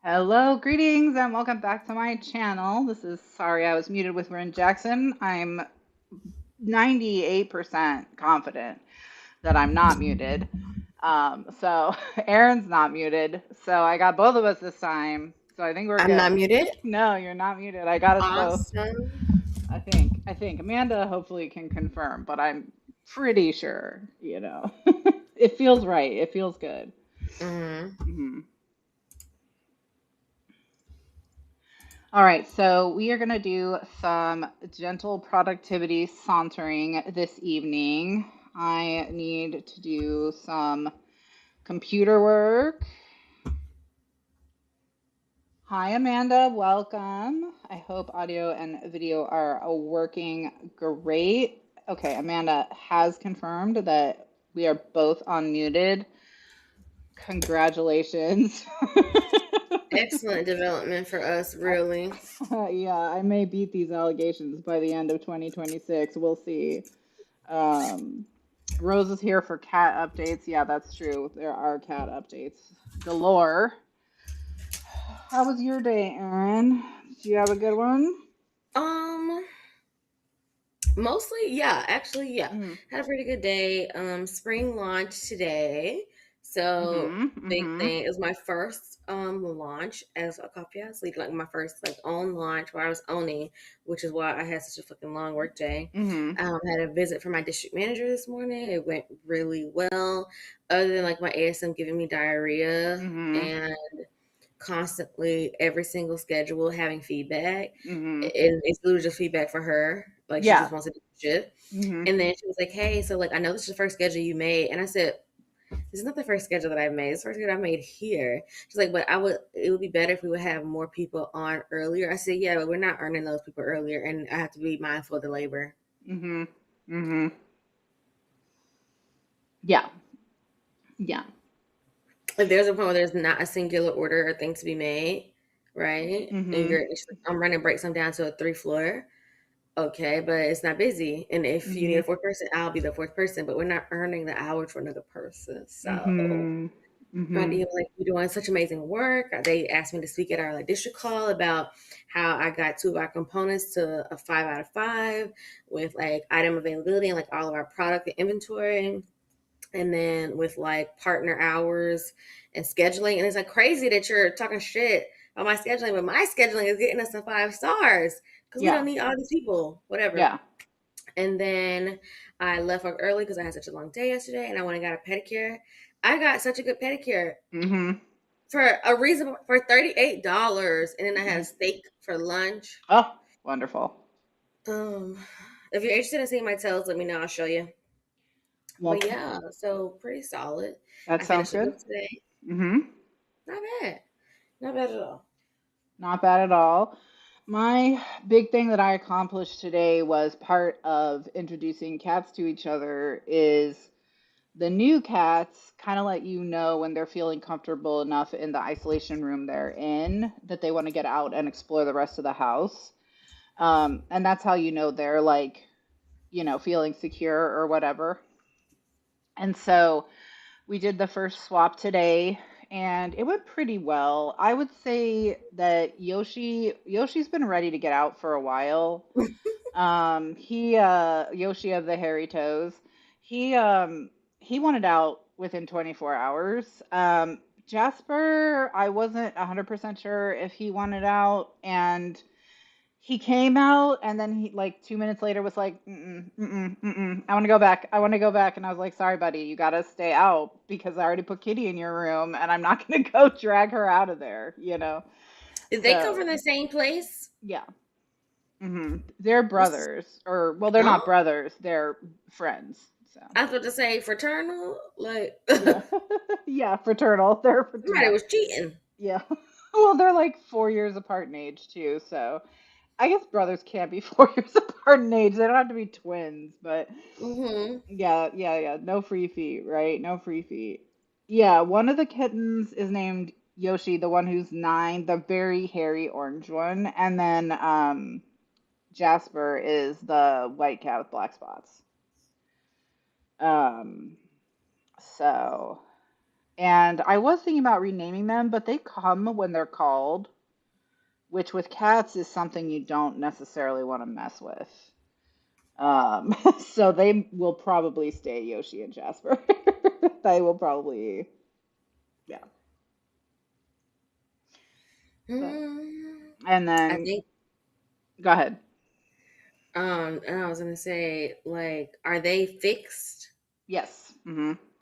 Hello, greetings, and welcome back to my channel. This is sorry I was muted with Ren Jackson. I'm 98% confident that I'm not muted. So Aaron's not muted. So I got both of us this time. So I think we're I'm good. not muted. No, you're not muted. I got us both. Awesome. I think Amanda hopefully can confirm, but I'm pretty sure, It feels right. It feels good. Mm. Mhm. All right, so we are going to do some gentle productivity sauntering this evening. I need to do some computer work. Hi, Amanda. Welcome. I hope audio and video are working great. Okay, Amanda has confirmed that we are both unmuted. Congratulations. Excellent development for us, I, really. yeah, I may beat these allegations by the end of 2026. We'll see. Um, Rose is here for cat updates. Yeah, that's true. There are cat updates galore. How was your day, Erin? Did you have a good one? Um, Mostly, yeah. Actually, yeah. Mm-hmm. Had a pretty good day. Spring launch today. So Mm-hmm. big Mm-hmm. thing. It was my first launch as a coffee athlete, like my first like own launch where I was owning, which is why I had such a fucking long work day. Mm-hmm. Had a visit from my district manager this morning. It went really well. Other than like my ASM giving me diarrhea Mm-hmm. and constantly every single schedule having feedback. Mm-hmm. And it's literally just feedback for her. Like she Yeah. just wants to do shit. Mm-hmm. And then she was like, "Hey, so like I know this is the first schedule you made." And I said, "This is not the first schedule that I've made. It's the first schedule I made here." She's like, "But it would be better if we would have more people on earlier." I said, "Yeah, but we're not earning those people earlier, and I have to be mindful of the labor." Mm-hmm. Mm-hmm. Yeah. Yeah. If there's a point where there's not a singular order or thing to be made, right? And Mm-hmm. I'm running breaks them down to a 3 floor. Okay, but it's not busy. And if you need Mm-hmm. a fourth person, I'll be the fourth person. But we're not earning the hours for another person. So Mm-hmm. my Mm-hmm. deal, like, you're doing such amazing work. They asked me to speak at our like district call about how I got two of our components to a 5 out of 5 with like item availability and like all of our product and inventory. And then with like partner hours and scheduling. And it's like crazy that you're talking shit about my scheduling, but my scheduling is getting us to 5 stars because we Yeah. don't need all these people, whatever. Yeah. And then I left work early because I had such a long day yesterday and I went and got a pedicure. I got such a good pedicure Mm-hmm. for a reason for $38. And then I had Mm-hmm. a steak for lunch. Oh, wonderful. Um, if you're interested in seeing my toes, let me know. I'll show you. Well, But yeah, so pretty solid. that I sounds finished the good. book today. Mm-hmm. Not bad. Not bad at all. Not bad at all. My big thing that I accomplished today was part of introducing cats to each other is the new cats kind of let you know when they're feeling comfortable enough in the isolation room they're in that they want to get out and explore the rest of the house. And that's how you know they're like, feeling secure or whatever. And so we did the first swap today and it went pretty well. I would say that Yoshi's been ready to get out for a while. He Yoshi of the hairy toes. He he wanted out within 24 hours. Jasper, I wasn't 100% sure if he wanted out and he came out and then he like 2 minutes later was like, mm-mm, mm-mm, mm-mm. I want to go back. I want to go back. And I was like, sorry, buddy, you gotta stay out because I already put Kitty in your room and I'm not gonna go drag her out of there, you know? Did they come from So the same place? yeah. They're What's brothers, or well, they're not oh? brothers, they're friends. So I was about to say fraternal. Like yeah. Yeah, fraternal. somebody Yeah. was cheating. Yeah. Well, they're like 4 years apart in age too, so I guess brothers can't be 4 years apart in age. They don't have to be twins, but Mm-hmm. yeah, yeah, yeah. No free feet, right? No free feet. Yeah, one of the kittens is named Yoshi, the one who's 9, the very hairy orange one, and then Jasper is the white cat with black spots. Um, so, and I was thinking about renaming them, but they come when they're called, which with cats is something you don't necessarily want to mess with. So they will probably stay Yoshi and Jasper. They will probably, yeah. But and I then think go ahead. and I was gonna say, like, are they fixed? Yes.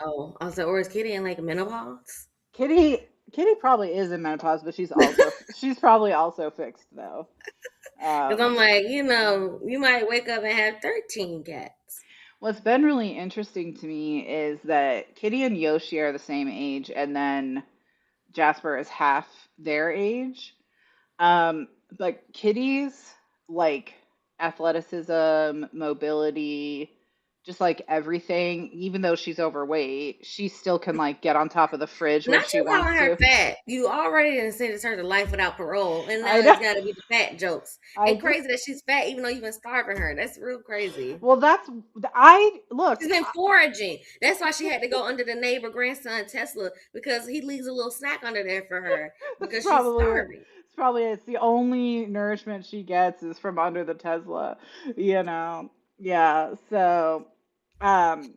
Oh, I was like, or is Kitty in like menopause? Kitty probably is in menopause, but she's probably also fixed though. Because I'm Um, like, you might wake up and have 13 cats. what's been really interesting to me is that Kitty and Yoshi are the same age, and then Jasper is half their age. Um, but Kitty's like athleticism, mobility, just like everything, even though she's overweight, she still can like get on top of the fridge when Not she you wants calling her to. fat. You already didn't say this her to life without parole, and now I know. it's got to be the fat jokes. I And just crazy that she's fat, even though you've been starving her. That's real crazy. well, that's I look. She's been foraging. That's why she had to go under the neighbor grandson Tesla because he leaves a little snack under there for her That's because she's probably starving. it's probably it's the only nourishment she gets is from under the Tesla, you know. Yeah. Um,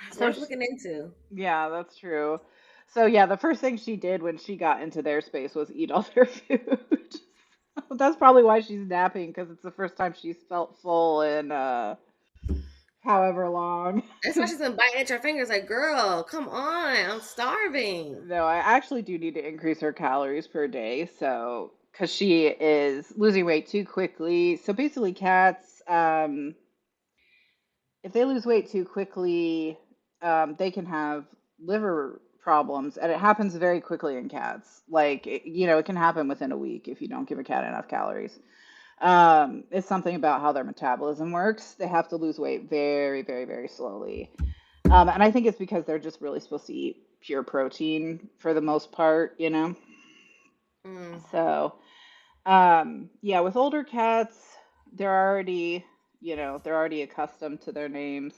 It's so worth looking into. yeah, that's true. So yeah, the first thing she did when she got into their space was eat all their food. That's probably why she's napping because it's the first time she's felt full in however long. That's why she's been biting at your fingers like, girl, come on, I'm starving. No, I actually do need to increase her calories per day. So, because she is losing weight too quickly. So basically, cats, if they lose weight too quickly, they can have liver problems, and it happens very quickly in cats. Like, it can happen within a week if you don't give a cat enough calories. It's something about how their metabolism works. They have to lose weight very, very, very slowly. And I think it's because they're just really supposed to eat pure protein for the most part. Mm. So, yeah, with older cats, they're already accustomed to their names.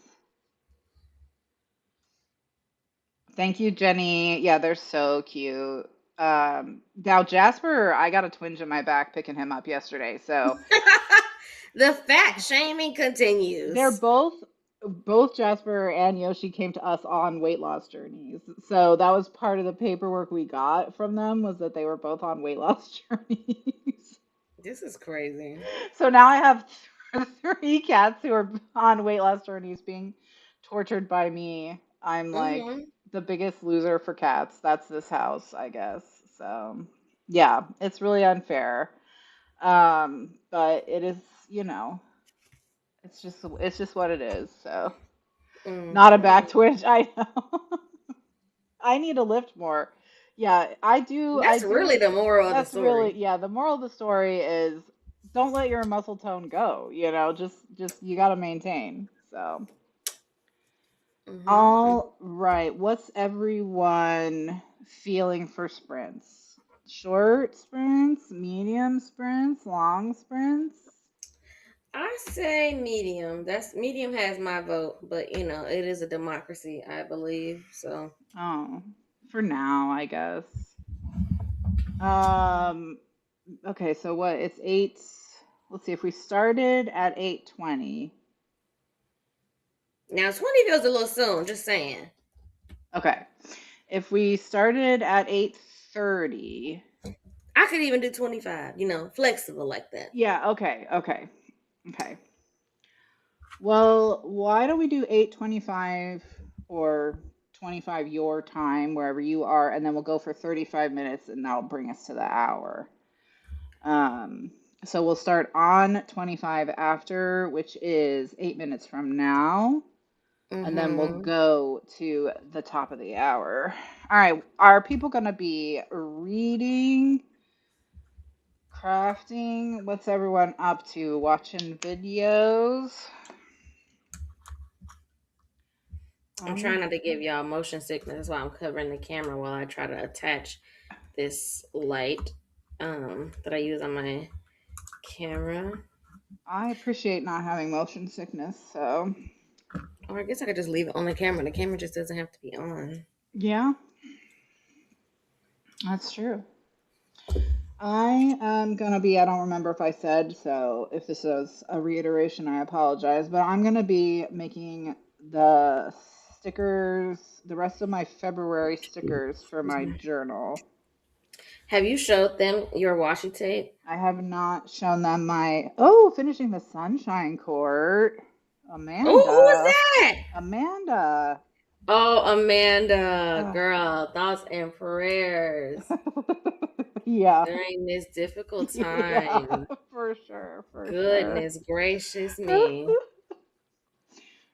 Thank you, Jenny. Yeah, they're so cute. Now Jasper, I got a twinge in my back picking him up yesterday. So The fat shaming they're continues. both Jasper and Yoshi came to us on weight loss journeys. So that was part of the paperwork we got from them was that they were both on weight loss journeys. This is crazy. So now I have three cats who are on weight loss journeys being tortured by me. I'm like Hmm. the biggest loser for cats. That's this house, I guess. So yeah, it's really unfair. But it is, you know, it's just what it is. So not a back Mm-hmm. twitch. I know. I need to lift more. Yeah, I do. I That's really do. the moral of the That's really, story. yeah. The moral of the story is don't let your muscle tone go. Just you got to maintain. So, Mm-hmm. all right. What's everyone feeling for sprints? Short sprints, medium sprints, long sprints? I say medium. That's medium has my vote, but it is a democracy, I believe. So Oh, for now, I guess. Um, okay, so what? It's eight. Let's see, if we started at 8:20. now 20 feels a little soon. Just saying. Okay. If we started at 8:30, could even do 25, flexible like that. Yeah, okay, okay, okay. Well, why don't we do 8:25 or 25 your time wherever you are, and then we'll go for 35 minutes, and that'll bring us to the hour. Um, so we'll start on 25 after, which is 8 minutes from now, and then we'll Mm-hmm. go to the top of the hour. All right, are people going to be reading, crafting? What's everyone up to? Watching videos? I'm trying not to give y'all motion sickness. That's why I'm covering the camera while I try to attach this light that I use on my camera. I appreciate not having motion sickness, so Or I guess I could just leave it on the camera. The camera just doesn't have to be on. yeah, that's true. I am gonna be, I don't remember if I said, so if this is a reiteration, I apologize, but I'm gonna be making the stickers, the rest of my February stickers for Excuse my me. journal. Have you showed them your washi tape? I have not shown them my, oh, finishing the Sunshine Court. Oh, who was Amanda. that? Amanda. Oh, Amanda, Ugh. girl, thoughts and prayers Yeah. during this difficult Yeah, time. for sure, for sure. Goodness gracious me.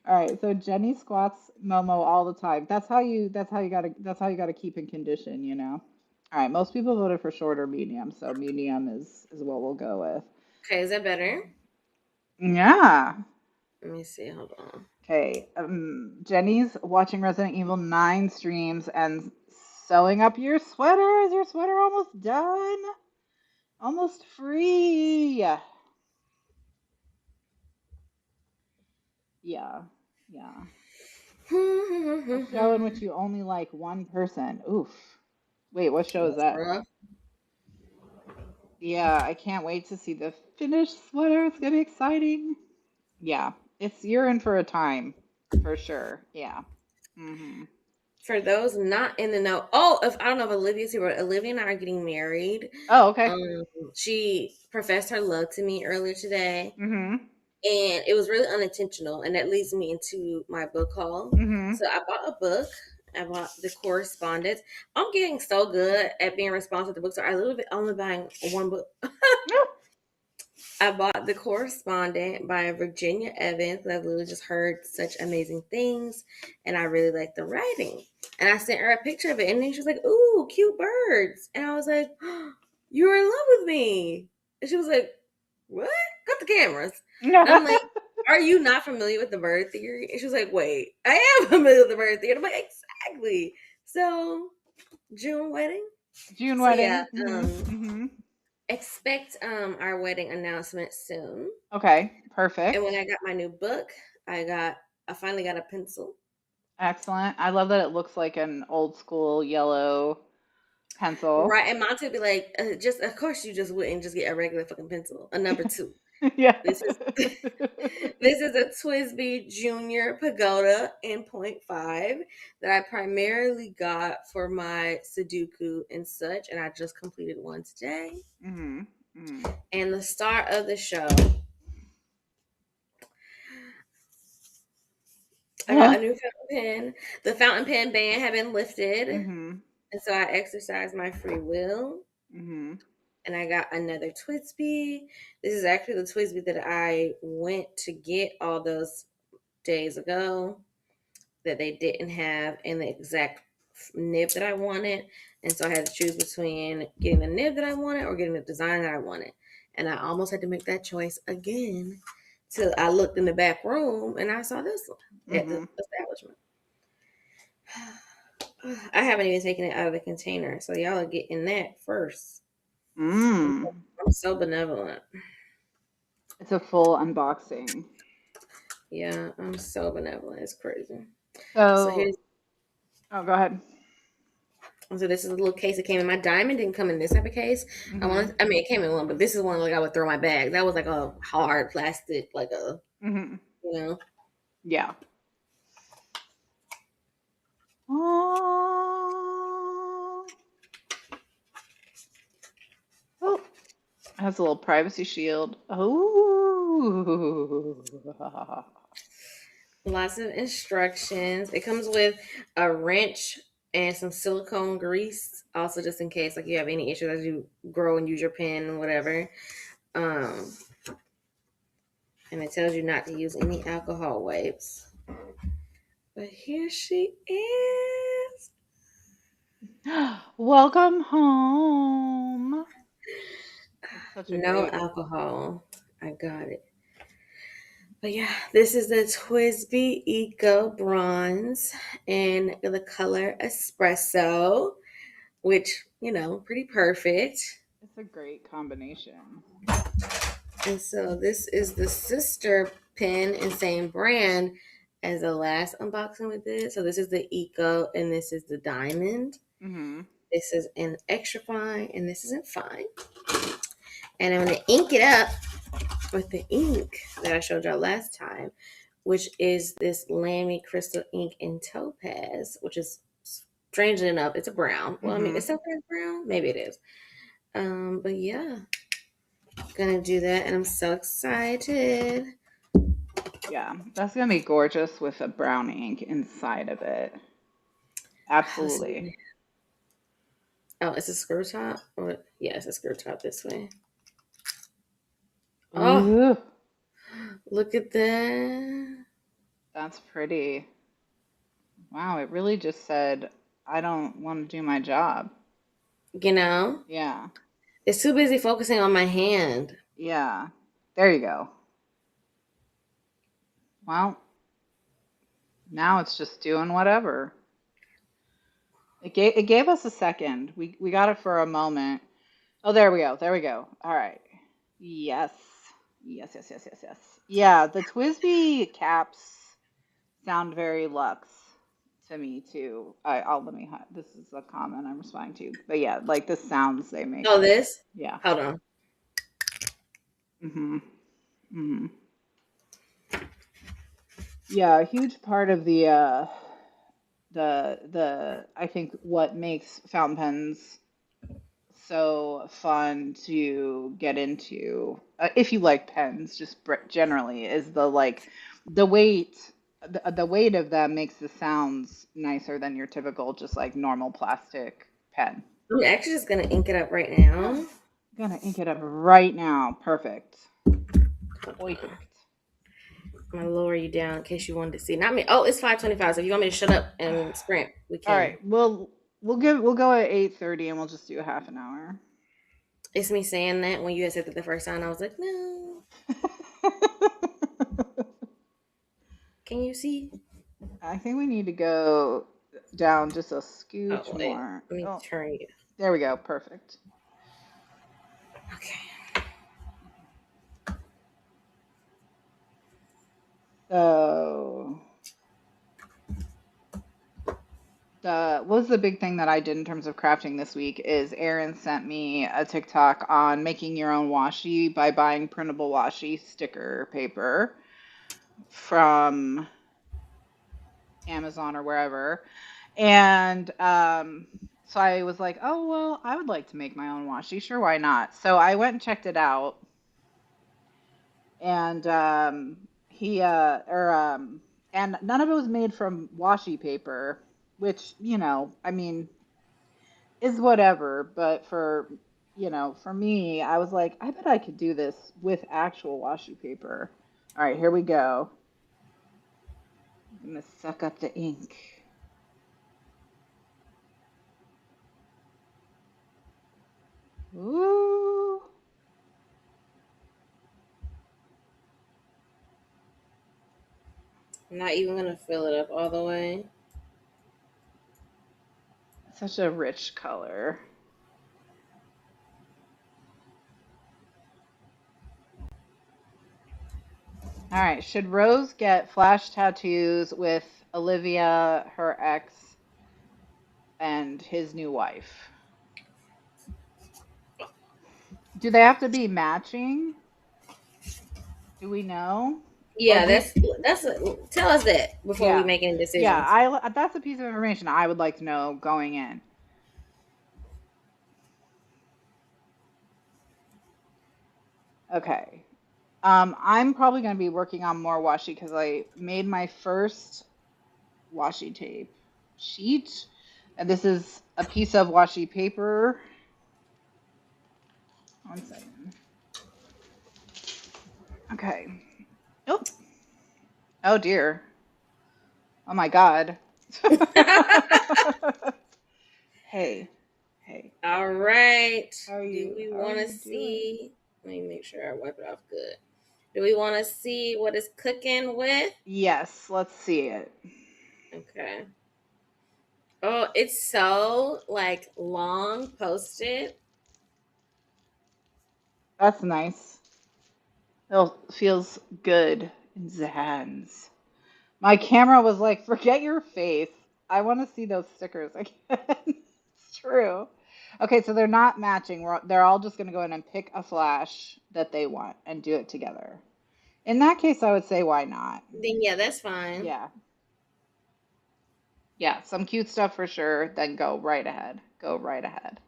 All right, so Jenny squats Momo all the time. That's how you gotta keep in condition, you know. All right, most people voted for short or medium, so medium is what we'll go with. Okay, is that better? Yeah. Let me see. Hold on. Okay. Jenny's watching Resident Evil 9 streams and sewing up your sweater. Is your sweater almost done? Almost free. Yeah. Yeah. A show in which you only like one person. Oof. Wait, what show is That's that? rough. Yeah, I can't wait to see the finished sweater. It's gonna be exciting. Yeah, you're in for a time for sure. Yeah. Hmm. For those not in the know, oh, if I don't know if Olivia's here, but Olivia and I are getting married. Oh, okay. Um, she professed her love to me earlier today, Hmm. and it was really unintentional, and that leads me into my book haul. Hmm. So I bought a book. I bought the correspondence. I'm getting so good at being responsive to books. So I literally only buying one book. I bought The Correspondent by Virginia Evans. I literally just heard such amazing things, and I really like the writing. And I sent her a picture of it, and then she was like, "Ooh, cute birds!" And I was like, oh, "You're in love with me." And she was like, "What? Cut the cameras." And I'm like, "Are you not familiar with the bird theory?" And she was like, "Wait, I am familiar with the bird theory." And I'm like, "Exactly." So June wedding. June So yeah, wedding. Hmm. expect our wedding announcement soon. Okay, And perfect. when I got my new book, I finally got a pencil. Excellent. I love that it looks like an old school yellow pencil. Right, and Monty would be like, just of course you just wouldn't just get a regular fucking pencil. A number two. Yeah. This is this is a Twisby Junior Pagoda in .5 that I primarily got for my Sudoku and such, and I just completed one today. Hmm. Hmm. And the star of the show, I got Uh-huh. a new fountain pen. The fountain pen ban had been lifted, Hmm. and so I exercised my free will. Hmm. And I got another Twisby. This is actually the Twisby that I went to get all those days ago that they didn't have in the exact nib that I wanted. And so I had to choose between getting the nib that I wanted or getting the design that I wanted. And I almost had to make that choice again till I looked in the back room and I saw this one at the Hmm. establishment. I haven't even taken it out of the container, so y'all are getting that first. I'm Mm. I'm so benevolent. It's a full unboxing. Yeah, I'm so benevolent. It's crazy. So So, here's oh, go ahead. so this is a little case that came in. My diamond didn't come in this type of case. Hmm. I mean it came in one, but this is one like I would throw in my bag. That was like a hard plastic, like a Hmm. you know. Yeah. Oh. Has a little privacy shield. Oh. Lots of instructions. It comes with a wrench and some silicone grease, also just in case like you have any issues as you grow and use your pen and whatever. Um, and it tells you not to use any alcohol wipes. But here she is. Welcome home. It's such a No great. alcohol. I got it. But yeah, this is the Twisby Eco Bronze in the color espresso, which, pretty perfect. It's a great combination. And so this is the sister pen and same brand as the last unboxing we did. So this is the Eco and this is the Diamond. Mm-hmm. This is an extra fine and this isn't fine. And I'm going to ink it up with the ink that I showed y'all last time, which is this Lamy Crystal Ink in Topaz, which is strangely enough, it's a brown. Well, I mean, Mm-hmm. is Topaz brown? Maybe it is. But yeah, gonna do that, and I'm so excited. Yeah, that's gonna be gorgeous with a brown ink inside of it. Let's Absolutely. see. Oh, it's a screw top? Or yeah, it's a screw top this way. Oh, Ooh, look at that. that's pretty. Wow, it really just said, I don't want to do my job. You know, Yeah, it's too busy focusing on my hand. yeah. There you go. Well, now it's just doing whatever. It gave us a second. We got it for a moment. Oh, there we go. There we go. All right. Yes. Yes, yes, yes, yes, yes. Yeah, the Twisby caps sound very luxe to me too. I'll let me this is a comment I'm responding to. But yeah, like the sounds they make. Oh, this? Yeah. Hold on. Mhm. Mhm. Yeah, a huge part of the I think what makes fountain pens so fun to get into, if you like pens just generally, is the weight. The weight of them makes the sounds nicer than your typical just like normal plastic pen. I'm actually just gonna ink it up right now. Gonna ink it up right now. Perfect. Perfect. I'm gonna lower you down in case you wanted to see. Not me. Oh, it's 5:25. So if you want me to shut up and sprint, we All right, can. we'll go at 8:30 and we'll just do a half an hour. It's me saying that when you had said that the first time, I was like, no. Can you see? I think we need to go down just a Oh scooch wait, more. let me Oh, turn you. there we go. Perfect. Okay. So, what was the big thing that I did in terms of crafting this week is Erin sent me a TikTok on making your own washi by buying printable washi sticker paper from Amazon or wherever. And so I was like, oh, well, I would like to make my own washi. Sure, why not? So I went and checked it out. And and none of it was made from washi paper, which, I mean, is whatever. But for me, I was like, I bet I could do this with actual washi paper. All right, here we go. I'm gonna suck up the ink. Ooh. I'm not even gonna fill it up all the way. Such a rich color. All right. Should Rose get flash tattoos with Olivia, her ex, and his new wife? Do they have to be matching? Do we know? Or Yeah, do tell us that before we yeah. make any Yeah, decisions. that's a piece of information I would like to know going in. Okay. I'm probably going to be working on more washi because I made my first washi tape sheet. And this is a piece of washi paper. One second. Okay. Oh, oh dear. Oh my God. Hey, hey. All right. How are Do you? we How are want to you doing? see? Let me make sure I wipe it off good. Do we want to see what it's cooking with? Yes, let's see it. Okay. Oh, it's so like long posted. That's nice. It feels good in the hands. My camera was like, forget your face. I want to see those stickers again. It's true. Okay, so they're not matching. They're all just going to go in and pick a flash that they want and do it together. In that case, I would say, why not? Then yeah, that's fine. Yeah. Yeah, some cute stuff for sure. Then go right ahead. Go right ahead.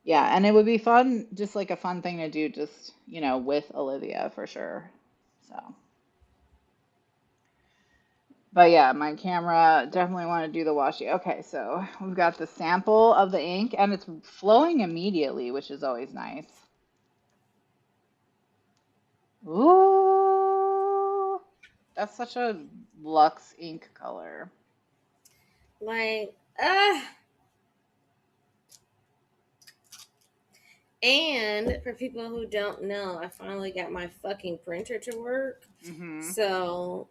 Yeah, and it would be fun, just like a fun thing to do, just, with Olivia for sure. So, but yeah, my camera definitely want to do the washi. Okay, so we've got the sample of the ink and it's flowing immediately, which is always nice. Ooh, that's such a luxe ink color. Like, and for people who don't know, I finally got my fucking printer to work. Hmm. So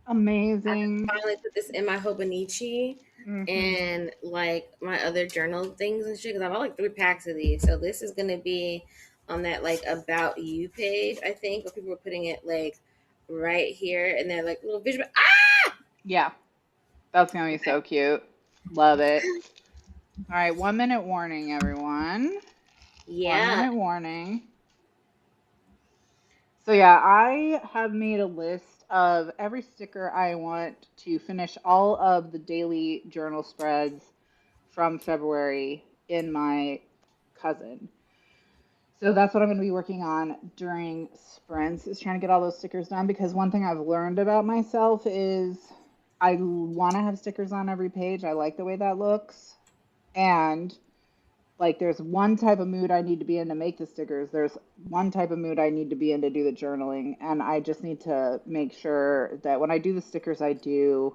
I Amazing. finally put this in my Hobonichi Hmm. and like my other journal things and shit. Because I bought like 3 packs of these. So this is gonna be on that like about you page, I think, where people are putting it like right here and they're like little visual. Yeah, that's gonna be Okay. so cute. Love it. All right, 1 minute warning, everyone. One Yeah. minute warning. So yeah, I have made a list of every sticker I want to finish all of the daily journal spreads from February in my cousin. So that's what I'm going to be working on during sprints is trying to get all those stickers done because one thing I've learned about myself is I want to have stickers on every page. I like the way that looks. And like there's one type of mood I need to be in to make the stickers. There's one type of mood I need to be in to do the journaling. And I just need to make sure that when I do the stickers, I do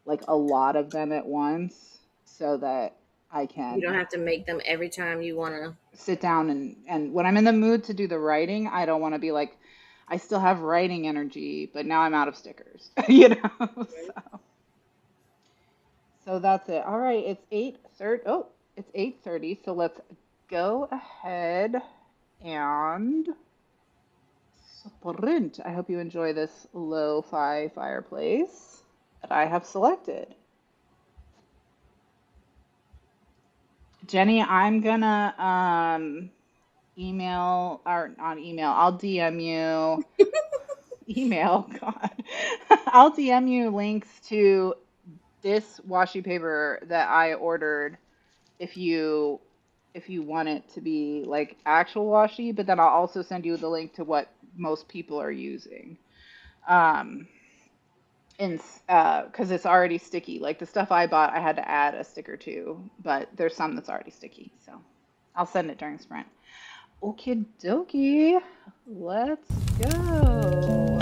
like a lot of them at once so that I You don't can have to make them every time you wanna. sit down and when I'm in the mood to do the writing, I don't want to be like, I still have writing energy, but now I'm out of stickers, So that's it. All right, it's 8:30. Oh, it's 8:30. So let's go ahead and sprint. I hope you enjoy this lo-fi fireplace that I have selected. Jenny, I'm gonna email or not email. I'll DM you email. God, I'll DM you links to this washi paper that I ordered if you want it to be like actual washi, but then I'll also send you the link to what most people are using. Um, and because it's already sticky. Like the stuff I bought, I had to add a sticker to, but there's some that's already sticky. So I'll send it during sprint. Okie dokie, let's go.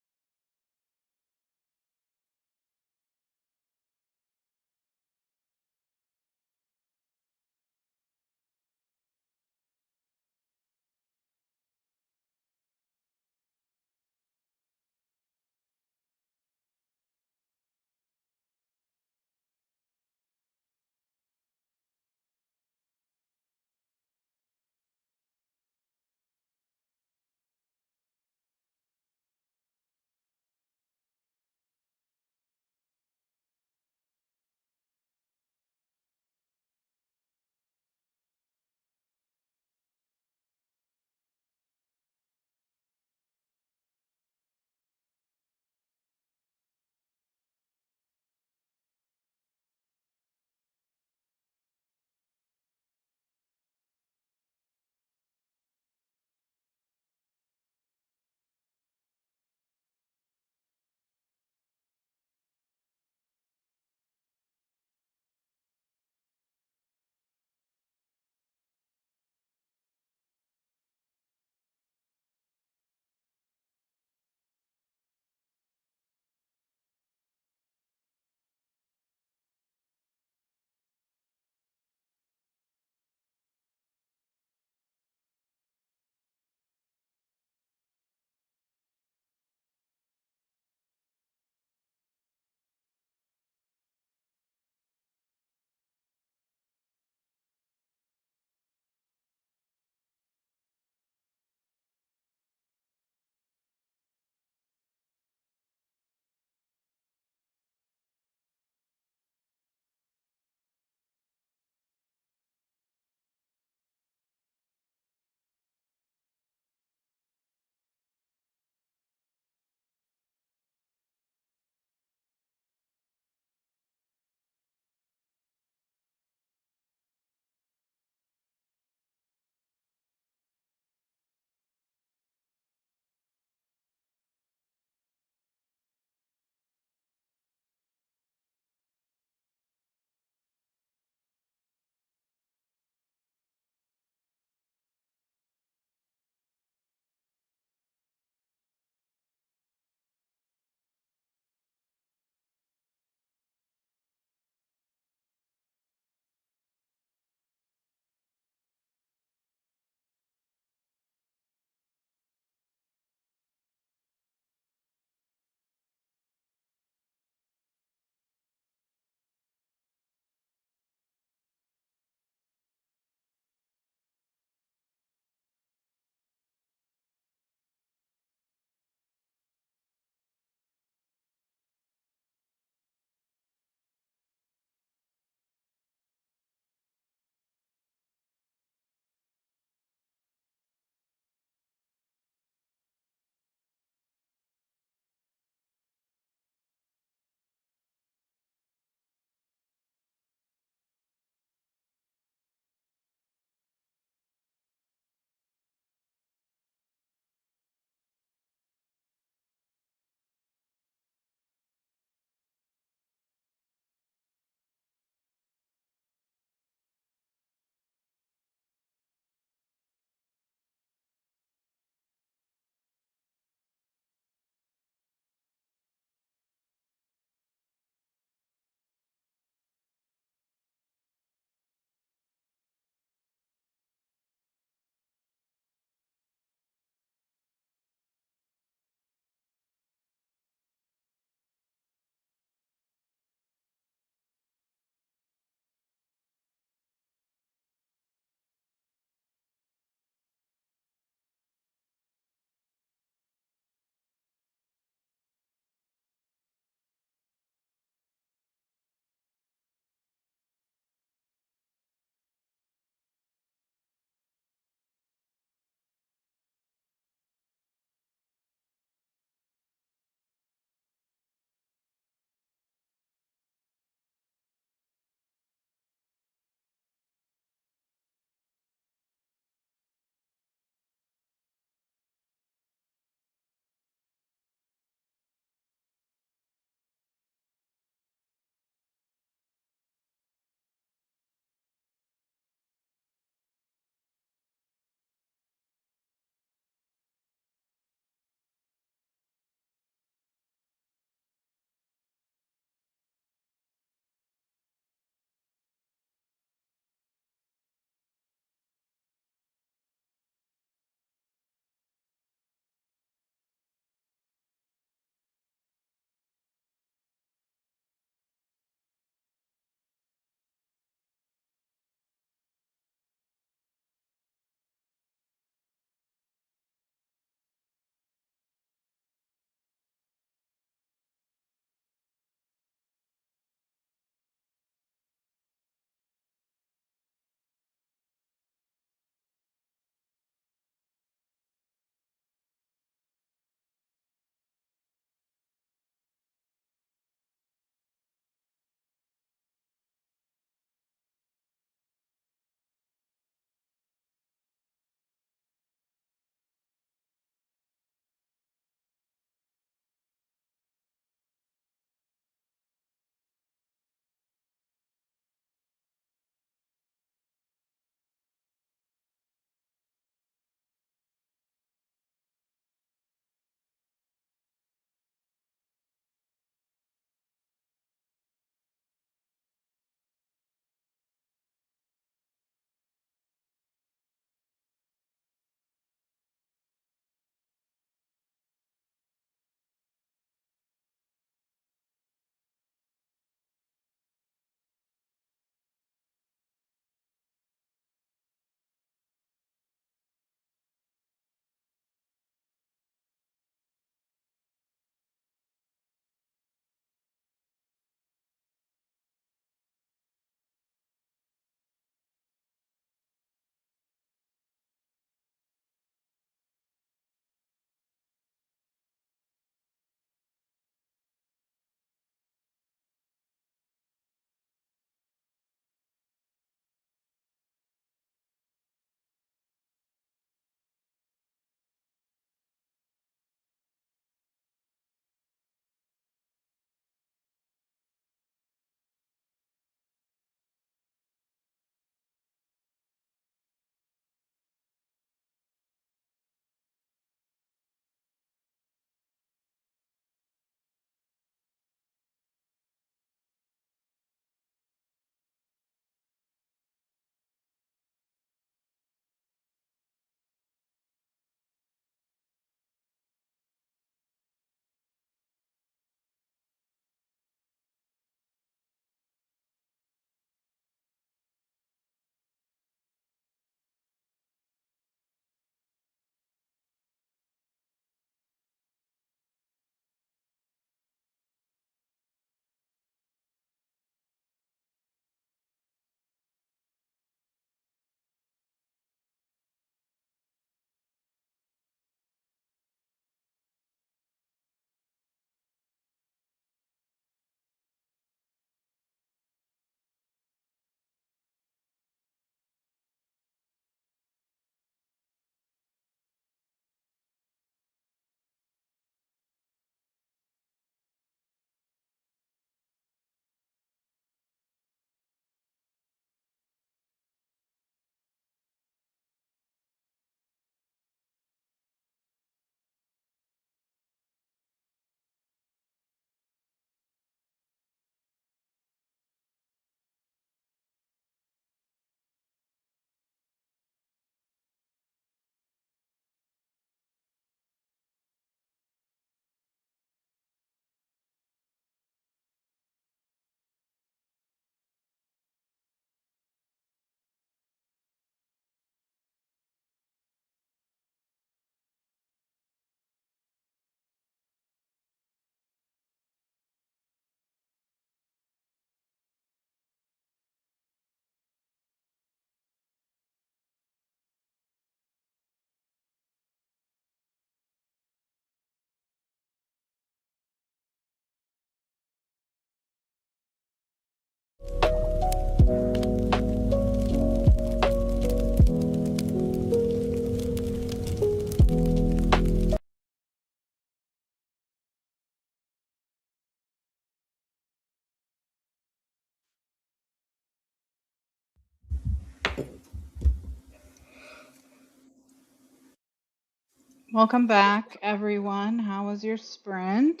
Welcome back, everyone. How was your sprint?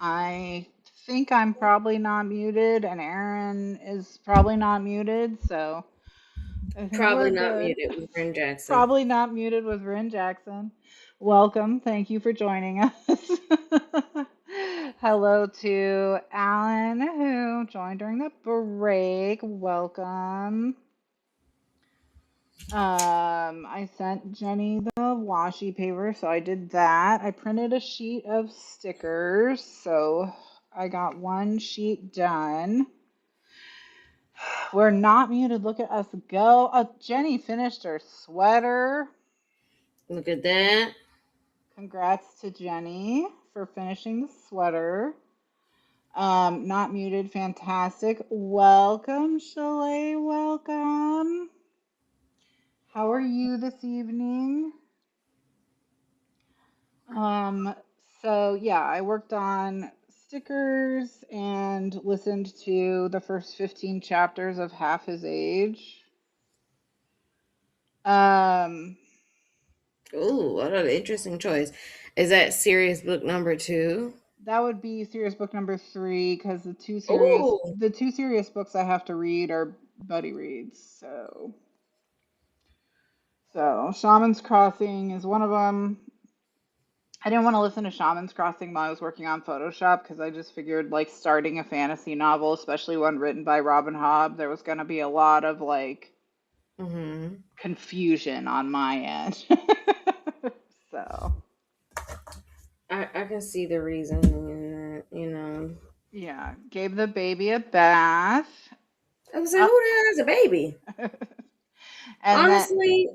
I think I'm probably not muted, and Aaron is probably not muted, so I think we're Probably not good. muted with Bryn Jackson. Probably not muted with Rin Jackson. Welcome. Thank you for joining us. Hello to Alan, who joined during the break. Welcome. I sent Jenny the washi paper, so I did that. I printed a sheet of stickers, so I got one sheet done. We're not muted. Look at us go. Jenny finished her sweater. Look at that. Congrats to Jenny for finishing the sweater. Not muted. Fantastic. Welcome, Chalet. Welcome. How are you this evening? Um, so yeah, I worked on stickers and listened to the first 15 chapters of Half His Age. Um, Ooh, what an interesting choice. Is that serious book number two? that would be serious book number three because Ooh. the two serious books I have to read are buddy reads. So Shaman's Crossing is one of them. I didn't want to listen to Shaman's Crossing while I was working on Photoshop because I just figured like starting a fantasy novel, especially one written by Robin Hobb, there was going to be a lot of like Mm-hmm. confusion on my end. So, I can see the reasoning in that, you know. yeah, gave the baby a bath. I was like, Uh, who the hell has a baby? and then, Honestly,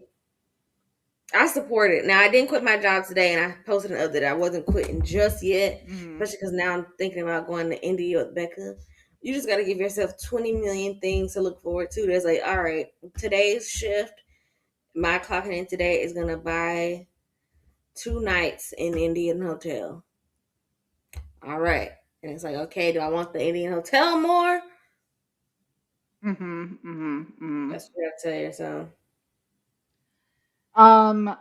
I support it. Now, I didn't quit my job today, and I posted an update. I wasn't quitting just yet, mm, especially because now I'm thinking about going to India with Becca. You just got to give yourself 20 million things to look forward to. There's like, all right, today's shift, my clocking in today is going to buy 2 nights in Indian hotel. All right. And it's like, okay, do I want the Indian hotel more? mm-hmm, mm-hmm, mm-hmm. That's what I tell you. So, Um,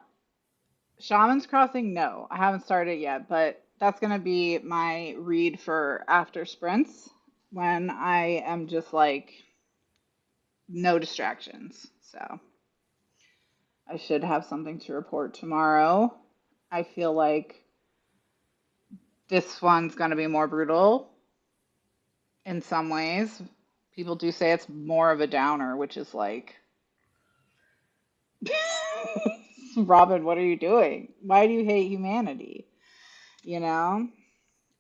Shaman's Crossing, no, I haven't started yet, but that's gonna be my read for after sprints when I am just like no distractions. So I should have something to report tomorrow. I feel like this one's gonna be more brutal in some ways. People do say it's more of a downer, which is like, Robin, what are you doing? Why do you hate humanity? You know?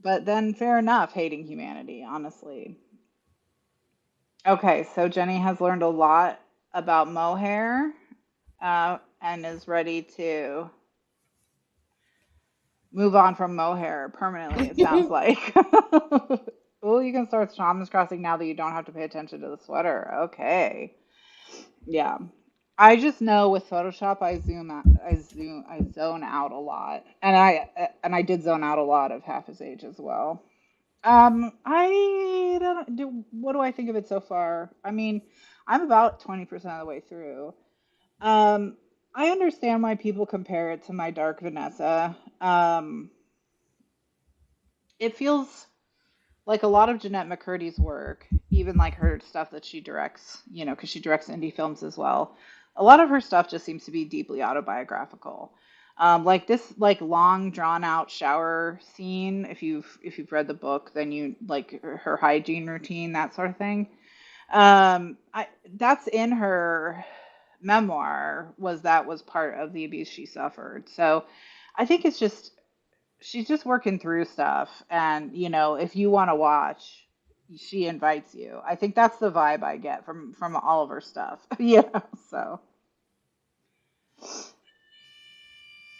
But then fair enough, hating humanity, honestly. Okay, so Jenny has learned a lot about mohair and is ready to move on from mohair permanently, it sounds like. Oh, you can start Shaman's Crossing now that you don't have to pay attention to the sweater. Okay. Yeah. I just know with Photoshop I zoom out, I zone out a lot. And I did zone out a lot of Half His Age as well. I don't do what do I think of it so far? I mean, I'm about 20% of the way through. Um, I understand why people compare it to My Dark Vanessa. It feels like a lot of Jeanette McCurdy's work, even like her stuff that she directs, you know, because she directs indie films as well. A lot of her stuff just seems to be deeply autobiographical. Like this, like long drawn out shower scene. If you've read the book, then you like her hygiene routine, that sort of thing. That's in her memoir. Was part of the abuse she suffered. So I think it's just she's just working through stuff, and if you want to watch, she invites you. I think that's the vibe I get from all of her stuff. So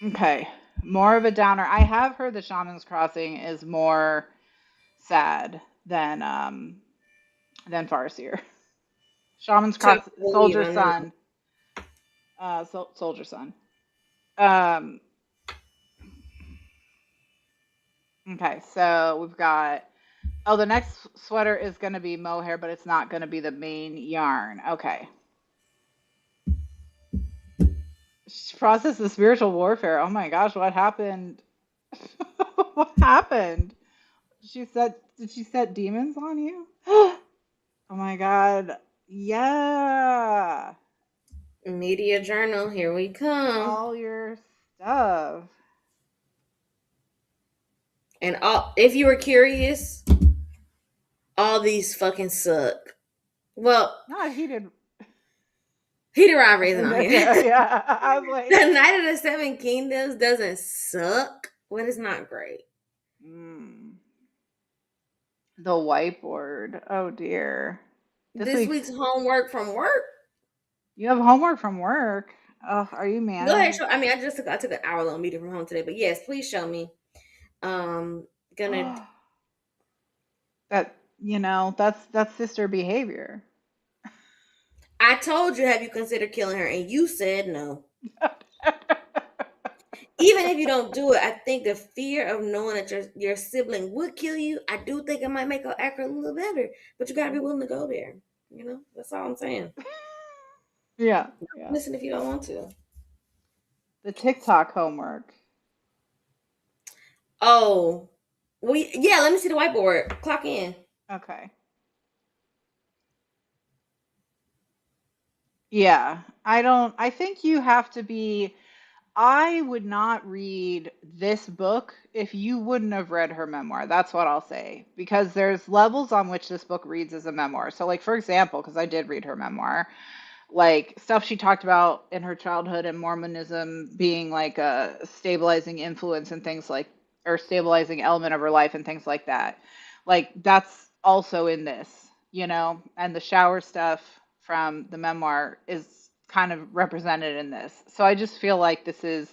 okay, more of a downer. I have heard the Shaman's Crossing is more sad than Farseer. Shaman's tough Cross, to believe. Soldier I know. Son, Soldier Son. um okay, so we've got, oh, the next sweater is going to be mohair, but it's not going to be the main yarn. Okay. Process the spiritual warfare. Oh my gosh, what happened? What happened? Did she set demons on you? Oh my god. Yeah. Media journal, here we come. All your stuff. And all, if you were curious, all these fucking suck. Well, Not heated. Heat Robbery isn't on here. Yeah, yeah. I was like, The Night of the Seven Kingdoms doesn't suck, but it's not great. mm, the whiteboard. Oh dear. This This week's week's homework from work. You have homework from work. Oh, are you Go ahead, managing? show. I mean, I took an hour long meeting from home today, but yes, please show me. Gonna. That that's sister behavior. I told you, have you considered killing her, and you said no. Even if you don't do it, I think the fear of knowing that your sibling would kill you, I do think it might make her act a little better. But you gotta be willing to go there. You know, that's all I'm saying. Yeah, yeah. Listen if you don't want to. The TikTok homework. Oh, yeah. Let me see the whiteboard. Clock in. Okay. Yeah. I think you have to be I would not read this book if you wouldn't have read her memoir. That's what I'll say. Because there's levels on which this book reads as a memoir. So like for example, because I did read her memoir, like stuff she talked about in her childhood and Mormonism being like a stabilizing influence and things like, or stabilizing element of her life and things like that. Like that's also in this, and the shower stuff from the memoir is kind of represented in this. So I just feel like this is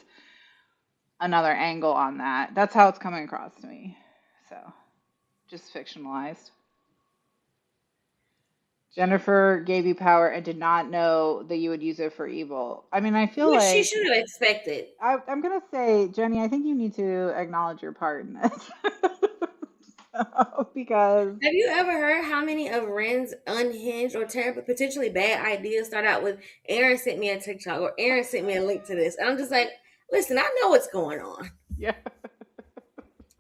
another angle on that. That's how it's coming across to me. So just fictionalized. Jennifer gave you power and did not know that you would use it for evil. I mean, I feel Which she like should have expected. I'm gonna say, Jenny, I think you need to acknowledge your part in this. Because Have you ever heard how many of Ren's unhinged or terrible, potentially bad ideas start out with Aaron sent me a TikTok or Aaron sent me a link to this? And I'm just like, listen, I know what's going on. yeah.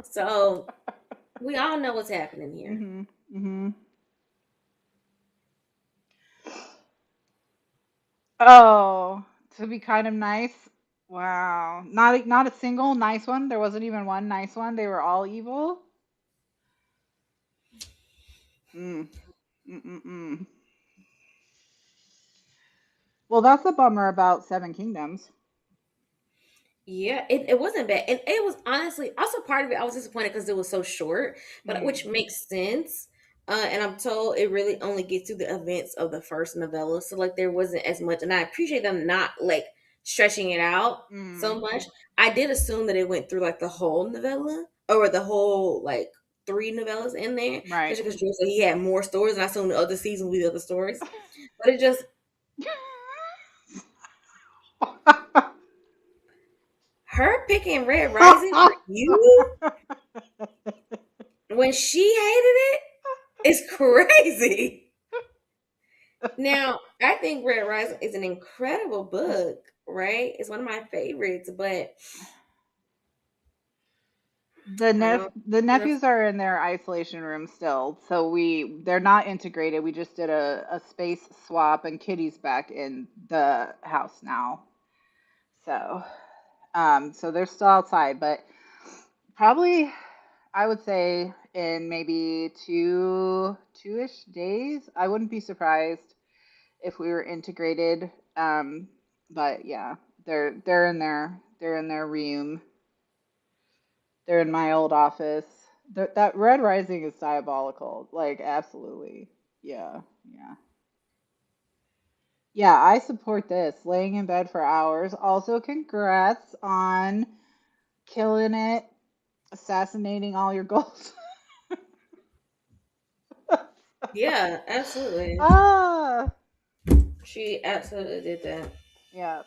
So we all know what's happening here. Mhm. Mhm. Oh, to be kind of nice. Wow. Not a single nice one. There wasn't even one nice one. They were all evil. Mm. Mm-mm-mm. Well, that's a bummer about Seven Kingdoms. Yeah, it wasn't bad. And it was honestly also part of it. I was disappointed because it was so short, but Mm. which makes sense. And I'm told it really only gets to the events of the first novella. So like there wasn't as much, and I appreciate them not like stretching it out Mm. so much. I did assume that it went through like the whole novella or the whole like three novellas in there, Right. especially because Drew said he had more stories, and I assumed the other season would be the other stories. But it just her picking Red Rising for you when she hated it is crazy. Now, I think Red Rising is an incredible book, right? It's one of my favorites, but I don't The know. nephews are in their isolation room still, so they're not integrated. We just did a space swap, and Kitty's back in the house now. So, so they're still outside, but probably I would say in maybe two-ish days, I wouldn't be surprised if we were integrated. But yeah, they're in their room. They're in my old office. That Red Rising is diabolical. Like, absolutely. Yeah, yeah. Yeah, I support this. Laying in bed for hours. Also, congrats on killing it, assassinating all your goals. Yeah, absolutely. Ah, She absolutely did that. yeah.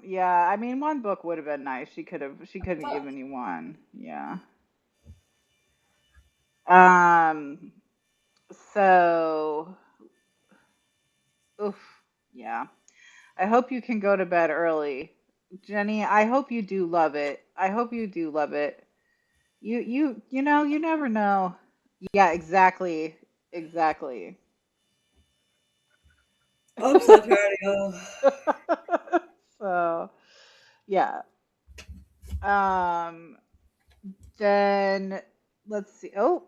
Yeah, I mean, one book would have been nice. She could have given you one. Yeah. Um, so, oof, yeah. I hope you can go to bed early. Jenny, I hope you do love it. I hope you do love it. You know, you never know. Yeah, exactly. Exactly. I'm so tired of y'all. So, yeah. Um, then let's see. Oh,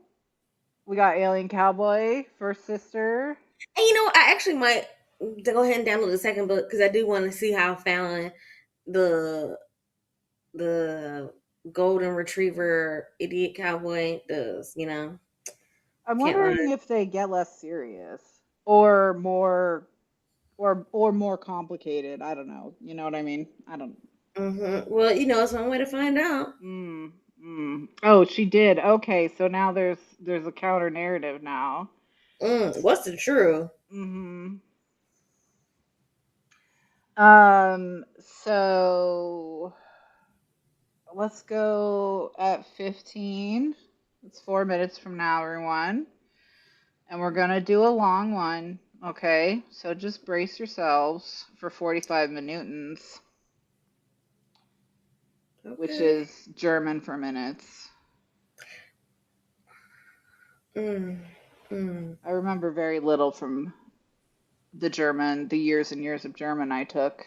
we got Alien Cowboy, First Sister. And I actually might go ahead and download the second book because I do want to see how Fallon, the the golden retriever idiot cowboy, does. I'm Can't lie. wondering if they get less serious or more or more complicated. I don't know. You know what I mean? I don't. Well, it's one way to find out. Mm, Oh, she did. Okay, so now there's a counter narrative now. What's the truth? Hmm So let's go at 15. It's 4 minutes from now, everyone. And we're gonna do a long one. Okay, so just brace yourselves for 45 minutes, which Okay. is German for minutes. Mm, mm. I remember very little from the German, the years and years of German I took.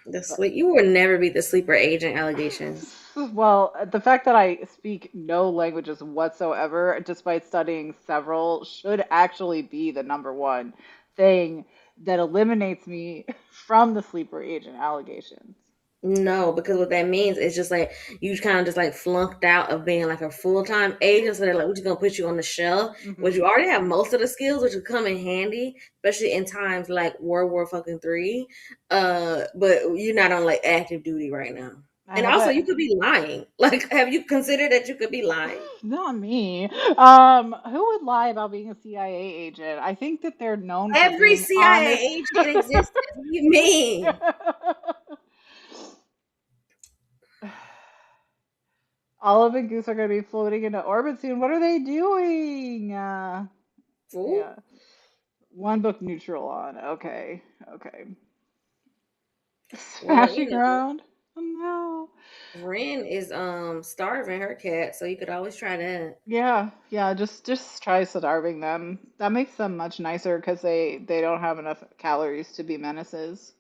The But sleep. You will never beat the sleeper agent allegations. well, the fact that I speak no languages whatsoever, despite studying several, should actually be the number one thing that eliminates me from the sleeper agent allegations. No, because what that means is just like you kind of just like flunked out of being like a full time agent. So they're like, we're just gonna put you on the shelf, which Hmm you already have most of the skills, which will come in handy, especially in times like World War fucking 3. But you're not on like active duty right now. I And also, you haven't. could be lying. Like, have you considered that you could be lying? Not me. Who would lie about being a CIA agent? I think that they're known for Every being CIA honest. agent in existence. What do you mean? Olive and Goose are going to be floating into orbit soon. What are they doing? Yeah. Fool. One book neutral on. Okay. Okay. Well, Smashing around. Oh, no. Ren is starving her cat, so you could always try that. Yeah, yeah, just try starving them. That makes them much nicer because they don't have enough calories to be menaces.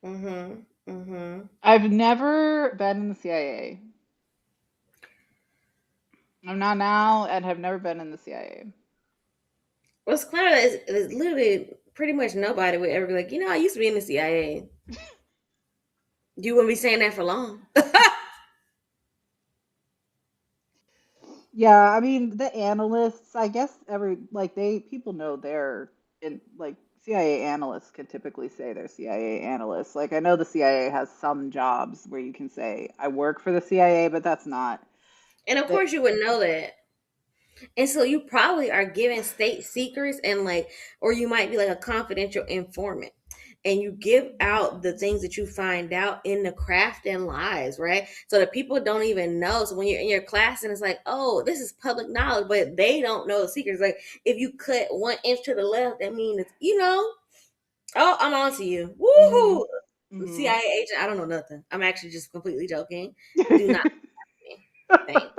Mm-hmm. Mm-hmm. I've never been in the CIA. I'm not now and have never been in the CIA. What's clear is literally pretty much nobody would ever be like, I used to be in the CIA. You wouldn't be saying that for long. Yeah, I mean the analysts, I guess every like they people know they're in like CIA analysts can typically say they're CIA analysts. Like I know the CIA has some jobs where you can say I work for the CIA, but that's not And of that. course you would know that. And so you probably are giving state secrets and like, or you might be like a confidential informant. And you give out the things that you find out in the craft and lies, right? So that people don't even know. So when you're in your class and it's like, oh, this is public knowledge, but they don't know the secrets. Like if you cut 1 inch to the left, that means oh, I'm on to you. Mhm. Woohoo! Mhm. CIA agent, I don't know nothing. I'm actually just completely joking. Do not me. Thanks.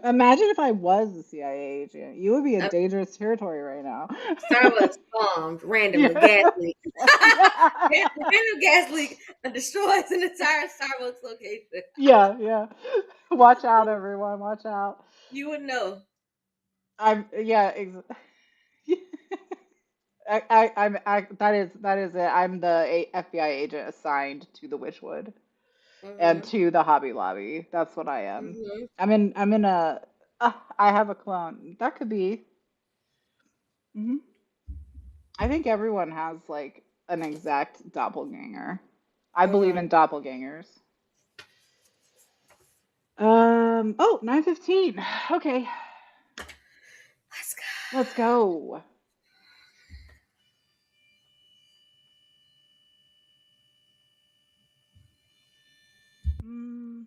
Imagine if I was a CIA agent. You would be in Uh, dangerous territory right now. Starbucks bombed randomly, Yeah. gas leak. Yeah. Random gas leak destroys an entire Starbucks location. Yeah, yeah. Watch out, everyone. Watch out. You would know. I'm yeah, that is it. I'm the FBI agent assigned to the Witchwood and Mm-hmm. to the Hobby Lobby. That's what I am. Mm-hmm. I'm in a I have a clone. That could be. Hmm I think everyone has like an exact doppelganger. I believe Mm-hmm. in doppelgangers. Oh, 9:15. Okay, Let's go. let's go. Mm,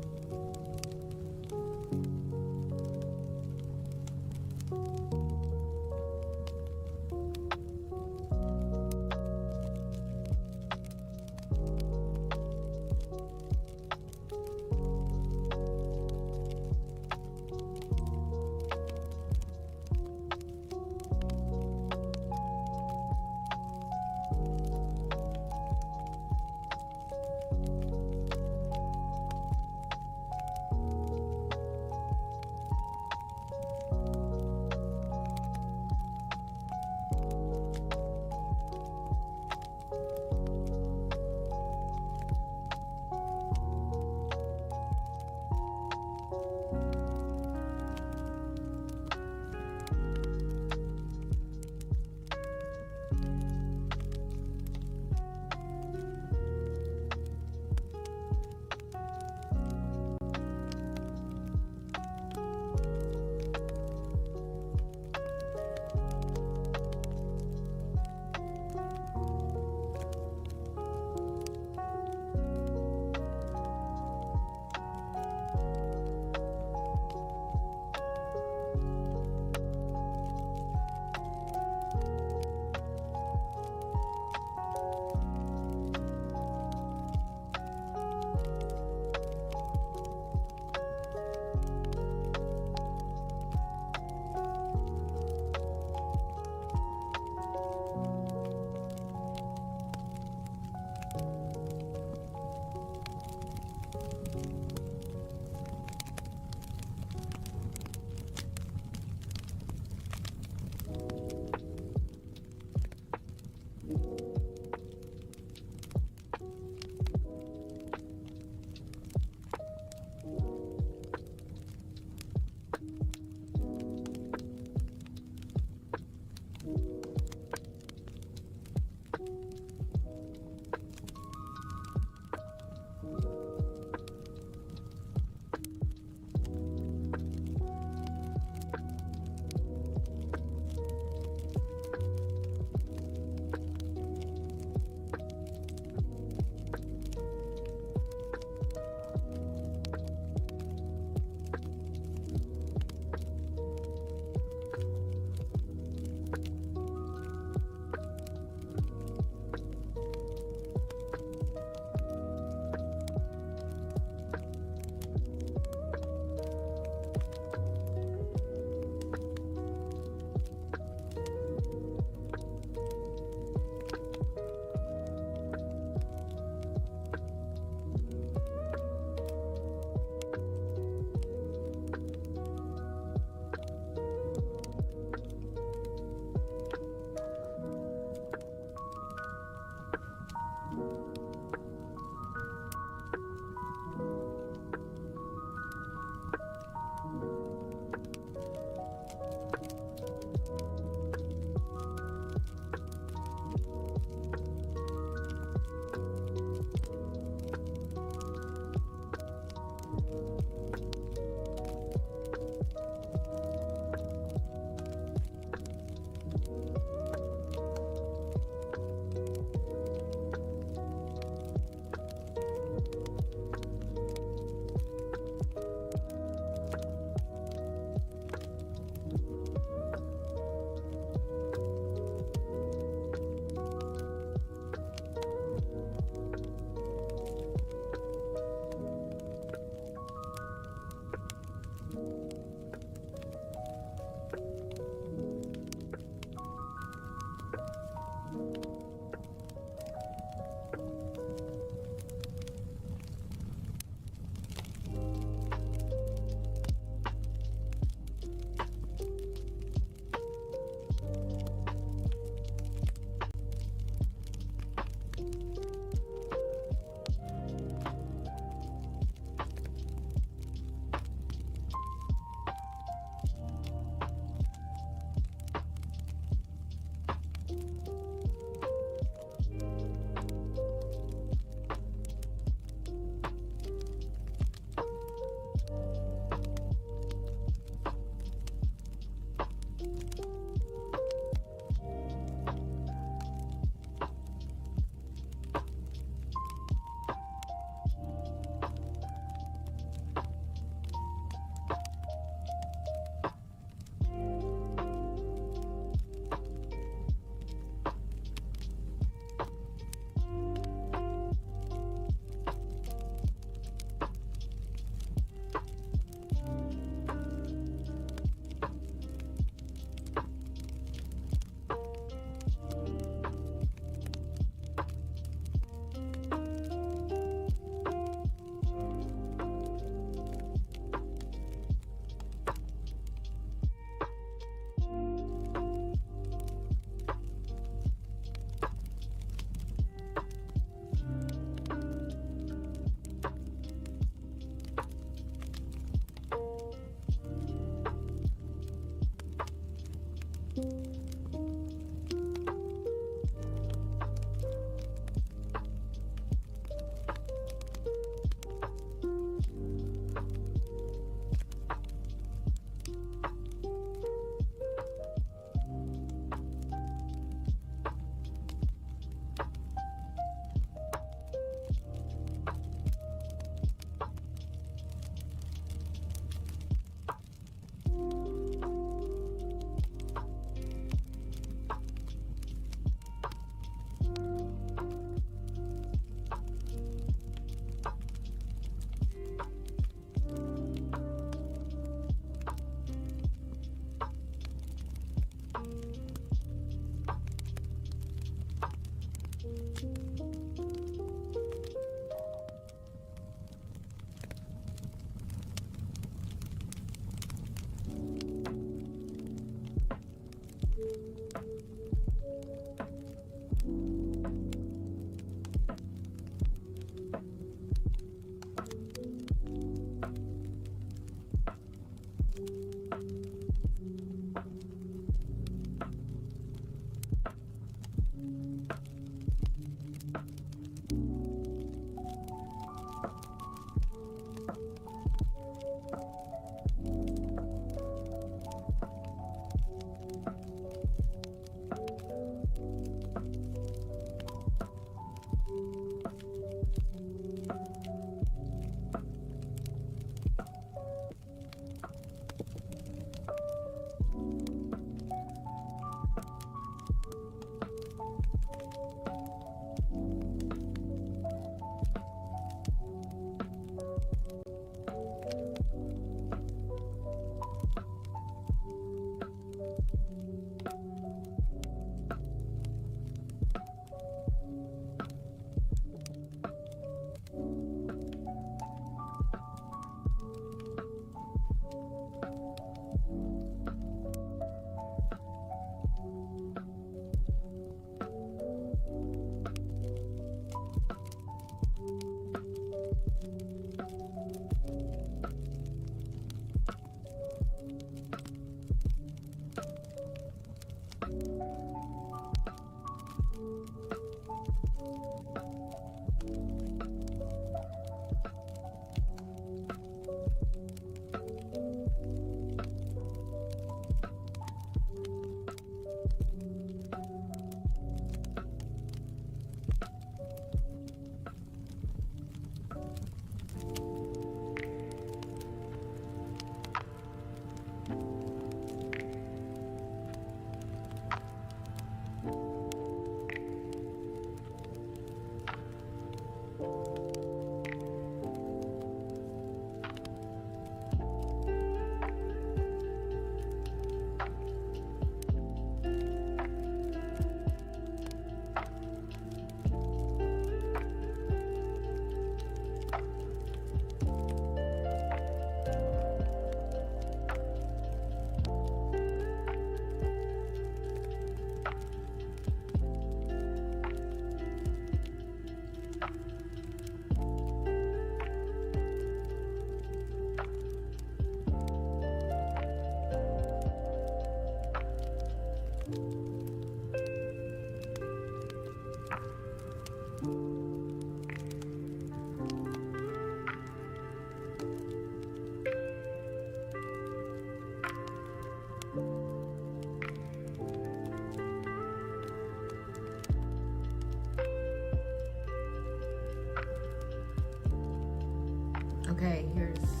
Okay, here's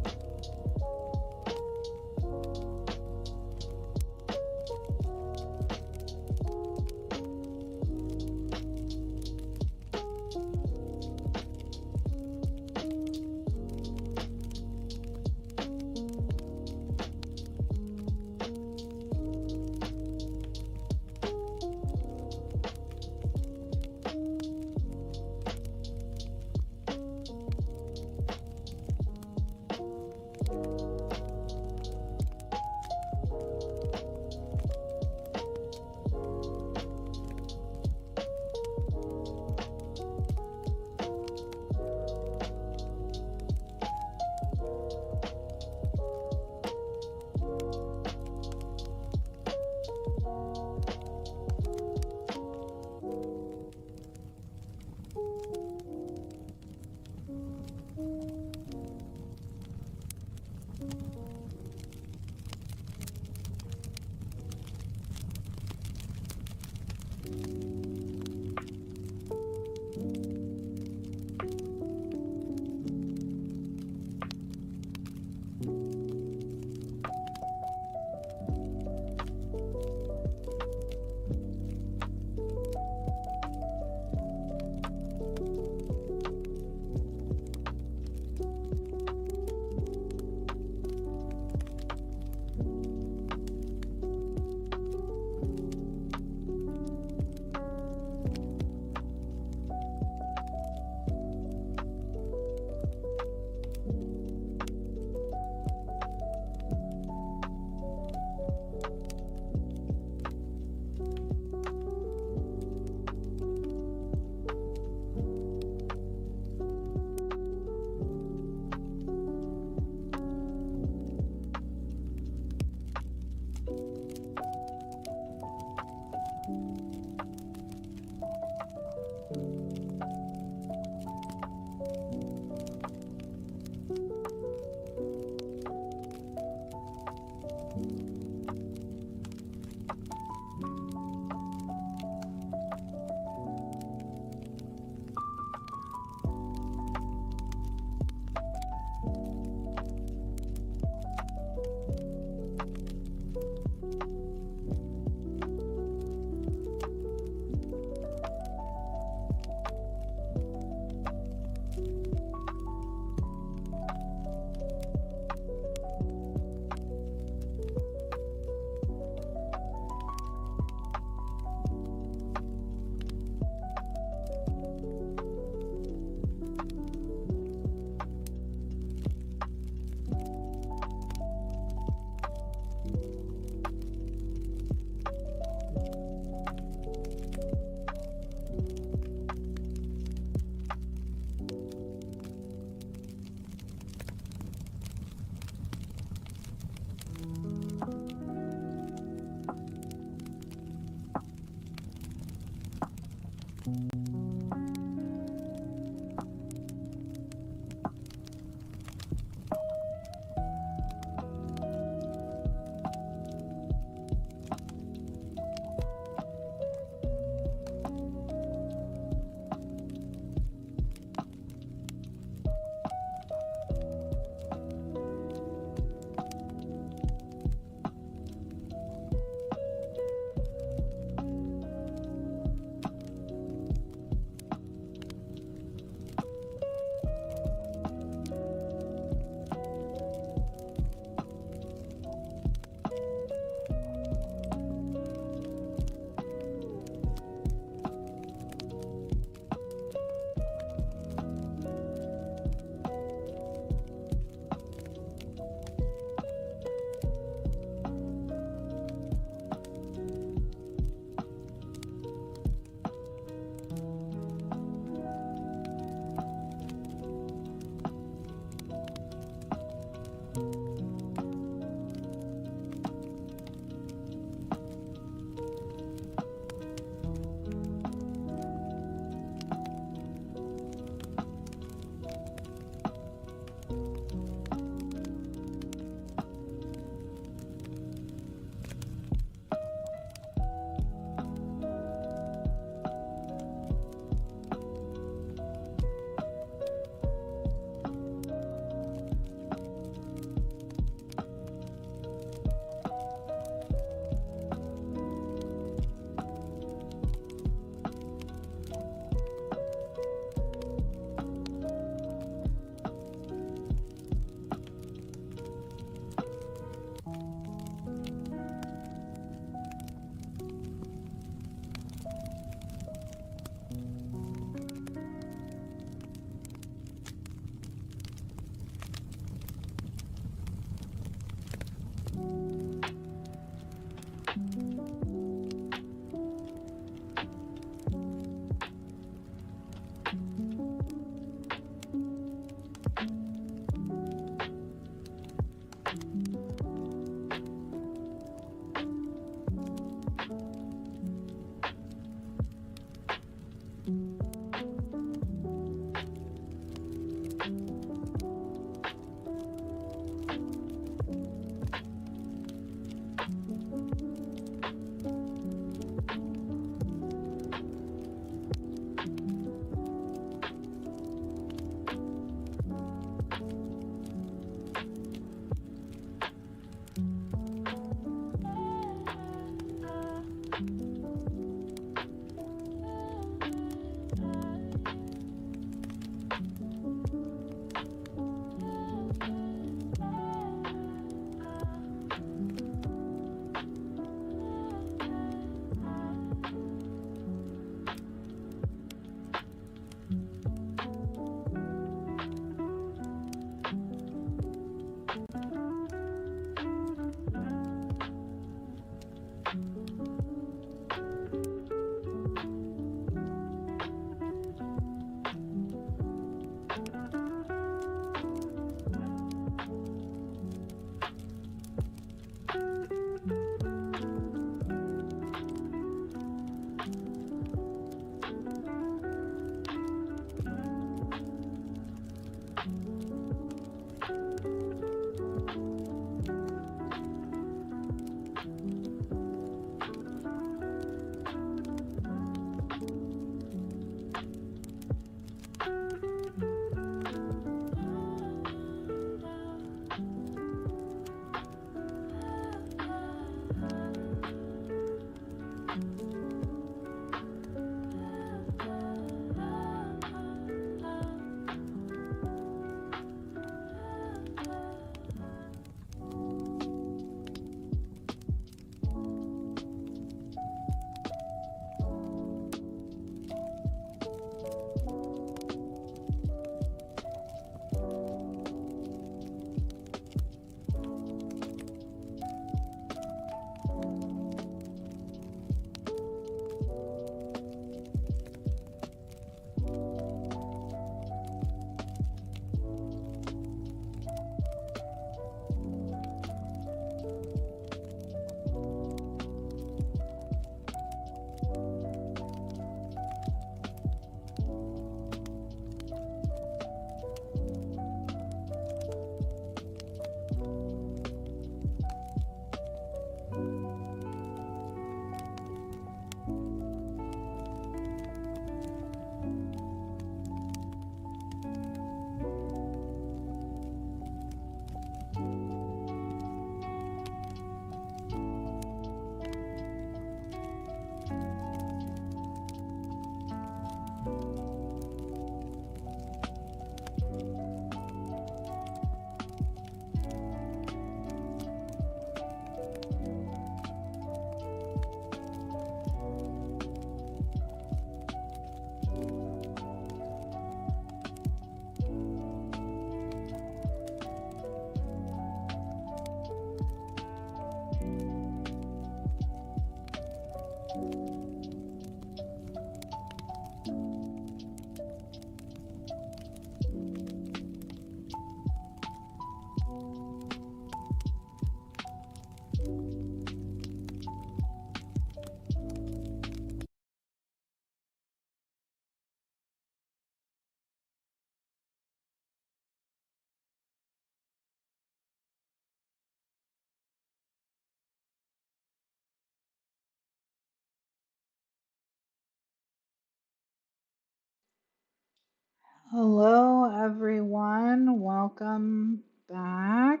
Hello, everyone. Welcome back.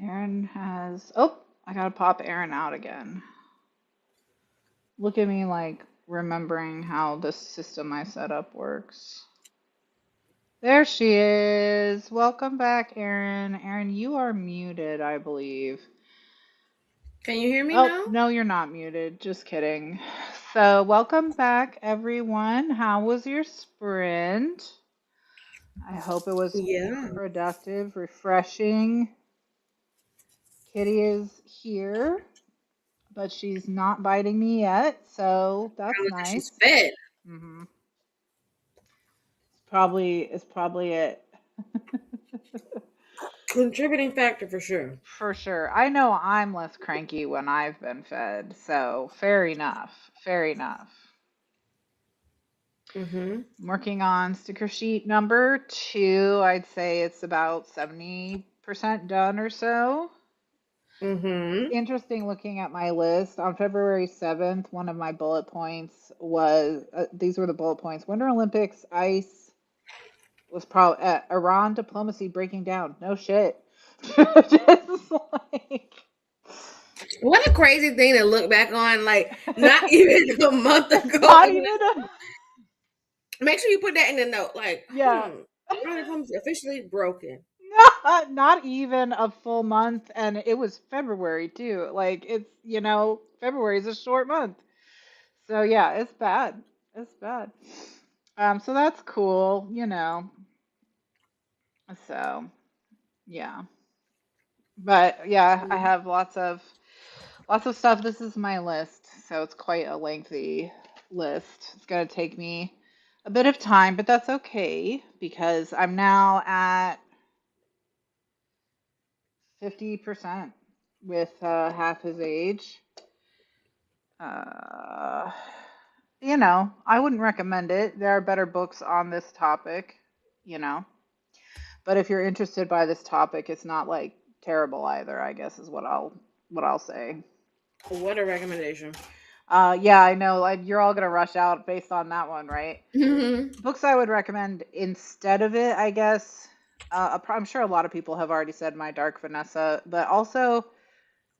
Aaron has. Oh, I gotta pop Aaron out again. Look at me like remembering how the system I set up works. There she is. Welcome back, Aaron. Aaron, you are muted, I believe. Can you hear me Oh, now? no, you're not muted. Just kidding. So, welcome back, everyone. How was your sprint? I hope it was Yeah. productive, refreshing. Kitty is here, but she's not biting me yet, so I that's was that she's nice. fed. Hmm. It's probably it. Contributing factor for sure. For sure. I know I'm less cranky when I've been fed, so fair enough. Fair enough. Mm-hmm. I'm working on sticker sheet number 2. I'd say it's about 70% done or so. It's Mm-hmm. interesting looking at my list. On February 7th, one of my bullet points was these were the bullet points. Winter Olympics ice was probably Iran diplomacy breaking down. No shit. Just like What a crazy thing to look back on, like not even a month ago. not And even a make sure you put that in the note. Like, yeah. Iran diplomacy officially broken. Not even a full month, and it was February too. Like February is a short month. So yeah, it's bad. It's bad. So. That's cool. So yeah, but yeah, I have lots of stuff. This is my list, so it's quite a lengthy list. It's gonna take me a bit of time, but that's okay because I'm now at 50% with half his age. Uh, I wouldn't recommend it. There are better books on this topic, you know. But if you're interested by this topic, it's not like terrible either, I guess is what I'll say. What a recommendation. Yeah, I know. Like you're all gonna rush out based on that one, right? Mm-hmm. Books I would recommend instead of it, I guess. I'm sure a lot of people have already said My Dark Vanessa, but also,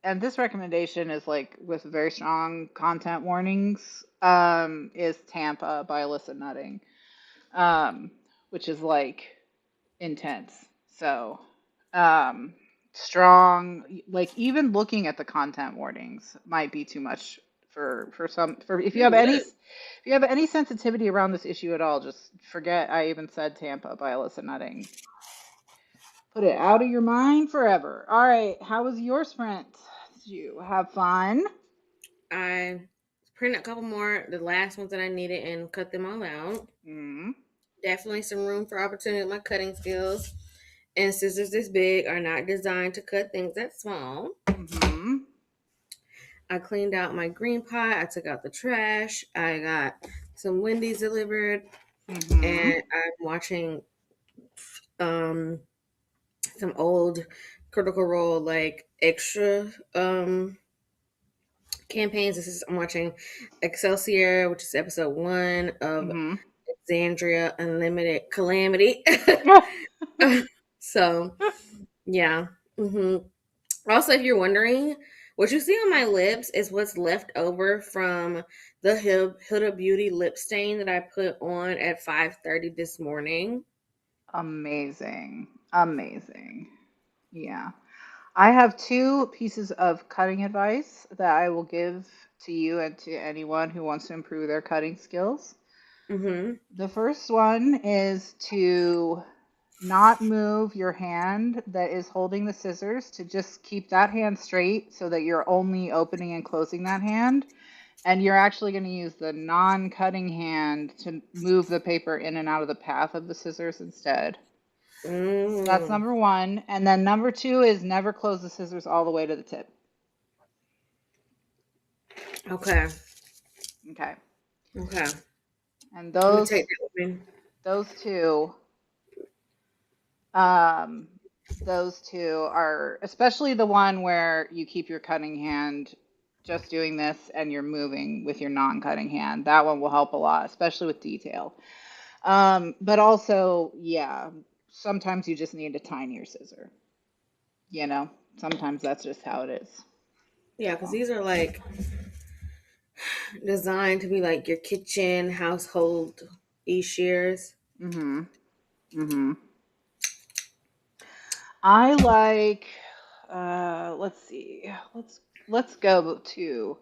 and this recommendation is like with very strong content warnings, is Tampa by Alyssa Nutting, um, which is like intense. So, um, strong, like even looking at the content warnings might be too much for some for if you have any sensitivity around this issue at all, just forget I even said Tampa by Alyssa Nutting. Put it out of your mind forever. All right, how was your sprint? Did you have fun? I printed a couple more, the last ones that I needed, and cut them all out. Mm-hmm. Definitely some room for opportunity with my cutting skills. And scissors this big are not designed to cut things that small. Mm-hmm. I cleaned out my green pot. I took out the trash. I got some Wendy's delivered, Mm-hmm. and I'm watching um some old Critical Role like extra campaigns. I'm watching Excelsior, which is episode 1 of Mm-hmm. Xandria Unlimited Calamity. So yeah. hmm Also, if you're wondering, what you see on my lips is what's left over from the Huda Beauty lip stain that I put on at 5:30 this morning. Amazing. Amazing. Yeah. I have two pieces of cutting advice that I will give to you and to anyone who wants to improve their cutting skills. Mm-hmm. The first one is to not move your hand that is holding the scissors, to just keep that hand straight so that you're only opening and closing that hand. And you're actually going to use the non cutting hand to move the paper in and out of the path of the scissors instead. So that's Mm. number one. And then number two is never close the scissors all the way to the tip. Okay. Okay. Okay. And I'm gonna those take that with me. those two um those two are especially the one where you keep your cutting hand just doing this and you're moving with your non-cutting hand. That one will help a lot, especially with detail. But also, yeah, sometimes you just need a tinier scissor, you know? Sometimes that's just how it is. Yeah, because So, these are like designed to be like your kitchen household shears. mhm. Mhm. I like let's see. Let's go to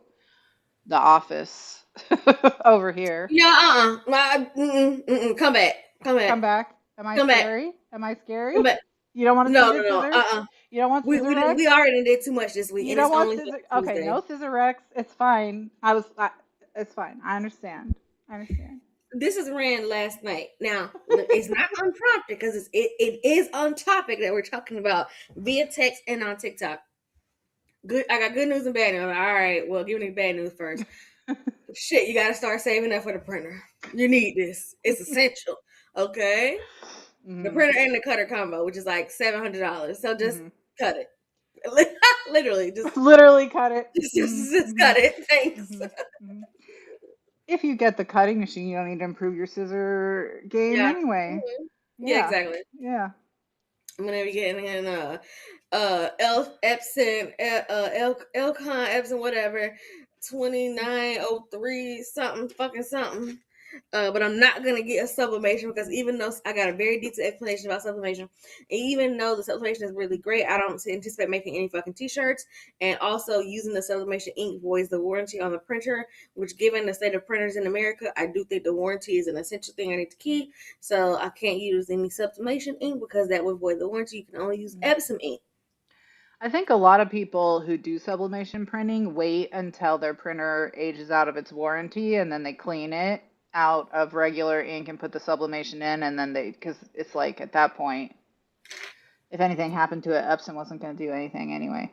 the office over here. Yeah, come back, come back, Come back. Am I come back, scary? Am I come scary? back. You don't want to see No, the no, no. scissors? You don't want We scissor didn't. Rex? We already did too much this week, You and don't it's want only scissor? Okay, Tuesday. no scissor Rex. It's fine. It's fine. I understand. I understand. This is ran last night. Now it's not unprompted because it is on topic that we're talking about via text and on TikTok. Good. I got good news and bad news. All right. Well, give me the bad news first. Shit, you got to start saving up for the printer. You need this. It's essential. Okay. The Mhm. printer and the cutter combo, which is like $700. So just Mhm. cut it. Literally, Literally cut it. Mhm. just cut Mhm. it. Thanks. Mhm. Mhm. If you get the cutting machine, you don't need to improve your scissor game Yeah. anyway. Mhm. Yeah, Yeah. exactly. Yeah. I'm gonna be getting in Epson Elcon Epson whatever 2903 something fucking something. But I'm not gonna get a sublimation because even though I got a very detailed explanation about sublimation, and even though the sublimation is really great, I don't anticipate making any fucking t-shirts. And also using the sublimation ink voids the warranty on the printer, which given the state of printers in America, I do think the warranty is an essential thing I need to keep. So I can't use any sublimation ink because that would void the warranty. You can only use Epsom ink. I think a lot of people who do sublimation printing wait until their printer ages out of its warranty and then they clean it out of regular ink and put the sublimation in and then because it's like at that point, if anything happened to it, Epson wasn't going to do anything anyway.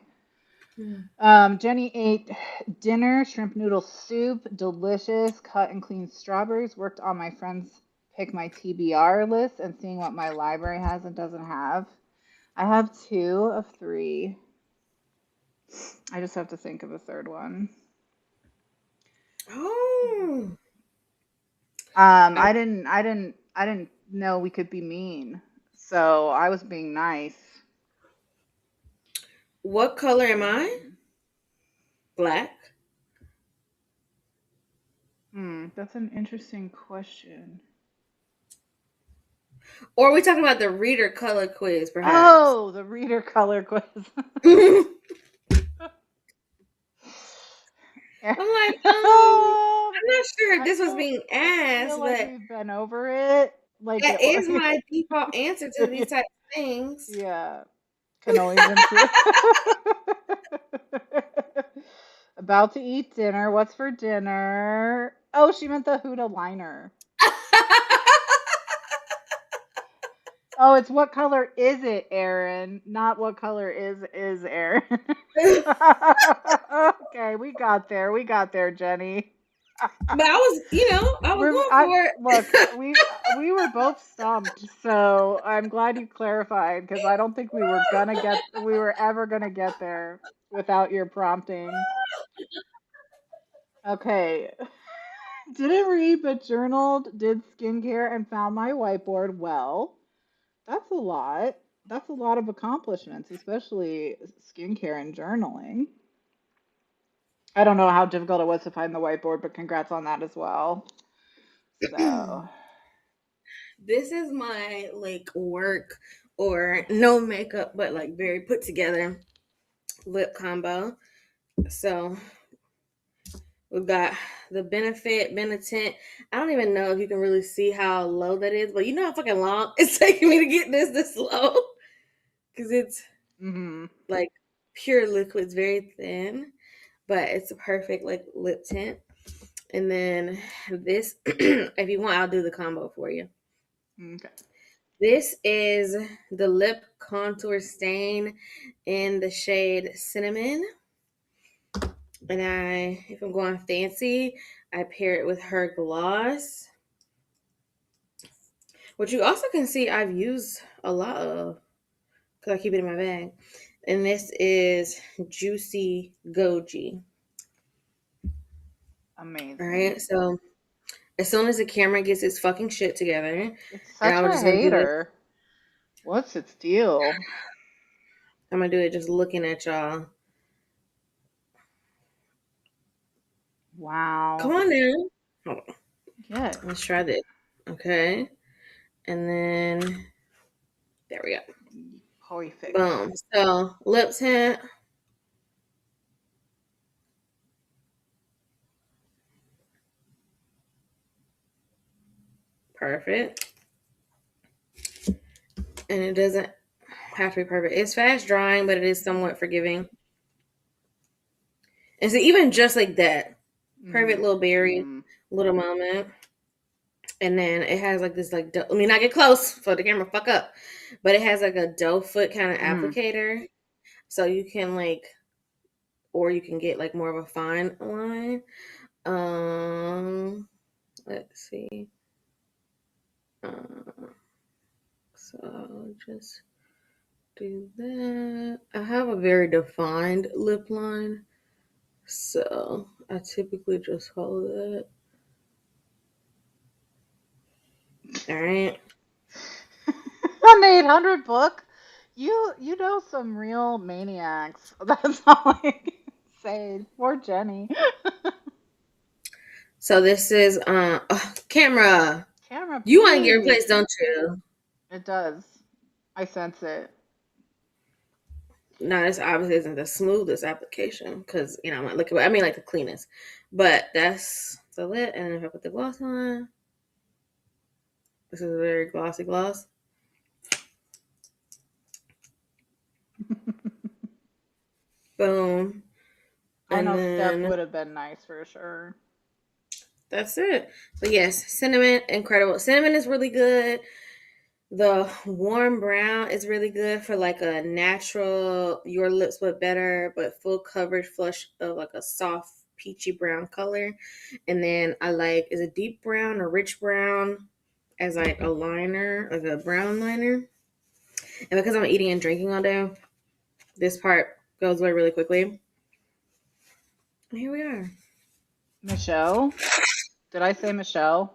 Hmm. Jenny ate dinner, shrimp noodle soup, delicious, cut and clean strawberries, worked on my friend's pick my TBR list and seeing what my library has and doesn't have. I have two of three. I just have to think of a third one. Oh, I, I didn't know we could be mean. So I was being nice. what color am I? Hmm. Black. That's an interesting question. Or are we talking about the reader color quiz, perhaps? Oh, the reader color quiz. I'm like, Um, I'm not sure if I this was feel being I feel asked, like but we've been over it. Like that it was. is my default answer to these type of things. Yeah, cannolis and fruit. About to eat dinner. What's for dinner? Oh, she meant the Huda liner. Oh, it's what color is it, Aaron? Not what color is Aaron. Okay, we got there. We got there, Jenny. But I was, I was We're going I for look, it. we were both stumped, so I'm glad you clarified because I don't think we were ever gonna get there without your prompting. Okay. Didn't read but journaled, did skincare and found my whiteboard. Well, that's a lot. That's a lot of accomplishments, especially skincare and journaling. I don't know how difficult it was to find the whiteboard, but congrats on that as well. So, This is my like work or no makeup, but like very put together lip combo. So we've got the Benefit Benetint. I don't even know if you can really see how low that is, but you know how fucking long it's taking me to get this low because it's mhm. like pure liquid. It's very thin, but it's a perfect like lip tint. And then this, if you want, I'll do the combo for you. Okay. This is the lip contour stain in the shade Cinnamon. And if I'm going fancy, I pair it with her gloss, which you also can see I've used a lot of because I keep it in my bag. And this is Juicy Goji. All Amazing. right. So as soon as the camera gets its fucking shit together, It's and such I'm a just gonna do this. hater. What's its deal? I'm gonna do it just looking at y'all. Come Wow. on now. Hold on. Yes. Let's try this. Okay. And then there we go. Perfect. Boom. So lip tint. Perfect. And it doesn't have to be perfect. It's fast drying, but it is somewhat forgiving. And so even just like that, perfect Mm. little berry, Mm. little moment. And then it has like this like let me not get close for the camera fuck up. But it has like a doe foot kind of Mm. applicator. So you can like or you can get like more of a fine line. Let's see. Uh, so just do that. I have a very defined lip line, so I typically just hold that. All right. An 800 book? You know some real maniacs. That's all I can say. Poor Jenny. So this is camera. Camera, You want to get please. replaced, don't you? It does. I sense it. No, this obviously isn't the smoothest application because I'm not looking. I mean, like the cleanest, but that's the lid. And if I put the gloss on, this is a very glossy gloss. Boom. I And know Steph then would have been nice for sure. that's it. But yes, cinnamon, incredible. Cinnamon is really good. The warm brown is really good for like a natural, your lips but better, but full coverage flush of like a soft peachy brown color. And then I like is a deep brown or rich brown as like a liner, like a brown liner. And because I'm eating and drinking all day, this part goes away really quickly. And here we are. Michelle? Did I say Michelle?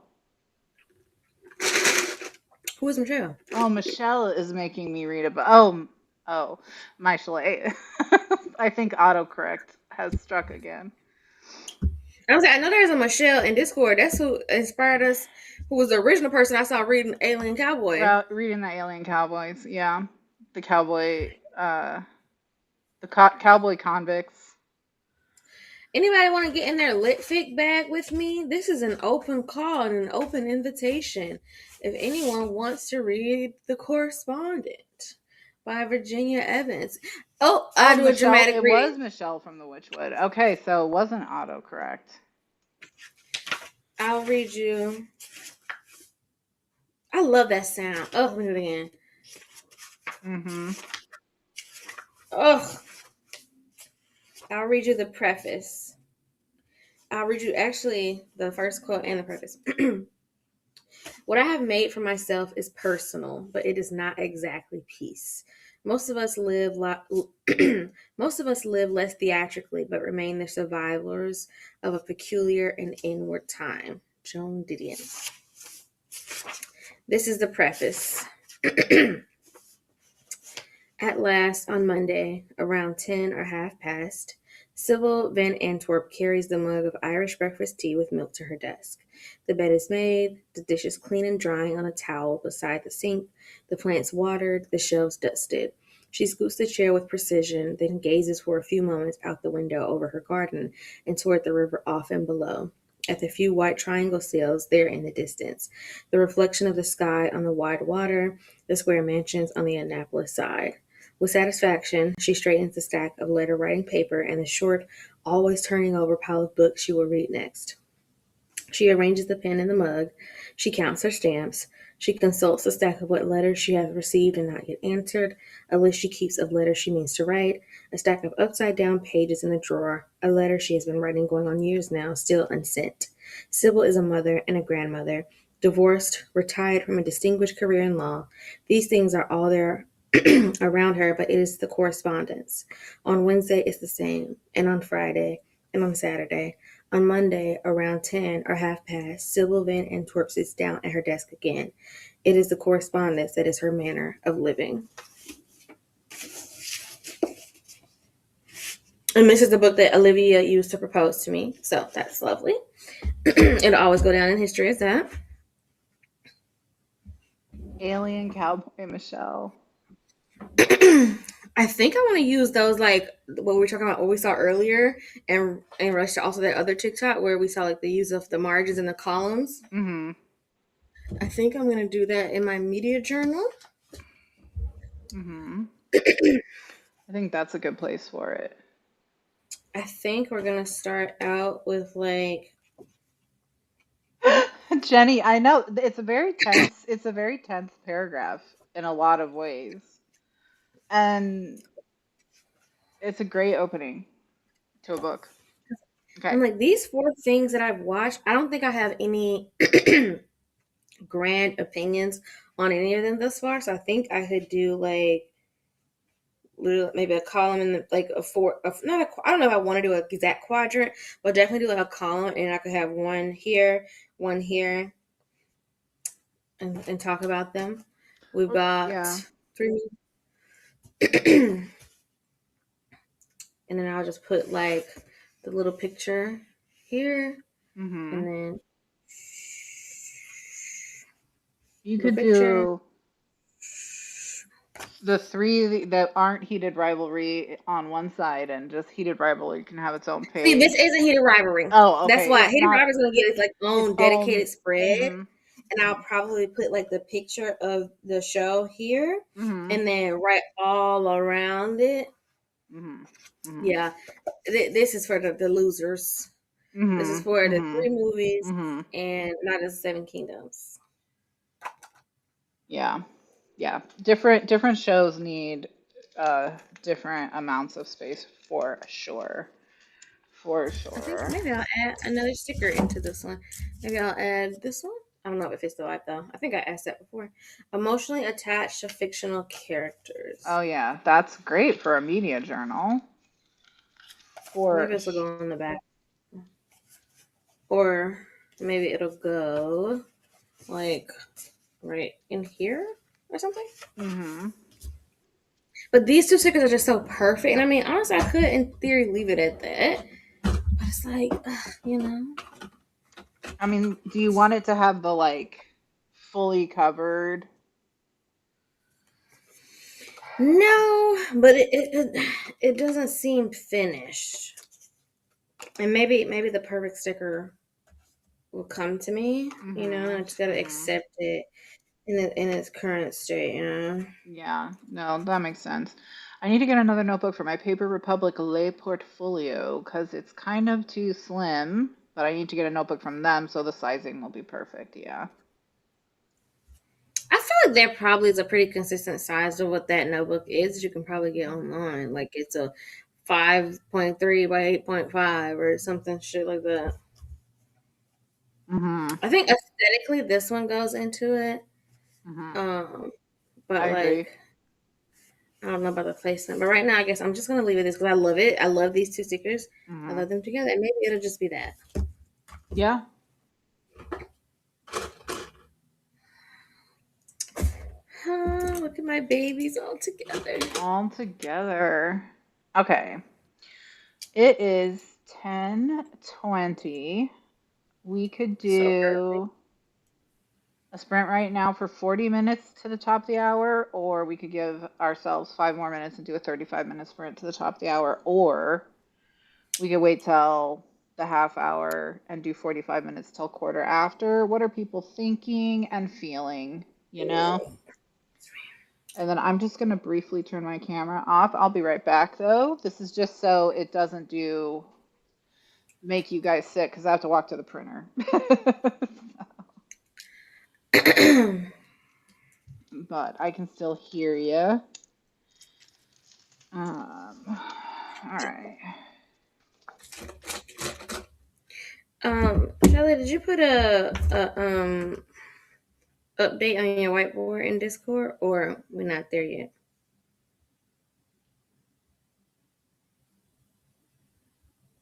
Who is Michelle? Oh, Michelle is making me read about. Oh, Michelle. I think autocorrect has struck again. I was like, I know there's a Michelle in Discord. That's who inspired us. Who was the original person I saw reading Alien Cowboy? Reading the Alien Cowboys, yeah, the cowboy, cowboy convicts. Anybody want to get in their lit fic bag with me? This is an open call and an open invitation. If anyone wants to read The Correspondent by Virginia Evans. Oh, Oh, I do a Michelle. dramatic It was reading. Michelle from the Witchwood. Okay, so it wasn't autocorrect. I'll read you. I love that sound. Oh, let me do it again. Mm-hmm. Oh, I'll read you the preface. I'll read you actually the first quote and the preface. What I have made for myself is personal, but it is not exactly peace. Most of us live most of us live less theatrically, but remain the survivors of a peculiar and inward time. Joan Didion. This is the preface. At last, on Monday, around 10 or half past, Sybil Van Antwerp carries the mug of Irish breakfast tea with milk to her desk. The bed is made, the dishes clean and drying on a towel beside the sink, the plants watered, the shelves dusted. She scoots the chair with precision, then gazes for a few moments out the window over her garden and toward the river off and below. At the few white triangle sails there in the distance, the reflection of the sky on the wide water, the square mansions on the Annapolis side. With satisfaction, she straightens the stack of letter writing paper and the short, always turning over pile of books she will read next. She arranges the pen in the mug. She counts her stamps. She consults a stack of what letters she has received and not yet answered, a list she keeps of letters she means to write, a stack of upside down pages in the drawer, a letter she has been writing going on years now, still unsent. Sybil is a mother and a grandmother, divorced, retired from a distinguished career in law. These things are all there around her, but it is the correspondence. On Wednesday, it's the same, and on Friday, and on Saturday. On Monday, around 10 or half past, Sybil Van Antwerp sits down at her desk again. It is the correspondence that is her manner of living. And this is the book that Olivia used to propose to me, so that's lovely. It'll always go down in history as that. Alien Cowboy Michelle. I think I want to use those like what we were talking about, what we saw earlier, and rush to also that other TikTok where we saw like the use of the margins and the columns. Mm-hmm. I think I'm gonna do that in my media journal. Mm-hmm. I think that's a good place for it. I think we're gonna start out with like Jenny, I know it's a very tense paragraph in a lot of ways. And it's a great opening to a book. Okay. I'm like these four things that I've watched. I don't think I have any grand opinions on any of them thus far. So I think I could do like maybe a column in the, like a four, not a, I don't know if I want to do an exact quadrant, but definitely do like a column, and I could have one here, and talk about them. We've got Yeah. three, and then I'll just put like the little picture here, Mm-hmm. and then You little could picture. do the three that aren't heated rivalry on one side, and just heated rivalry can have its own See, this page. isn't heated rivalry. Oh, That's okay. why It's heated not rivalry is gonna get its like its own own. dedicated spread, Mm-hmm. and I'll probably put like the picture of the show here, Mm-hmm. and then right all around it. Mm-hmm. Mm-hmm. Yeah, this is for the losers. This is Mm-hmm. for the Mm-hmm. three movies Mm-hmm. and not the Seven Kingdoms. Yeah. Yeah. Different shows need different amounts of space for sure. For I think sure. maybe I'll add another sticker into this one. Maybe I'll add this one. I don't know if it's still live though. I think I asked that before. Emotionally attached to fictional characters. Oh yeah, that's great for a media journal. For Maybe this will go on the back. Or maybe it'll go like right in here or something. mm-hmm. But these two stickers are just so perfect. And I mean, honestly, I could in theory leave it at that. But it's like, you know. I mean, do you want it to have the like fully covered? No, but it doesn't seem finished. And maybe the perfect sticker will come to me, you know, Mm-hmm. I just gotta Mm-hmm. accept it in its current state, you know. Yeah, no, that makes sense. I need to get another notebook for my Paper Republic Lay Portfolio because it's kind of too slim, but I need to get a notebook from them so the sizing will be perfect. Yeah. I feel like there probably is a pretty consistent size of what that notebook is. You can probably get online. Like it's a 5.3 by 8.5 or something shit like that. Mm-hmm. I think aesthetically this one goes into it. Mm-hmm. Um, I but agree. like I don't know about the placement. But right now I guess I'm just gonna leave it this because I love it. I love these two stickers. I Mm-hmm. love them together. And maybe it'll just be that. Yeah. Look at my babies all together. All together. Okay. It is 10:20. We could So perfect. do a sprint right now for 40 minutes to the top of the hour, or we could give ourselves 5 more minutes and do a 35-minute sprint to the top of the hour, or we could wait till the half hour and do 45 minutes till quarter after. What are people thinking and feeling, you know? And then I'm just going to briefly turn my camera off. I'll be right back though. This is just so it doesn't do make you guys sick because I have to walk to the printer. But I can still hear you. All right. Charlie, did you put a update on your whiteboard in Discord, or we're not there yet?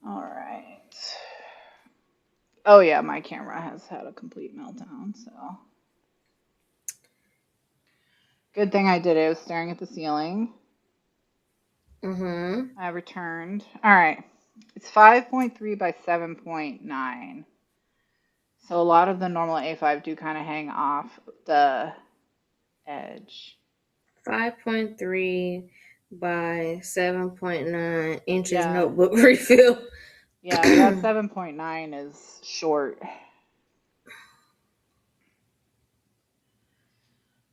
All right. Oh yeah, my camera has had a complete meltdown, so good thing I did it. I was staring at the ceiling. Mm-hmm. I returned. All right. It's 5.3 by 7.9. So a lot of the normal A5 do kind of hang off the edge. 5.3 by 7.9 inches Yeah. notebook refill. Yeah, that 7.9 is short.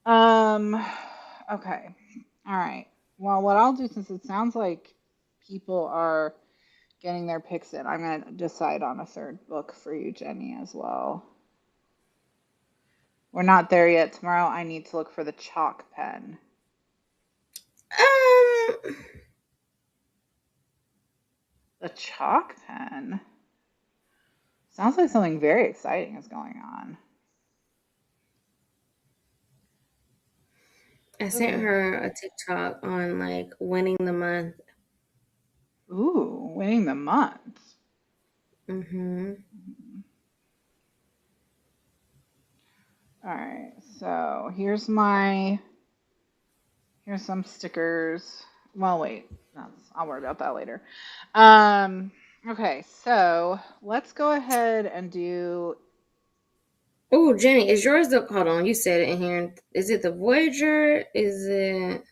Um, okay. All right. Well, what I'll do since it sounds like people are getting their picks in, I'm going to decide on a third book for you, Jenny, as well. We're not there yet. Tomorrow I need to look for the chalk pen. um, The chalk pen? Sounds like something very exciting is going on. I sent Okay. her a TikTok on like winning the month. Ooh, winning the month. Mm-hmm. All right. So here's some stickers. Well, wait. I'll worry about that later. Um, okay, so let's go ahead and do Oh, Jenny, is yours the? Hold on, you said it in here. Is it the Voyager? Is it?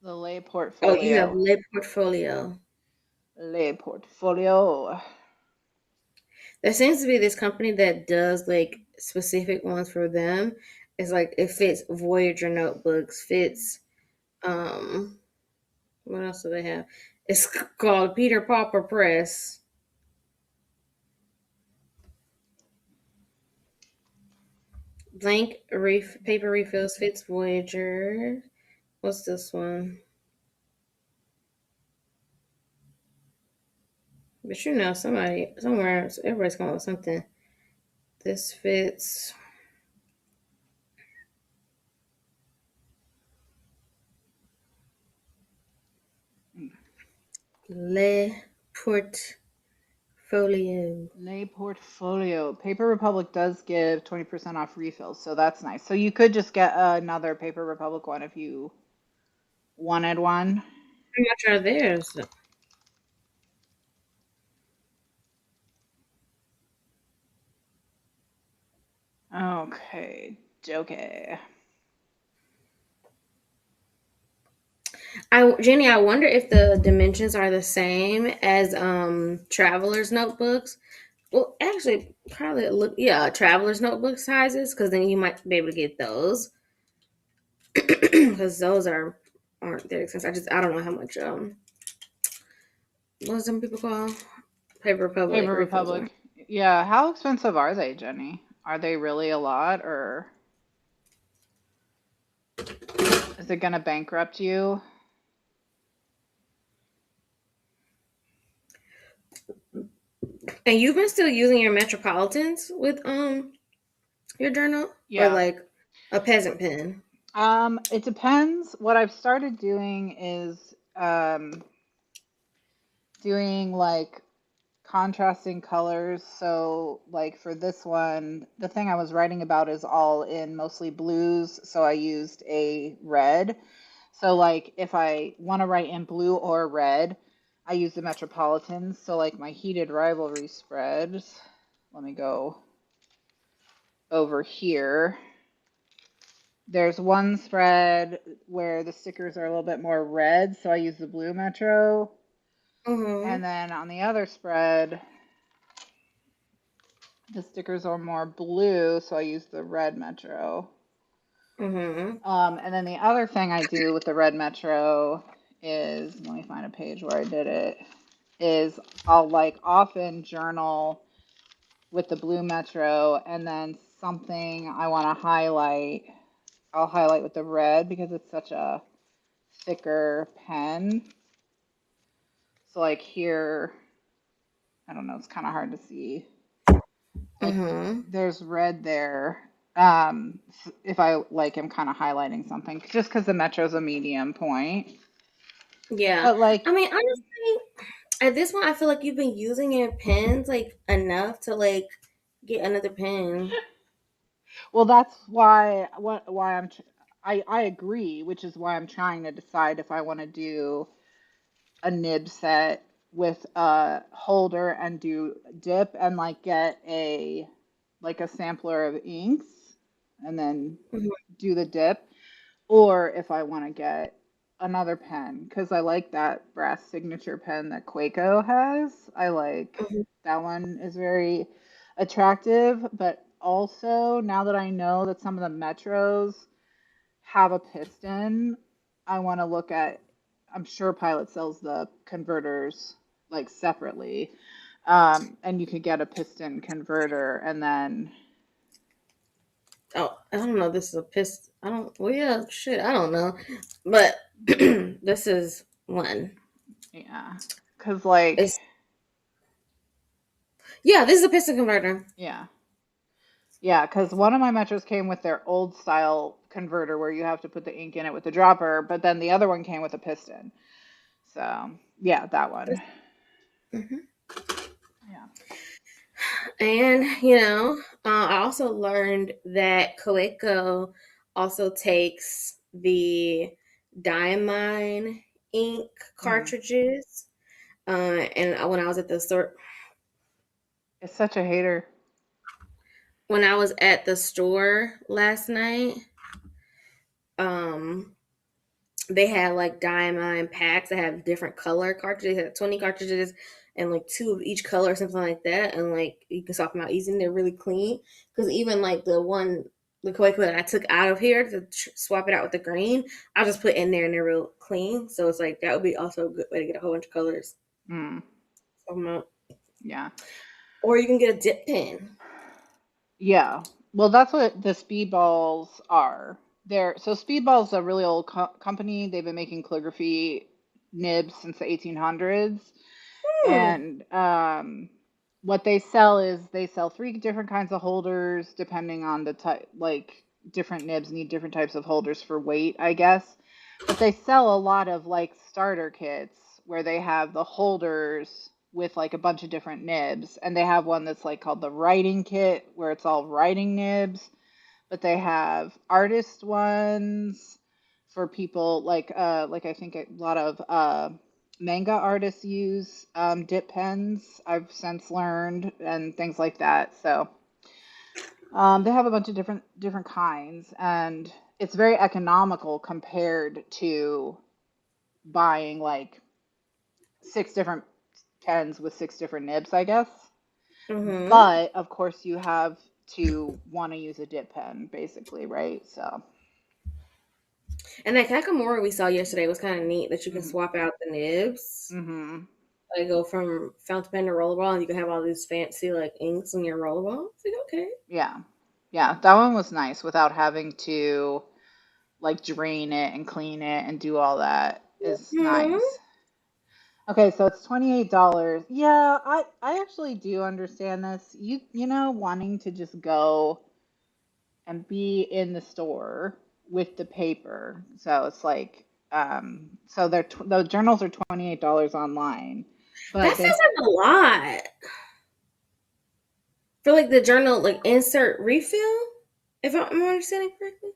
the lay Oh, you have portfolio. lip portfolio. Lay portfolio. There seems to be this company that does like specific ones for them. It's like it fits Voyager notebooks, fits what else do they have? It's called Peter Popper Press. Blank paper refills fits Voyager. What's this one? But you know, somebody somewhere, everybody's going with something. This fits Le Portfolio. Lay portfolio. Paper Republic does give 20% off refills, so that's nice. So you could just get another Paper Republic one if you wanted one. How much are theirs? Okay, okay. Jenny, I wonder if the dimensions are the same as travelers notebooks. Well, actually, probably look, yeah, travelers notebook sizes, because then you might be able to get those because those aren't that expensive. I don't know how much what some people call Paper Republic Paper refills are. Republic. Yeah, how expensive are they, Jenny? Are they really a lot, or is it gonna bankrupt you? And you've been still using your Metropolitans with your journal, or Yeah. like a peasant pen? It depends. What I've started doing is doing like contrasting colors. So, like for this one, the thing I was writing about is all in mostly blues. So I used a red. So, like if I want to write in blue or red, I use the Metropolitans. So, like my heated rivalry spreads. Let me go over here. There's one spread where the stickers are a little bit more red, so I use the blue Metro. Mm-hmm. And then on the other spread, the stickers are more blue, so I use the red Metro. Mm-hmm. And then the other thing I do with the red Metro is, let me find a page where I did it, is I'll like often journal with the blue Metro and then something I want to highlight, I'll highlight with the red because it's such a thicker pen. So like here, I don't know, it's kind of hard to see. Like Mm-hmm. there's red there. If I like am kind of highlighting something, just because the metro's a medium point. Yeah. But like, I mean, honestly, at this point, I feel like you've been using your pens like enough to like Get another pen. Well, that's why I agree, which is why I'm trying to decide if I want to do a nib set with a holder and do dip and like get a sampler of inks and then Mhm. do the dip, or if I want to get another pen because I like that brass signature pen that Quaco has. I like Mhm. that one is very attractive, but also now that I know that some of the Metros have a piston, I want to look at. I'm sure Pilot sells the converters like separately, and you could get a piston converter, and then Oh, I don't know. This is a piss. I don't. Well, yeah, shit. I don't know, but this is one. yeah, because like It's yeah. This is a piston converter. yeah, yeah, because one of my Metros came with their old style converter where you have to put the ink in it with the dropper, but then the other one came with a piston. So yeah, that one. Mhm. Yeah. And I also learned that Coeco also takes the diamine ink Mm. cartridges. And when I was at the store, It's such a hater. last night, um, they had like diamine packs that have different color cartridges. They had 20 cartridges and like two of each color or something like that. And like you can swap them out easy and they're really clean. Because even like the Koei that I took out of here to swap it out with the green, I just put in there and they're real clean. So it's like that would be also a good way to get a whole bunch of colors. Mm. Swap 'em out. Yeah. Or you can get a dip pen. Yeah. Well, that's what the speedballs are. So speedball's a really old company. They've been making calligraphy nibs since the 1800s. Hmm. And what they sell three different kinds of holders depending on the type. Like different nibs need different types of holders for weight, I guess. But they sell a lot of like starter kits where they have the holders with like a bunch of different nibs, and they have one that's like called the writing kit where it's all writing nibs. But they have artist ones for people like I think a lot of manga artists use dip pens. I've since learned and things like that. So they have a bunch of different kinds, and it's very economical compared to buying like six different pens with six different nibs, I guess. Mm-hmm. But of course, you have to want to use a dip pen, basically, right? So, And that Kakamora we saw yesterday was kind of neat that you can hmm swap out the nibs. hmm Like go from fountain pen to rollerball, and you can have all these fancy like inks in your rollerball. It's like okay. yeah, yeah, that one was nice without having to like drain it and clean it and do all that is Hmm. nice. Okay, so it's $28. Yeah, I actually do understand this. Wanting to just go and be in the store with the paper. So it's like, so the journals are $28 online, That but feels like a lot for like the journal like insert refill. If I'm understanding correctly.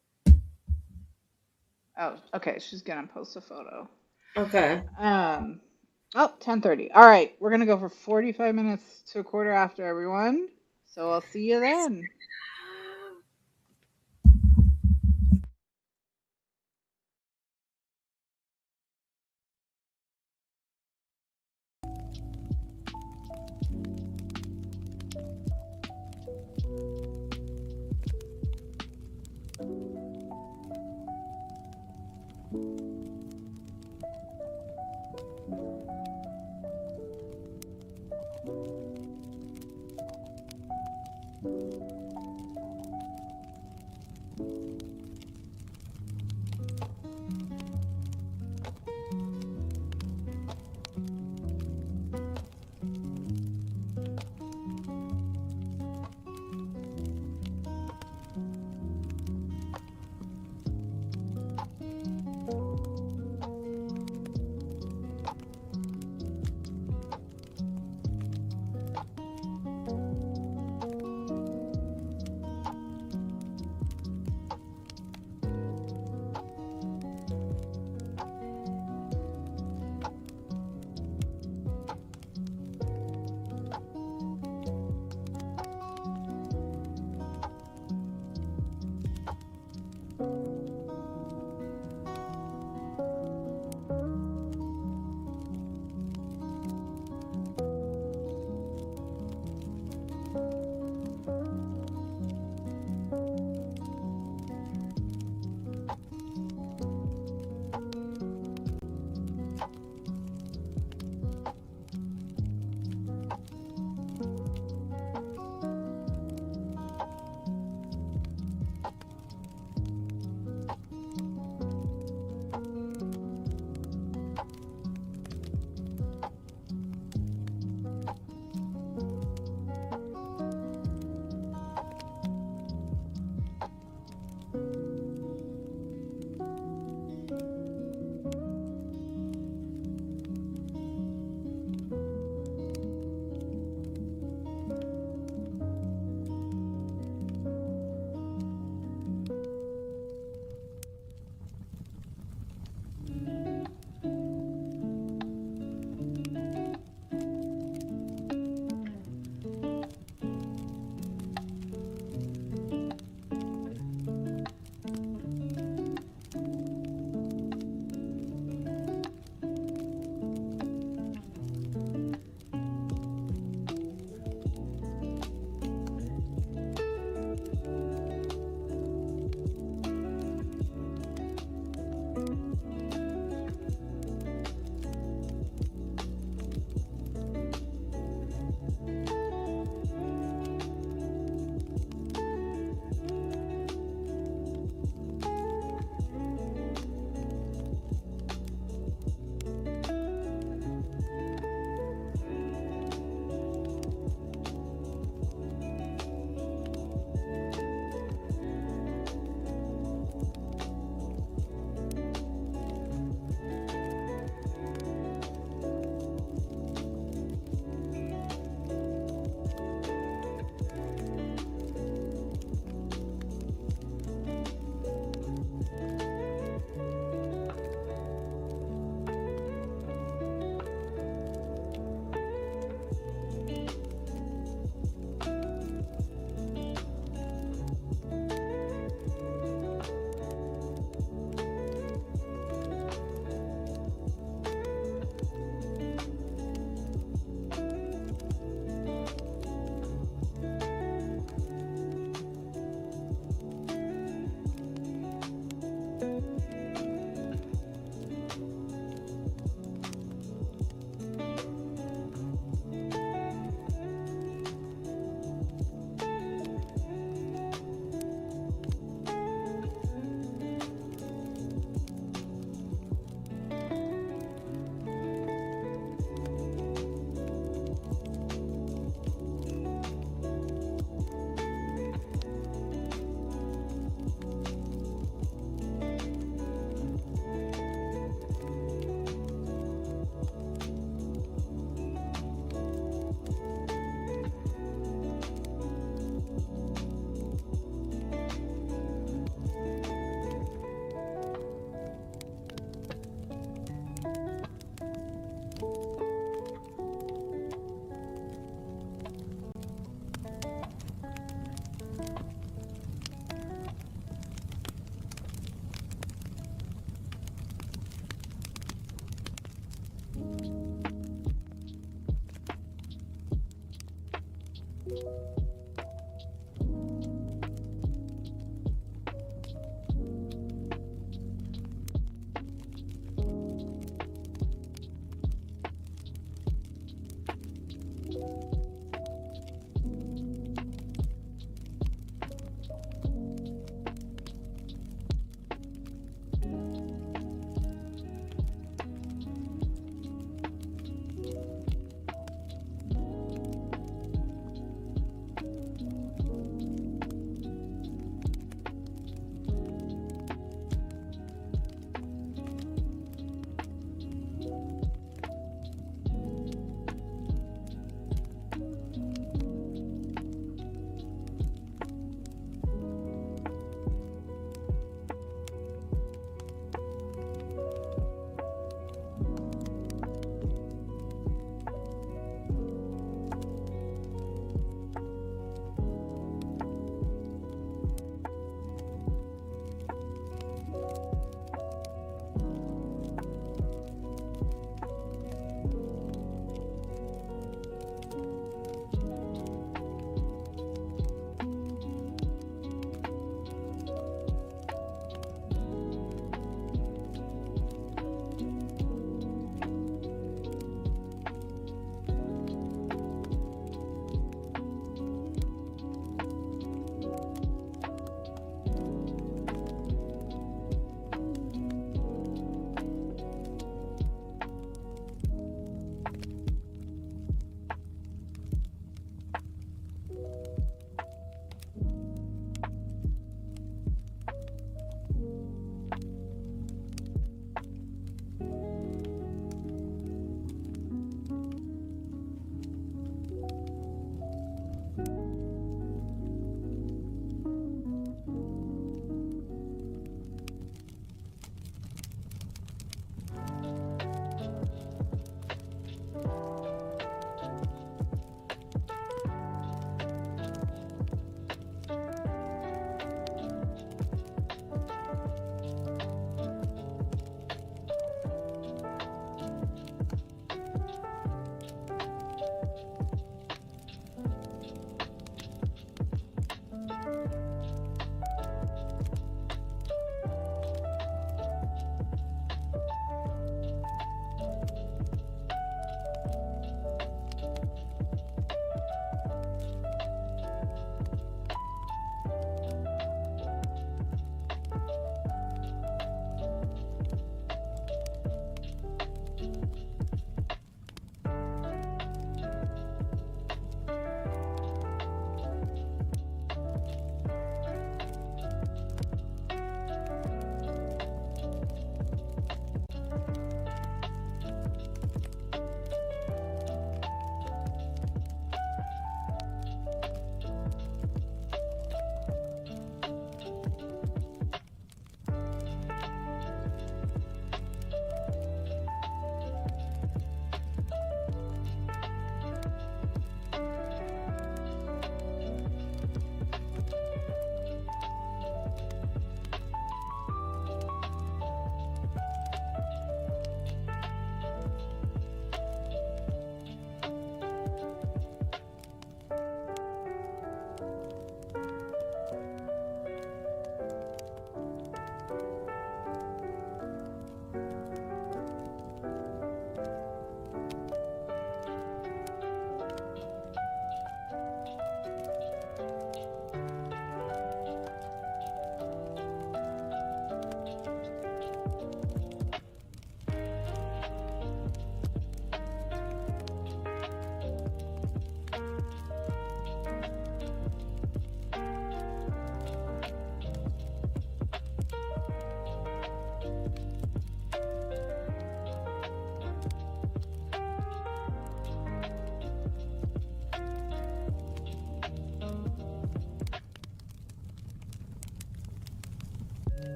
oh, okay, she's gonna post a photo. Okay. Um, oh, 10:30. All right, we're gonna go for 45 minutes to a quarter after everyone. So I'll see you then.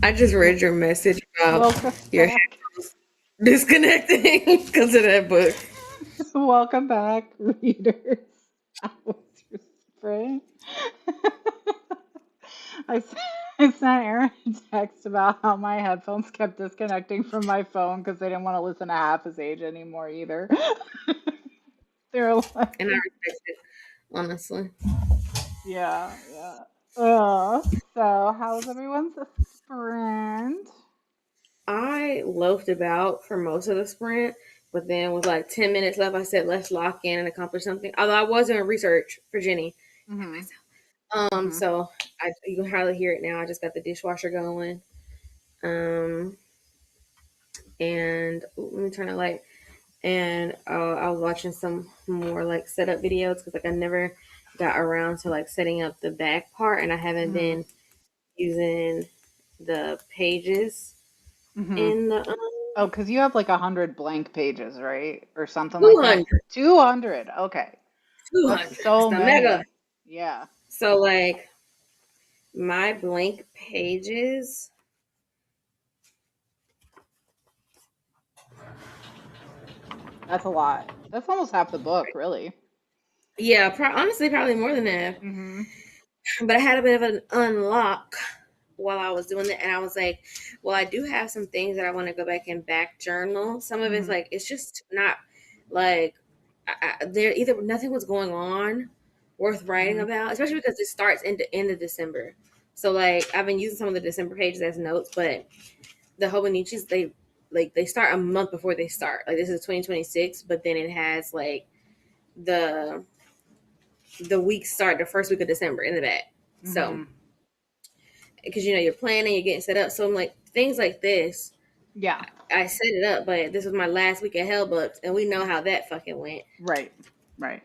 I just read your message about Welcome your back. disconnecting because of that book. Welcome back, readers. How was your spring? I, s- I sent Aaron a text about how my headphones kept disconnecting from my phone because they didn't want to listen to Half His Age anymore either. They're like, And I respect it, honestly. yeah, yeah. So how's everyone's sprint? I loafed about for most of the sprint, but then with like 10 minutes left, I said, let's lock in and accomplish something. Although I was doing research for Jenny. Mm-hmm. Mm-hmm. So you can hardly hear it now. I just got the dishwasher going. Um, and let me turn the light. And I was watching some more like setup videos because like I never got around to like setting up the back part, and I haven't Mm-hmm. been using the pages Mm-hmm. in the Oh, because you have like 100 blank pages, right? Or something like that? 200. 200. Okay. That's 200. It's so the mega. many. Yeah. So like my blank pages, That's a lot. That's almost half the book, really. yeah, honestly probably more than that. Mm-hmm. But I had a bit of an unlock while I was doing that, and I was like, well, I do have some things that I want to go back and back journal. Some of it's Mm-hmm. like it's just not like there either nothing was going on worth writing Mm-hmm. about, especially because it starts into end of December. So like I've been using some of the December pages as notes, but the Hobonichis they start a month before they start. Like this is 2026, but then it has like the the weeks start the first week of December in the back. So Mm-hmm. because you're planning, you're getting set up. So I'm like things like this. Yeah. I set it up, but this was my last week of Hellbucks, and we know how that fucking went. Right. Right.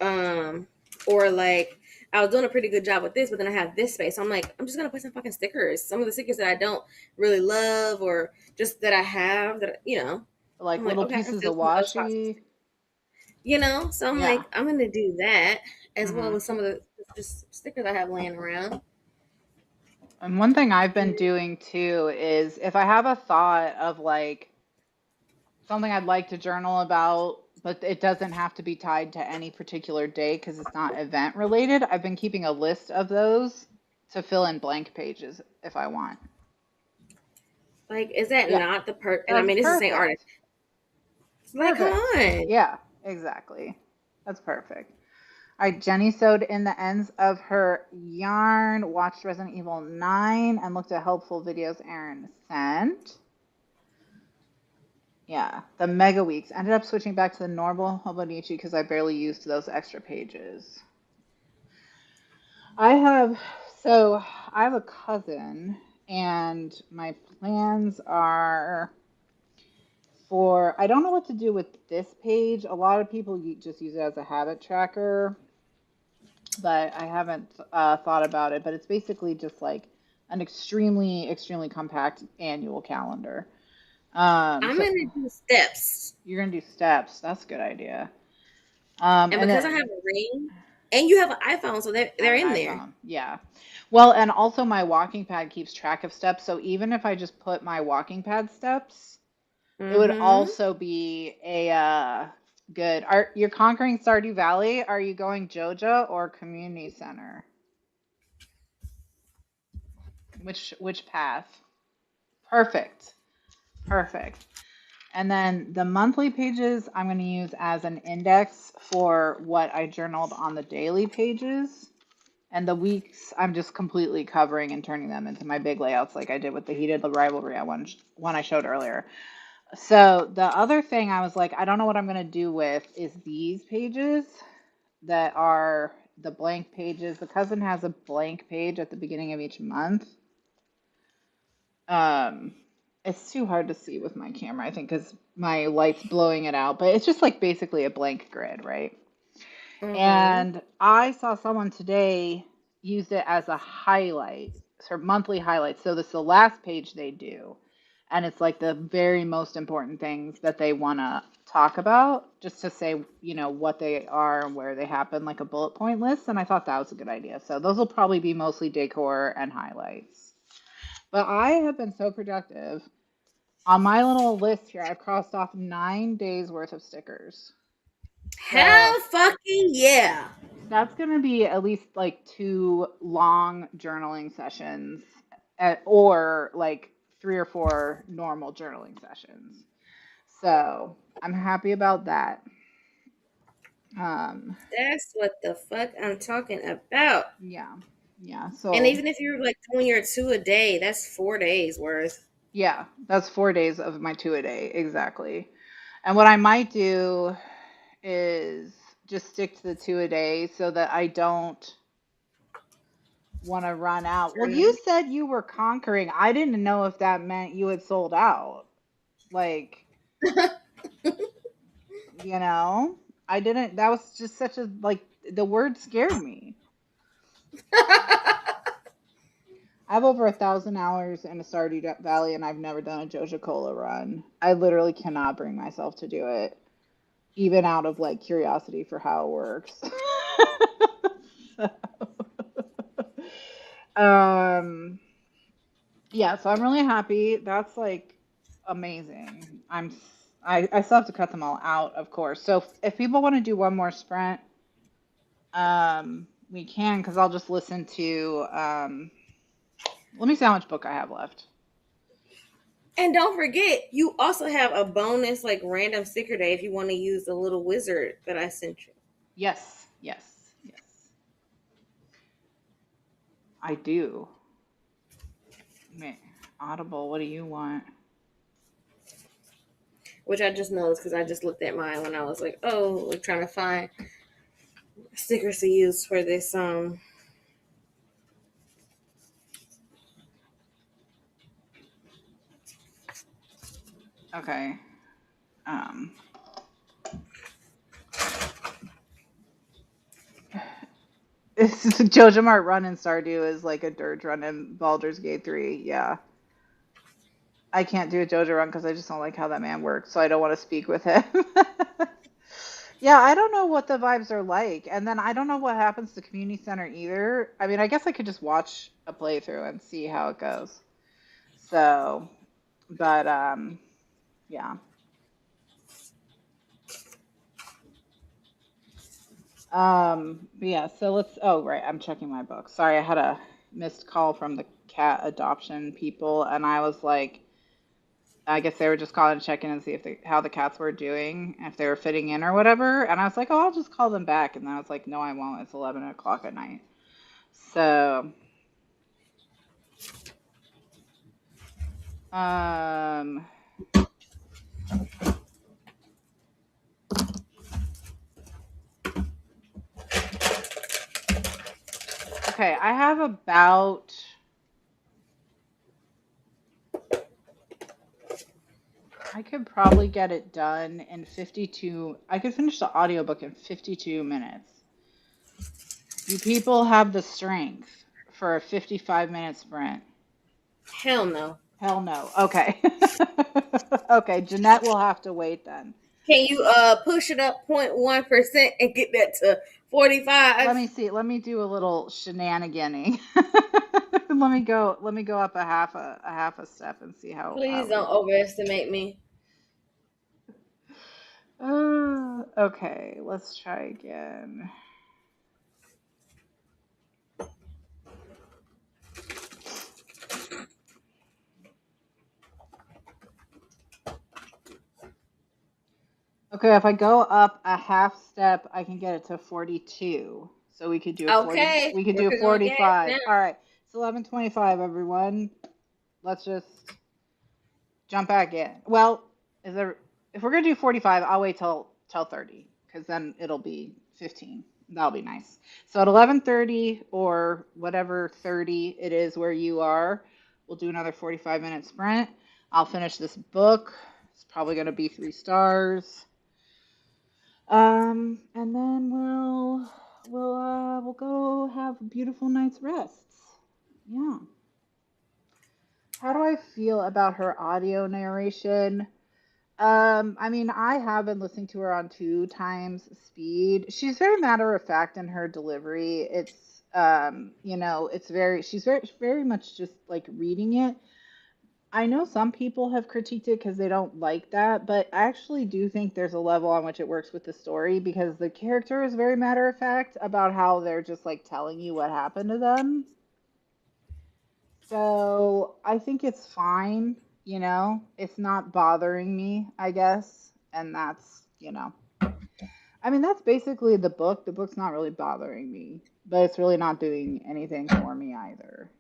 Um, or like I was doing a pretty good job with this, but then I have this space. So I'm like, I'm just gonna put some fucking stickers. Some of the stickers that I don't really love, or just that I have that Like I'm like, little okay, I can pieces fill of some of those spots. washi. So I'm Yeah. like, I'm gonna do that as well Mm-hmm. with some of the just stickers I have laying around. And one thing I've been doing too is if I have a thought of like something I'd like to journal about, but it doesn't have to be tied to any particular day because it's not event related. I've been keeping a list of those to fill in blank pages if I want. Like, is that Yeah, not the per? And I that's mean, this is the same artist. perfect. It's like, come Perfect. on. Yeah, exactly. That's perfect. All right, Jenny sewed in the ends of her yarn, watched Resident Evil 9, and looked at helpful videos Aaron sent. Yeah, the mega weeks. Ended up switching back to the normal Hobonichi because I barely used those extra pages. I have, so I have a cousin, and my plans are for, I don't know what to do with this page. A lot of people just use it as a habit tracker, but I haven't thought about it. But it's basically just like an extremely, extremely compact annual calendar. I'm So gonna do steps, you're gonna do steps. That's a good idea. and And because I then have a ring, and you have an iPhone, so I they're have an in there. iPhone. Yeah. Well, and also my walking pad keeps track of steps. So even if I just put my walking pad steps, it would Mm-hmm. also be a good. Are you're conquering Stardew Valley? Are you going JoJo or Community Center? Which path? Perfect. Perfect. And then the monthly pages I'm going to use as an index for what I journaled on the daily pages. And the weeks, I'm just completely covering and turning them into my big layouts like I did with the Heated Rivalry one I showed earlier. So the other thing I was like, I don't know what I'm going to do with is these pages that are the blank pages. The cousin has a blank page at the beginning of each month. Um, it's too hard to see with my camera, I think, because my light's blowing it out. But it's just like basically a blank grid, right? Mm-hmm. And I saw someone today use it as a highlight, sort of monthly highlight. So this is the last page they do. And it's like the very most important things that they want to talk about, just to say, what they are and where they happen, like a bullet point list. And I thought that was a good idea. So those will probably be mostly decor and highlights. But I have been so productive. On my little list here, I've crossed off 9 days worth of stickers. So Hell fucking yeah. that's going to be at least like two long journaling sessions or like 3 or 4 normal journaling sessions. So I'm happy about that. Um, That's what the fuck I'm talking about. yeah, yeah. And So even if you're like doing your 2 a day, that's 4 days worth. yeah, that's 4 days of my two a day exactly. And what I might do is just stick to the two a day so that I don't want to run out. Well, you said you were conquering. I didn't know if that meant you had sold out. Like, you know, I didn't. That was just such a, like, the word scared me. I have over 1,000 hours in a Stardew Valley, and I've never done a Joja Cola run. I literally cannot bring myself to do it, even out of like curiosity for how it works. So, um, yeah, so I'm really happy. That's like amazing. I still have to cut them all out, of course. So if people want to do one more sprint, we can because I'll just listen to let me see how much book I have left. And don't forget, you also have a bonus like random sticker day if you want to use the little wizard that I sent you. Yes, yes, yes. I do. Man, Audible, what do you want? Which I just noticed because I just looked at mine when I was like, oh, like trying to find stickers to use for this. Okay. Um Jojo Mart Run in Stardew is like a dirge run in Baldur's Gate 3. Yeah. I can't do a Jojo run because I just don't like how that man works, so I don't want to speak with him. Yeah, I don't know what the vibes are like. And then I don't know what happens to community center either. I mean, I guess I could just watch a playthrough and see how it goes. So, but yeah. But yeah, so let's oh right, I'm checking my book. Sorry, I had a missed call from the cat adoption people and I was like I guess they were just calling to check in and see if how the cats were doing, if they were fitting in or whatever. And I was like, oh, I'll just call them back. And then I was like, no, I won't. It's 11 o'clock at night. So, um, okay, I have about, I could probably get it done in 52, I could finish the audiobook in 52 minutes. Do people have the strength for a 55-minute sprint? Hell no. Hell no. Okay. Okay, Jeanette will have to wait then. Can you push it up 0.1% and get that to Let 45? me see. Let me do a little shenaniganing. Let me go up a half a step and see Please how we don't do. overestimate me. Okay, let's try again. Okay, if I go up a half step, I can get it to 42. So we could do a 40, Okay, we could we're do a cooking with gas 45. now. All right. It's 11:25 everyone. Let's just jump back in. Well, is there if we're going to do 45, I'll wait till 30 cuz then it'll be 15. That'll be nice. So at 11:30 or whatever 30 it is where you are, we'll do another 45-minute sprint. I'll finish this book. It's probably going to be 3 stars. And then we'll go have a beautiful night's rests. Yeah. How do I feel about her audio narration? I mean, I have been listening to her on 2 times speed. She's very matter of fact in her delivery. It's she's very much just like reading it. I know some people have critiqued it because they don't like that, but I actually do think there's a level on which it works with the story because the character is very matter of fact about how they're just like telling you what happened to them. So I think it's fine, it's not bothering me, I guess. And I mean, that's basically the book. The book's not really bothering me, but it's really not doing anything for me either.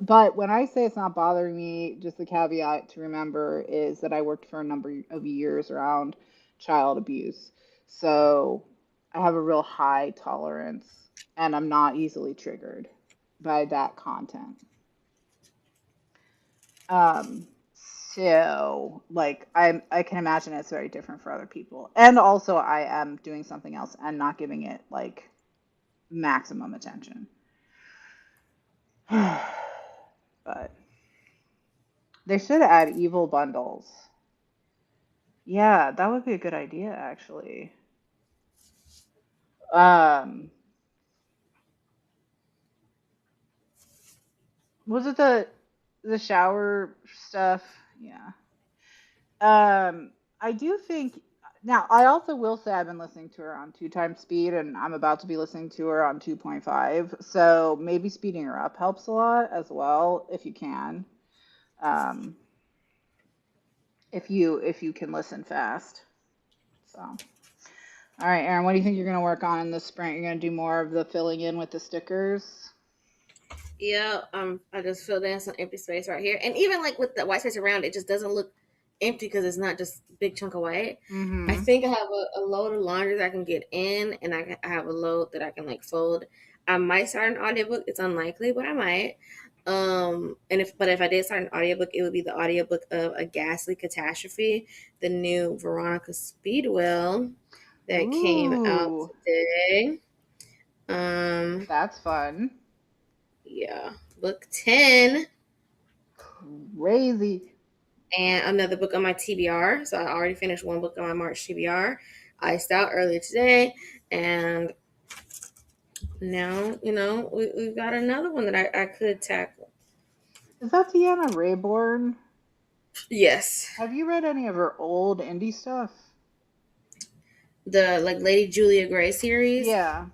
But when I say it's not bothering me, just the caveat to remember is that I worked for a number of years around child abuse. So I have a real high tolerance and I'm not easily triggered by that content. Um, so like I can imagine it's very different for other people. And also I am doing something else and not giving it like maximum attention. But they should add evil bundles. Yeah, that would be a good idea actually. Um, was it the shower stuff? Yeah. I do think now I also will say I've been listening to her on two times speed and I'm about to be listening to her on 2.5. So maybe speeding her up helps a lot as well if you can. Um, if you can listen fast. So, all right, Aaron, what do you think you're going to work on in this sprint? You're going to do more of the filling in with the stickers? Yeah, I just filled in some empty space right here, and even like with the white space around, it just doesn't look empty because it's not just big chunk of white. I Mm-hmm. think I have a load of laundry that I can get in, and I have a load that I can like fold. I might start an audiobook. It's unlikely, but I might. And if I did start an audiobook, it would be the audiobook of A Ghastly Catastrophe, the new Veronica Speedwell that came out Ooh, today. Um, that's fun. yeah, book 10 Crazy. and another book on my TBR. So I already finished one book on my March TBR. I iced out earlier today, and now we've got another one that I could tackle. Is that Deanna Rayborn? Yes, Have you read any of her old indie stuff? the like Lady Julia Gray series. Yeah.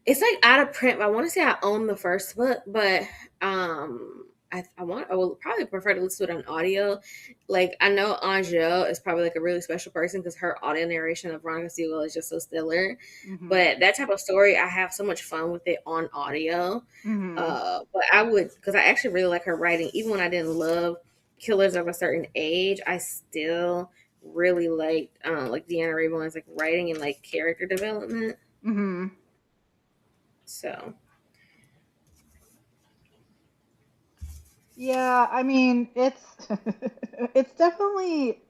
It's like out of print, but I want to say I own the first book, but I would probably prefer to listen to it on audio. Like I know Angel is probably like a really special person because her audio narration of Veronica Sewell is just so stellar. Mm-hmm. But that type of story, I have so much fun with it on audio. Mm-hmm. But I would because I actually really like her writing, even when I didn't love Killers of a Certain Age, I still really liked like Deanna Raybourne's like writing and like character development. Mm-hmm. So Yeah, I mean, it's it's definitely,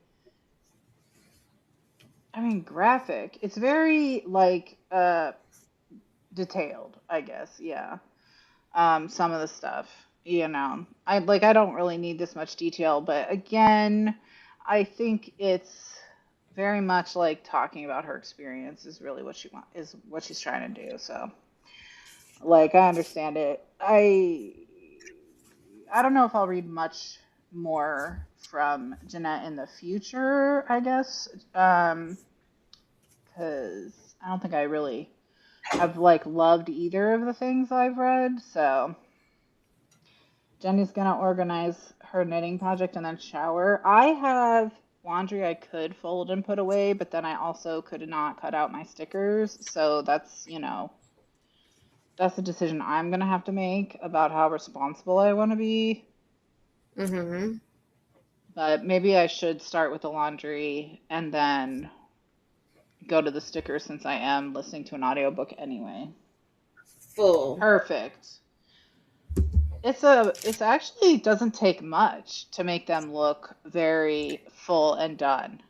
I mean, graphic. It's very like detailed, I guess. Yeah. Some of the stuff, I don't really need this much detail, but again, I think it's very much like talking about her experience is really what she's trying to do. So, like, I understand it. I don't know if I'll read much more from Jeanette in the future, I guess. Because I don't think I really have like loved either of the things I've read. So Jenny's gonna organize her knitting project and then shower. I have laundry I could fold and put away, but then I also could not cut out my stickers. So that's a decision I'm gonna have to make about how responsible I want to be. mm-hmm. But maybe I should start with the laundry and then go to the stickers since I am listening to an audiobook anyway. Full. Perfect. It's actually doesn't take much to make them look very full and done.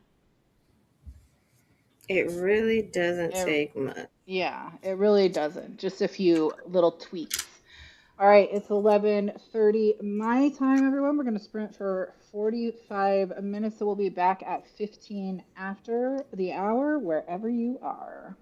It really doesn't It, take much. yeah, it really doesn't. Just a few little tweaks. All right, it's 11:30 my time, everyone. We're going to sprint for 45 minutes, so we'll be back at 15 after the hour, wherever you are.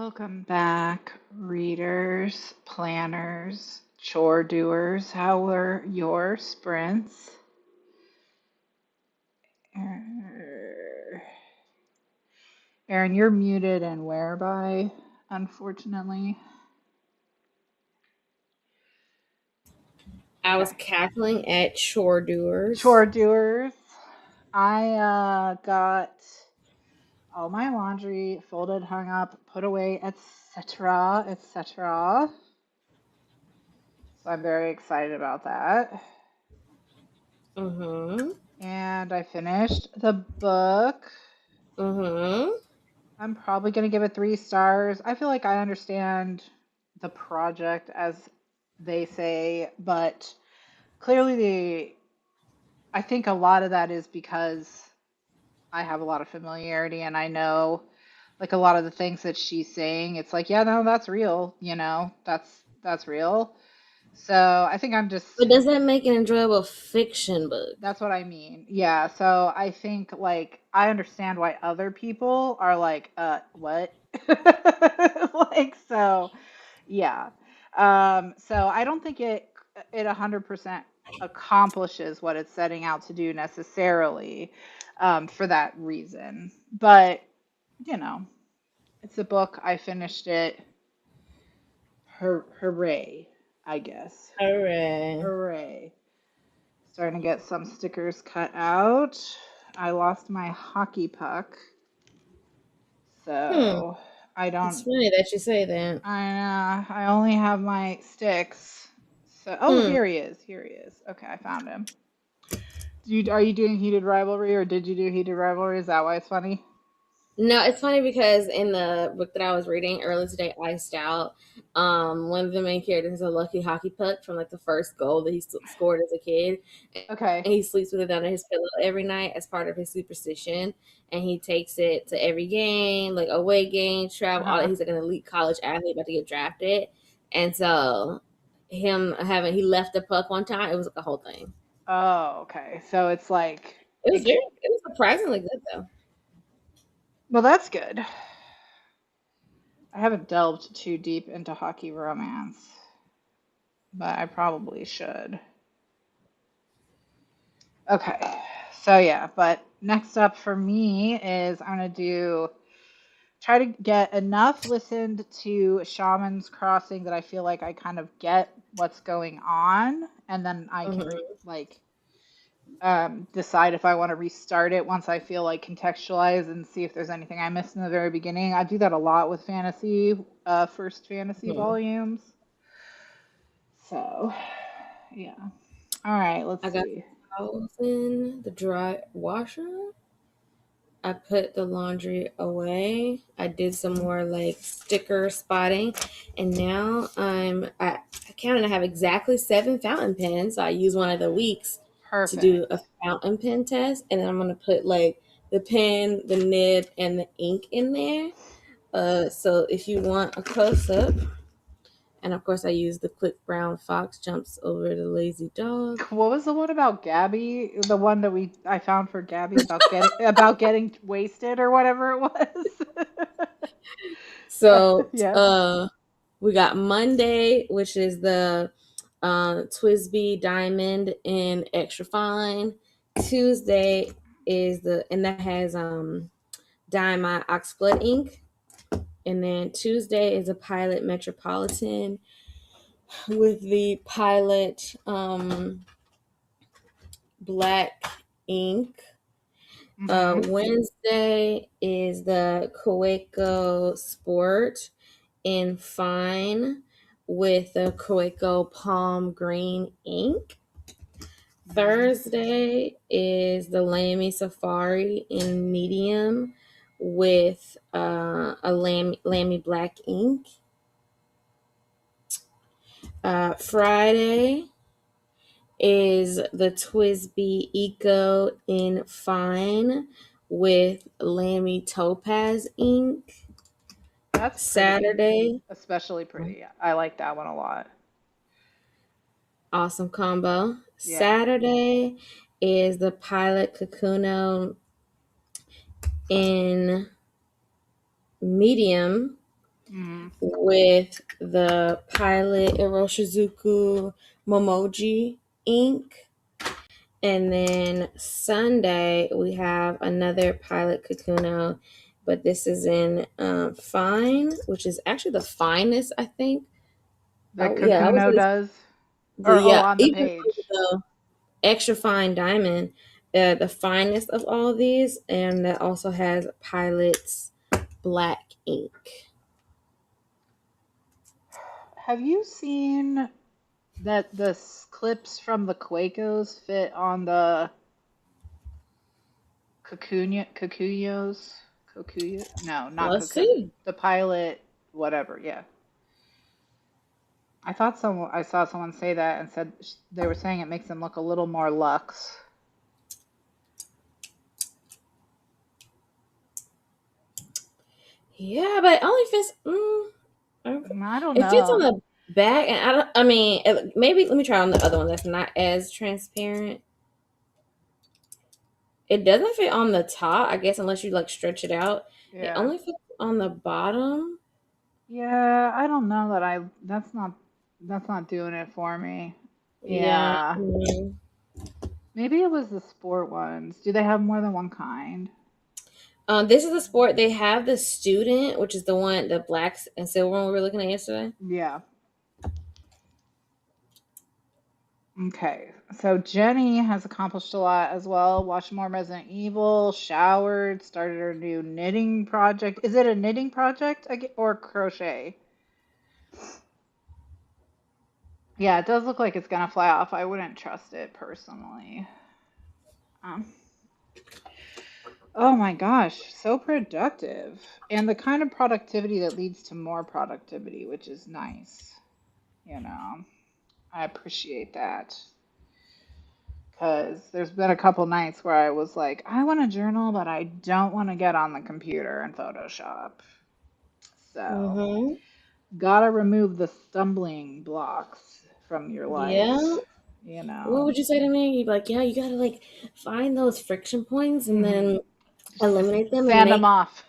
Welcome back, readers, planners, chore doers. How were your sprints? Aaron, you're muted and whereby, unfortunately. I was Okay. cackling at chore doers. Chore doers. I got all my laundry folded, hung up, put away, etc., etc. So I'm very excited about that. Mm-hmm. And I finished the book. Mm-hmm. I'm probably going to give it 3 stars. I feel like I understand the project as they say, but clearly I think a lot of that is because I have a lot of familiarity and I know like a lot of the things that she's saying. It's like, yeah, no, that's real, that's real. So I think I'm just But does that make an enjoyable fiction book? that's what I mean. Yeah, so I think like I understand why other people are like, what? Like so yeah. So I don't think it 100% accomplishes what it's setting out to do necessarily for that reason. But, you know, it's a book. I finished it. Hooray, I guess. Hooray. Hooray. Starting to get some stickers cut out. I lost my hockey puck, Hmm. so I It's don't. funny that you say that. I only have my sticks. So, oh, Hmm. here he is. Here he is. Okay, I found him. Are you doing heated rivalry, or did you do heated rivalry? Is that why it's funny? No, it's funny because in the book that I was reading earlier today, Iced Out, one of the main characters has a lucky hockey puck from like the first goal that he scored as a kid, Okay. and he sleeps with it under his pillow every night as part of his superstition. And he takes it to every game, like away game, Uh travel. All huh. he's like an elite college athlete about to get drafted, and so he left the puck one time. It was like a whole thing. Oh, okay. So it's like it. It was surprisingly good though. Well, that's good. I haven't delved too deep into hockey romance, but I probably should. Okay. So yeah, but next up for me is I'm gonna do try to get enough listened to Shaman's Crossing that I feel like I kind of get what's going on, and then I can Hmm. like decide if I want to restart it once I feel like contextualize and see if there's anything I missed in the very beginning. I do that a lot with fantasy, first fantasy Hmm. volumes. So yeah. All right, let's I got see. towels in the dry washer. I put the laundry away. I did some more like sticker spotting, and now I counted. I have exactly 7 fountain pens. So I use one of the weeks to do Perfect. a fountain pen test, and then I'm gonna put like the pen, the nib, and the ink in there. So if you want a close up, and of course I use the quick brown fox jumps over the lazy dog. What was the one about Gabby? The one that I found for Gabby about getting wasted or whatever it was. So Yeah. we got Monday, which is the Twisby Diamond in extra fine. Tuesday is and that has Diamond Oxblood ink. And then Tuesday is a Pilot Metropolitan with the Pilot black ink. Mhm. Wednesday is the Coeco Sport in fine with the Coeco Palm Green ink. Nice. Thursday is the Lamy Safari in medium with a Lamy black ink. Friday is the Twisby Eco in fine with Lamy Topaz ink. That's pretty. Saturday, Especially pretty. I like that one a lot. awesome combo. Yeah. Saturday is the Pilot Kakuno in medium Mm. with the Pilot Iroshizuku Momoji ink. And then Sunday, we have another Pilot Kakuno, but this is in Fine, which is actually the finest, I think. That I would Kakuno say does? Or, oh, yeah, on the even page. the extra fine diamond, the finest of all of these, and that also has Pilot's black ink. Have you seen that the clips from the Quakos fit on the Kakuyos? Kokuyo? No, not Let's Kokuyo. see. The Pilot, whatever, yeah. I saw someone say that and said they were saying it makes them look a little more luxe. Yeah, but it only fits. Okay. I don't It fits on know. the back, and I don't. I mean, maybe let me try on the other one that's not as transparent. It doesn't fit on the top, I guess, unless you like stretch it out. It Yeah. only fits on the bottom. Yeah, I don't know that that's not doing it for me. Yeah. Yeah. Maybe it was the sport ones. Do they have more than one kind? This is a sport. They have the student, which is the one, the blacks and silver one we were looking at yesterday. Yeah. Okay. So Jenny has accomplished a lot as well. Watched more Resident Evil, showered, started her new knitting project. Is it a knitting project or crochet? Yeah, it does look like it's gonna fly off. I wouldn't trust it personally. Um, oh my gosh, so productive. And the kind of productivity that leads to more productivity, which is nice. You know, I appreciate that. Because there's been a couple nights where I was like, I want to journal, but I don't want to get on the computer and Photoshop. So, Mm-hmm. gotta remove the stumbling blocks from your Yeah. life, you What know. would you say to me? You'd be like, yeah, you gotta like find those friction points and Hmm. then eliminate them and Sand them off.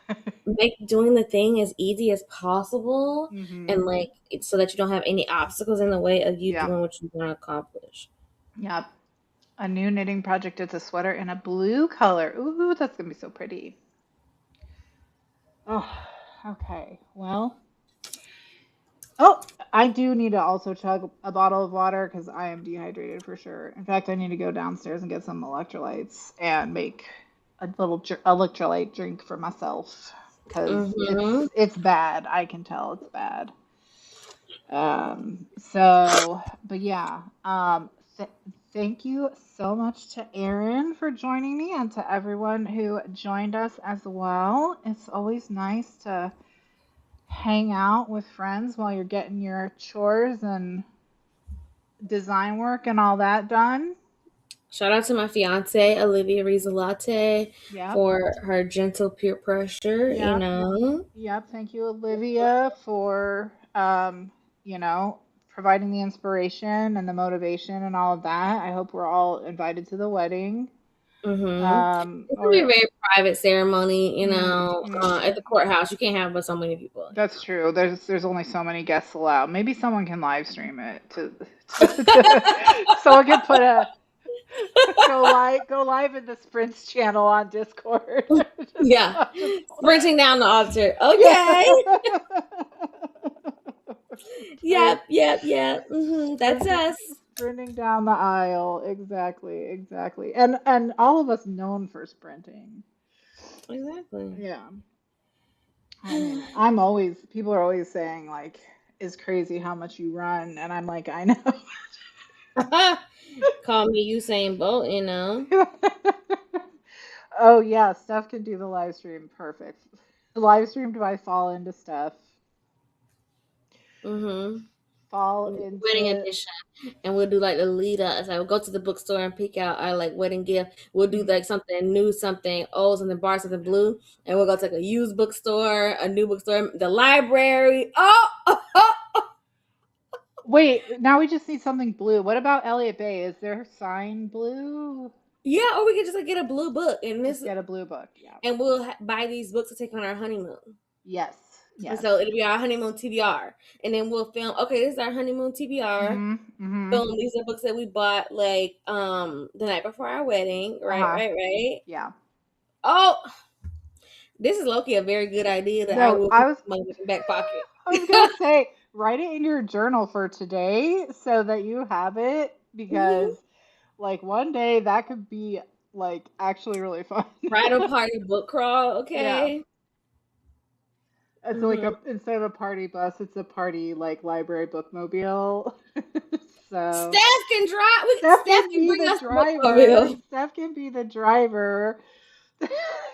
make doing the thing as easy as possible, Hmm. and like so that you don't have any obstacles in the way of you Yeah. doing what you want to accomplish. Yep. A new knitting project is a sweater in a blue color. Ooh, that's gonna be so pretty. Oh, okay. Well, oh, I do need to also chug a bottle of water because I am dehydrated for sure. In fact, I need to go downstairs and get some electrolytes and make a little electrolyte drink for myself because Mm-hmm. it's bad. I can tell it's bad. So, but yeah, th thank you so much to Erin for joining me and to everyone who joined us as well. It's always nice to hang out with friends while you're getting your chores and design work and all that done. Shout out to my fiance Olivia Rizalate Yep. for her gentle peer pressure. Yep. Yep. Thank you, Olivia, for you know, providing the inspiration and the motivation and all of that. I hope we're all invited to the wedding. Mm-hmm. It's gonna be a Or very private ceremony, mm. at the courtsout. You can't have but so many people. That's true. There's only so many guests allowed. Maybe someone can live stream it someone can put a go live in the Sprints channel on Discord. Just Yeah, watch us. sprinting down the altar. Yeah. Okay. Sprint, Yep. That's sprinting, us. sprinting down the aisle. Exactly, exactly. And all of us known for sprinting. Exactly. Yeah. I mean, I'm always people are always saying like it's crazy how much you run, and I'm like, I know. Call me Usain Bolt. Oh yeah, Steph can do the live stream perfect. The live stream, do I fall into Steph? Mm-hmm. Fall Wedding into edition, and we'll do like the lead up. So we'll go to the bookstore and pick out our like wedding gift. We'll do like something new, something old, something bar, something blue, and we'll go to like a used bookstore, a new bookstore, the library. Wait, now we just need something blue. What about Elliott Bay? Is their sign blue? Yeah, or we could just like get a blue book Just get a blue book. Yeah. and we'll buy these books to take on our honeymoon. Yes. And Yes. so it'll be our honeymoon TBR. And then we'll film, okay, this is our honeymoon TBR. Mm-hmm. Mm-hmm. Boom, these are books that we bought like the night before our wedding. Right, Uh-huh. right, right. Yeah. Oh, this is Loki a very good idea that I No, will I keep was my back pocket. I was gonna say, write it in your journal for today so that you have it because Mhm. like one day that could be like actually really fun. Bridal party book crawl, Yeah. okay? It's like Hmm. a instead of a party bus, it's a party like library bookmobile. So Steph can drive. Steph Steph can can be bring the us the driver. bookmobile. Steph can be the driver.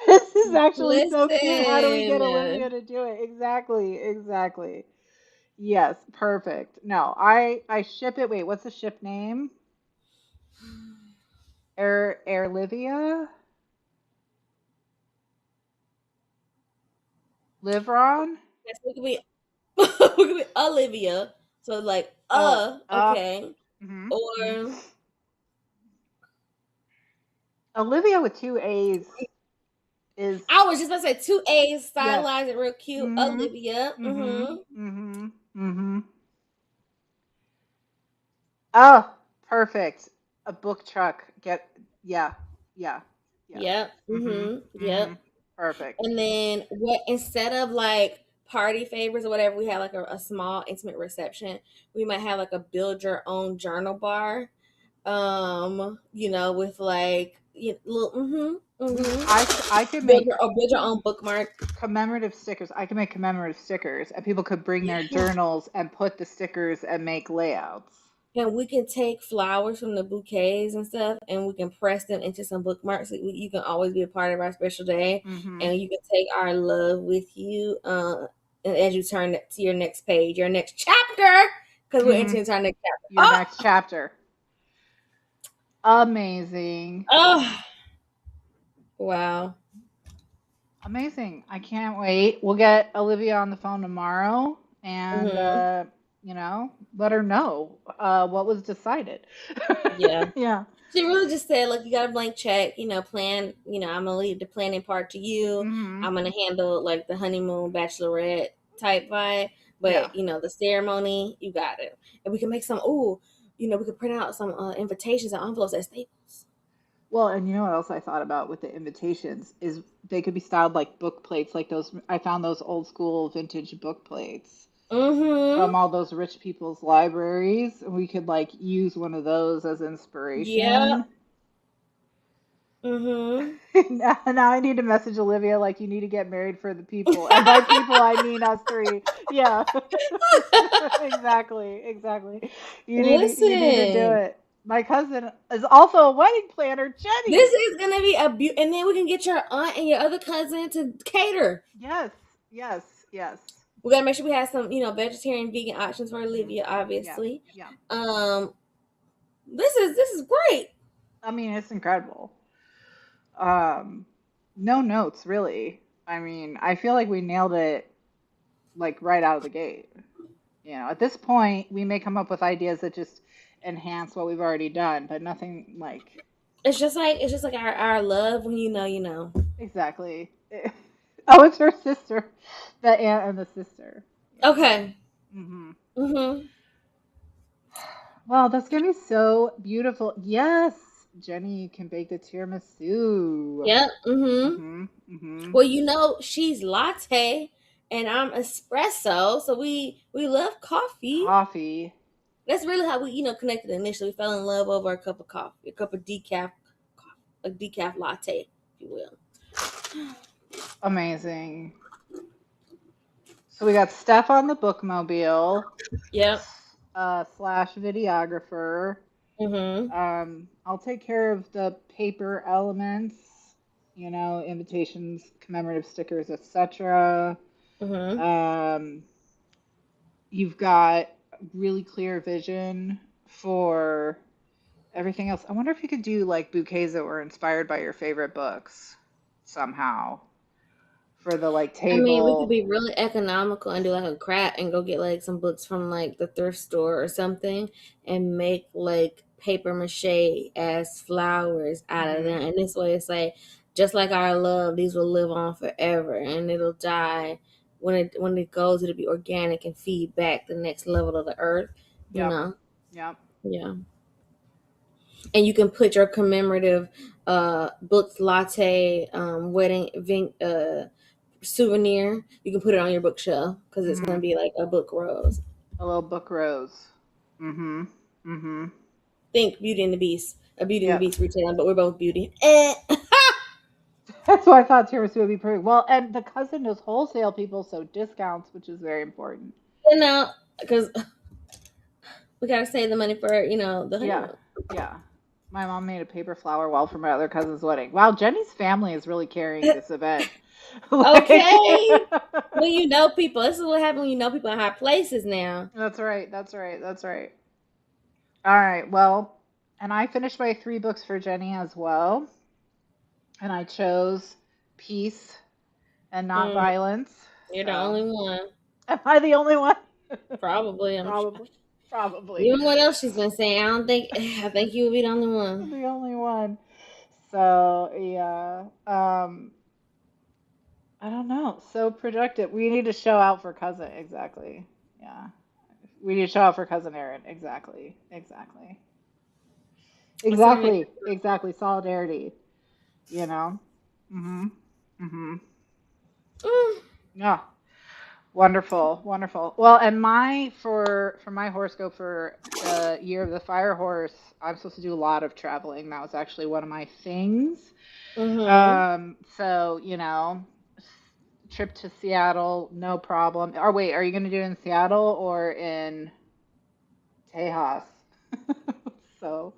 This is actually so cute. How do we get Olivia Listen. to do it? Exactly, exactly. Yes, perfect. No, I ship it. Wait, what's the ship name? Air Livia? Livron? Yes, we could be we could be Olivia. So like Oh, okay. mhm, mhm. Or Olivia with two A's is I was just about to say two A's, yes. stylize it real cute. Mhm. Olivia. Mhm. Mm-hmm. Mhm. Mhm. Oh, perfect. A book truck. Get yeah. Yeah. Yes. Yep. Mhm. Mm-hmm. Mhm. Yep. Perfect. And then what instead of like party favors or whatever, we have like a small intimate reception. We might have like a build your own journal bar. With like little I could build make your build your own bookmark. commemorative stickers. I can make commemorative stickers, and people could bring their Yeah. journals and put the stickers and make layouts. And we can take flowers from the bouquets and stuff, and we can press them into some bookmarks. So you can always be a part of our special day, Hmm. and you can take our love with you. And as you turn to your next page, your next chapter, because we're Hmm. entering into our next chapter. Your next chapter. Amazing. Oh, wow. Amazing. I can't wait. We'll get Olivia on the phone tomorrow and, Hmm. let her know what was decided. Yeah. Yeah. She really just said, look, you got a blank check, plan, I'm gonna leave the planning part to you. Hmm. I'm gonna handle like the honeymoon bachelorette type vibe. Yeah. But the ceremony, you got it. And we can make some we could print out some invitations and envelopes at Staples. Well, and you know what else I thought about with the invitations is they could be styled like book plates, like those. I found those old school vintage book plates Mm-hmm. from all those rich people's libraries. We could like use one of those as Yep. inspiration. Mm-hmm. Now I need to message Olivia like you need to get married for the people. And by people I mean us three. Yeah. Exactly. Exactly. You need to do Listen, it. My cousin is also a wedding planner, this Jenny. is gonna be and then we can get your aunt and your other cousin to cater. Yes. Yes. Yes. We gotta make sure we have some, vegetarian, vegan options for Hmm. Olivia, Yeah. obviously. Yeah. Um, this is great. I mean, it's incredible. Um, no notes really. I mean, I feel like we nailed it like right out of the gate. At this point, we may come up with ideas that just enhance what we've already done, but nothing like It's just like our love when you know. exactly. Oh, it's her sister, the aunt and the sister. Yeah. Okay. Hmm. Mhm. Wow, that's gonna be so beautiful. Yes, Jenny can bake the tiramisu. Yep. Mhm. Hmm. Hmm. Well, she's latte and I'm espresso, so we love coffee. Coffee. That's really how we connected initially. We fell in love over a cup of coffee, a cup of a decaf latte, if you will. Amazing. So we got Steph on the bookmobile, Yep. slash videographer. Mhm. I'll take care of the paper elements, invitations, commemorative stickers, etc. Mhm. Um, you've got really clear vision for everything else. I wonder if you could do like bouquets that were inspired by your favorite books somehow for the like I mean, we could table. be really economical and do like a craft and go get like some books from like the thrift store or something and make like paper mache as flowers out of Hmm. them. And this way it's like just like our love, these will live on forever and it'll die when it goes, it'll be organic and feed back the next level of the earth. You Yep. know, Yep. yeah. And you can put your commemorative booked latte souvenir. You can put it on your bookshelf because it's Mm-hmm. gonna be like a book rose. A little book rose. Mm-hmm. Mm-hmm. Think Beauty and the Beast, a Beauty and the Yep. Beast retailing, but we're both beauty. That's why I thought tiramisu would be perfect. Well, and the cousin does wholesale people, so discounts, which is very important. You know, because we gotta save the money for the Yeah. honeymoon. Yeah. My mom made a paper flower wall for my other cousin's wedding. Wow, Jenny's family is really carrying this event. Like, Okay. When you know people, this is what happens when you know people in high places now. that's right. That's right. That's right. All right. Well, and I finished my 3 books for Jenny as well. And I chose peace and not Mm, violence. you're the So, only one. am I the only one? Probably. Probably. Probably. Even what else she's been saying, I don't think. I think you would be the only one. The only one. So, yeah. I don't know. So productive. We need to show out for cousin. Exactly. Yeah. We need to show out for cousin Erin. Exactly. Exactly. That's gonna be. Exactly. Exactly. Solidarity. You know? Mm-hmm. Mm-hmm. Mm, Yeah. Wonderful. Wonderful. Well, and my for my horoscope for the year of the fire horse, I'm supposed to do a lot of traveling. That was actually one of my things. mm-hmm. So, trip to Seattle, no problem. Or wait, are you going to do it in Seattle or in Tejas? So,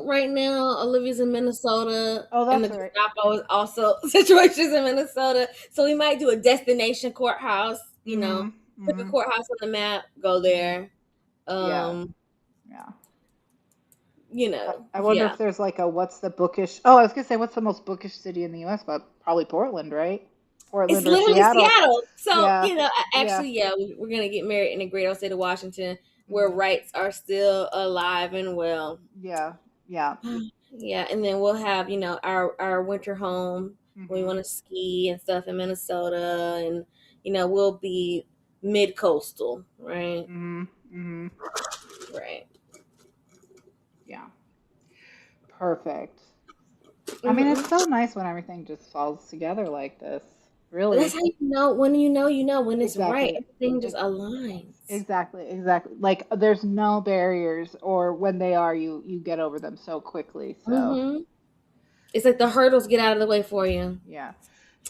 Right now Olivia's in Minnesota, oh, and the that's right. Gestapo is also situations in Minnesota. So we might do a destination courthouse. Mm-hmm. Pick a Mm-hmm. courthouse on the map, go Mm-hmm. there. Yeah. Um, Yeah. I wonder yeah. if there's like a what's the bookish? Oh, I was gonna say what's the most bookish city in the U.S., but probably Portland, right? It's Portland or literally Seattle. Seattle. So, Yeah. Yeah. actually, yeah, we're going to get married in the great old state of Washington where Mm-hmm. rights are still alive and well. Yeah. Yeah. Yeah, and then we'll have, our winter home. We Mm-hmm. want to ski and stuff in Minnesota, and we'll be mid-coastal, right? Mm-hmm. Mm-hmm. Right. Yeah. Perfect. I mean, it's Hmm. so nice when everything just falls together like this. That's Really. how you know when when it's right. Exactly. Everything just Ex- aligns. Exactly. Exactly. Like there's no barriers, or when they are, you get over them so quickly. So Hmm. It's like the hurdles get out of the way for you. yeah.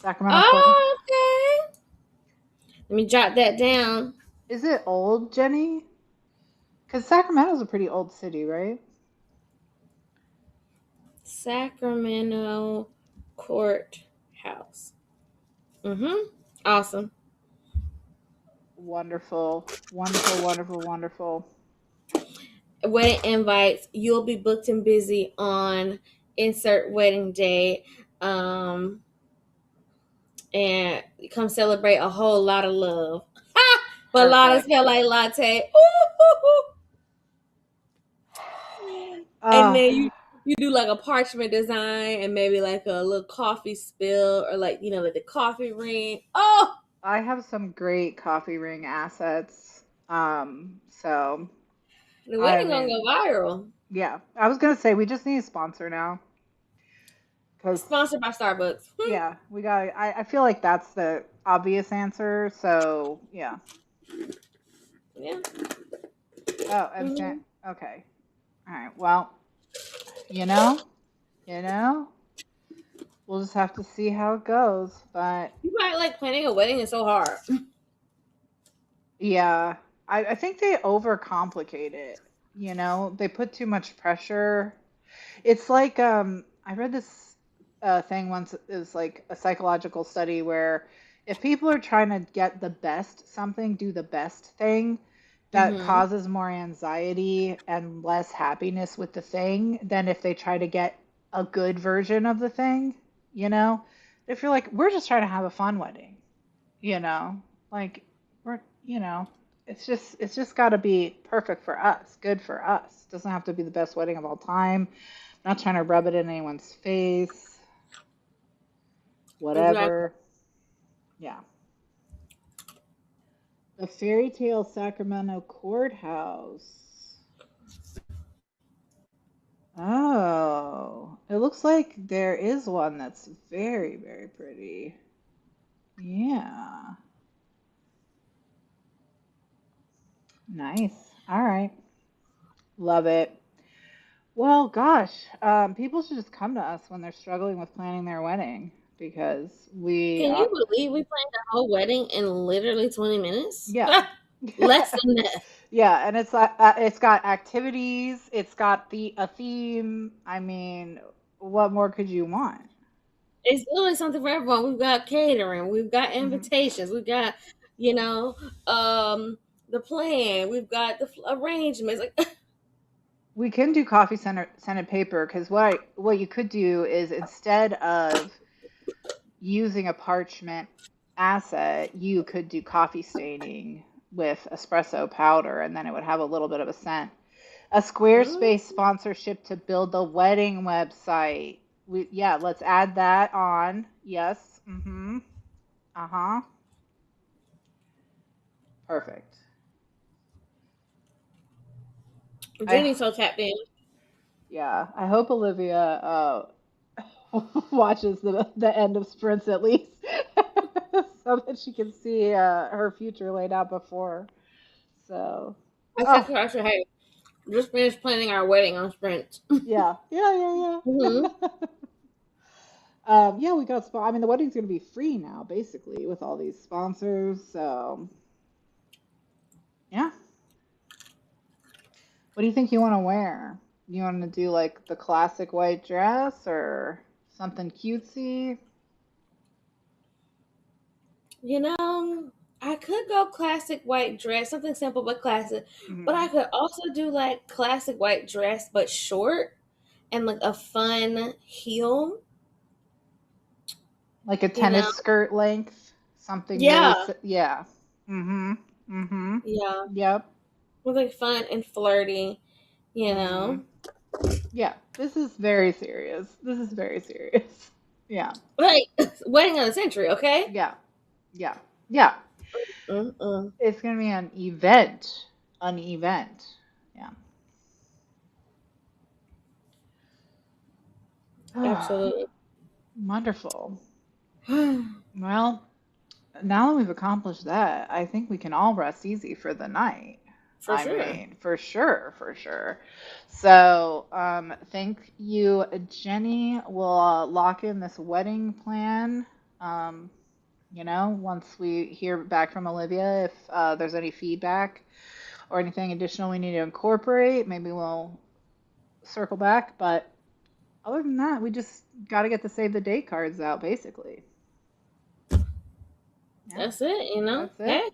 Sacramento, Portland. Oh, okay. Let me jot that down. Is it old, Jenny? Because Sacramento's a pretty old city, right? Sacramento Courthouse. Mm-hmm. Awesome. Wonderful. Wonderful, wonderful, wonderful. Wedding invites. You'll be booked and busy on insert wedding day. Um, and come celebrate a whole lot of love. But Lotta's Perfect. felt like latte. Ooh. And Oh, then you do like a parchment design and maybe like a little coffee spill or like like the coffee ring. Oh, I have some great coffee ring assets. So the I wedding gonna go mean, viral. yeah. I was gonna say we just need a sponsor now, because Sponsored by Starbucks. yeah, we got. I feel like that's the obvious answer. So yeah. Yeah. Oh, and Hmm. okay. All right. Well, you know, you know, we'll just have to see how it goes. But You might like planning a wedding is so hard. yeah, I think they overcomplicate it. They put too much pressure. It's like I read this thing once. Is like a psychological study where if people are trying to get the best something, do the best thing, that Hmm. causes more anxiety and less happiness with the thing than if they try to get a good version of the thing. You know, if you're like, we're just trying to have a fun wedding, you know, like we're, it's just got to be perfect for us, good for us. Doesn't have to be the best wedding of all time. Not trying to rub it in anyone's face, Exactly. whatever. Yeah. The Fairy Tale Sacramento Courthouse. Oh, it looks like there is one that's very, very pretty. Yeah, nice. All right, love it. Well, gosh, people should just come to us when they're struggling with planning their wedding because we, Can you believe we planned a whole wedding in literally 20 minutes? yeah, Less than that. yeah, and it's got activities, it's got a theme. I mean, what more could you want? It's literally something for everyone. We've got catering, we've got Hmm. invitations, we've got, you know, um, the plan, we've got the arrangements. Like, We can do coffee scented paper because what you could do is instead of using a parchment asset, you could do coffee staining with espresso powder, and then it would have a little bit of a scent. A mm, Squarespace sponsorship to build the wedding website. Yeah, let's add that on. Yes. Mm-hmm. Uh-huh. Perfect. I Jenny's so tapped in. Yeah, I hope Olivia watches the end of sprints at least, so that she can see her future laid out before. So, I oh texted her, I said, hey, just finished planning our wedding on Sprint. yeah, yeah, yeah, Hmm. yeah. Yeah, we got I mean, the wedding's gonna be free now, basically, with all these sponsors. So, yeah. What do you think you want to wear? You want to do like the classic white dress or something cutesy? You know, I could go classic white dress, something simple but classic. But Hmm. I could also do like classic white dress but short and like a fun heel, Like a you know? tennis skirt length, something really, Yeah. yeah. Mm-hmm. Mm-hmm. Yeah. Yep. Was like fun and flirty, you Mm-hmm. know? Yeah. This is very serious. This is very serious. Yeah. Like, wedding of the century, okay? Yeah. Yeah. Yeah. Mm-mm. It's gonna be an event. An event. Yeah. Absolutely. Wonderful. For Well, now that we've accomplished that, I think we can all rest easy for the night. I sure. mean, for sure, for sure. So, thank you, Jenny. We'll lock in this wedding plan. Um, once we hear back from Olivia, if there's any feedback or anything additional we need to incorporate, maybe we'll circle back. But other than that, we just got to get the save the date cards out, basically. Yeah, That's it, you know? that's it. Hey.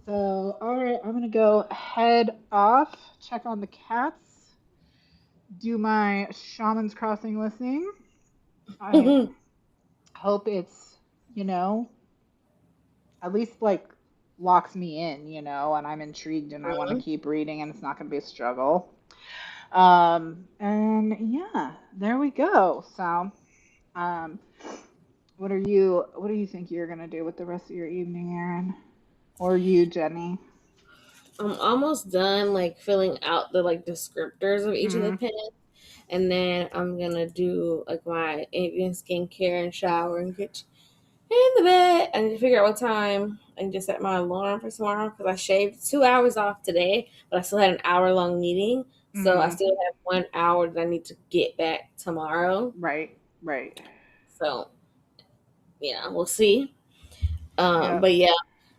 So, all right, I'm gonna go head off, check on the cats, do my Shaman's Crossing listening. I hope it's, you know, at least like locks me in, and I'm intrigued and I want to keep reading and it's not gonna be a struggle. And yeah, there we go. So, um, what do you think you're gonna do with the rest of your evening, Aaron? Or you, Jenny? I'm almost done like filling out the like descriptors of each of the Hmm. pens. And then I'm gonna do like my Indian skincare and shower and get in the bed. I need to figure out what time I need to set my alarm for tomorrow because I shaved 2 hours off today, but I still had an hour long meeting. So I Hmm. still have 1 hour that I need to get back tomorrow. Right, right. So, we'll see. Yep. But yeah,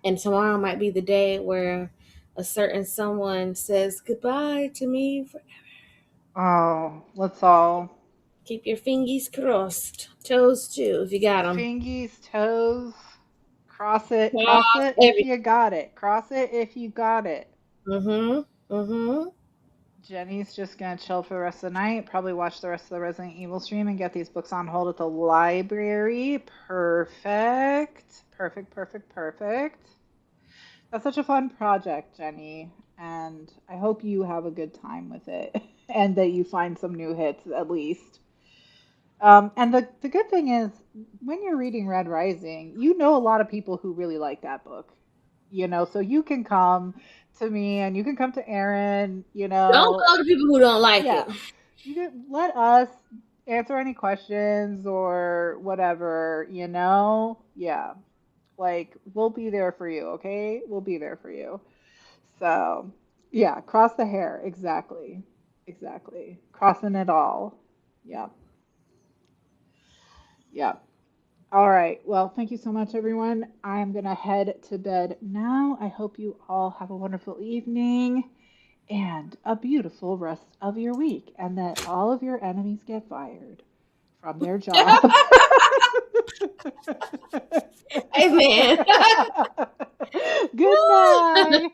and tomorrow might be the day where a certain someone says goodbye to me. Oh, let's all Keep your fingies crossed, toes too, if you got them. fingies, toes, cross Cross it if every. you got it. Cross it if you got it. Mhm. Mhm. Jenny's just gonna chill for the rest of the night, probably watch the rest of the Resident Evil stream and get these books on hold at the library. Perfect. Perfect, perfect, perfect. That's such a fun project, Jenny, and I hope you have a good time with it and that you find some new hits at least. And the good thing is, when you're reading Red Rising, you know a lot of people who really like that book. So you can come to me and you can come to Aaron, Don't go to people who don't like yeah, it. you can let us answer any questions or whatever, Yeah, like we'll be there for you, okay? We'll be there for you. So, yeah, cross the hair. Exactly. Exactly. Crossing it all. Yeah. Yeah. All right. Well, thank you so much, everyone. I'm going to head to bed now. I hope you all have a wonderful evening and a beautiful rest of your week, and that all of your enemies get fired from their jobs. Amen. Good night.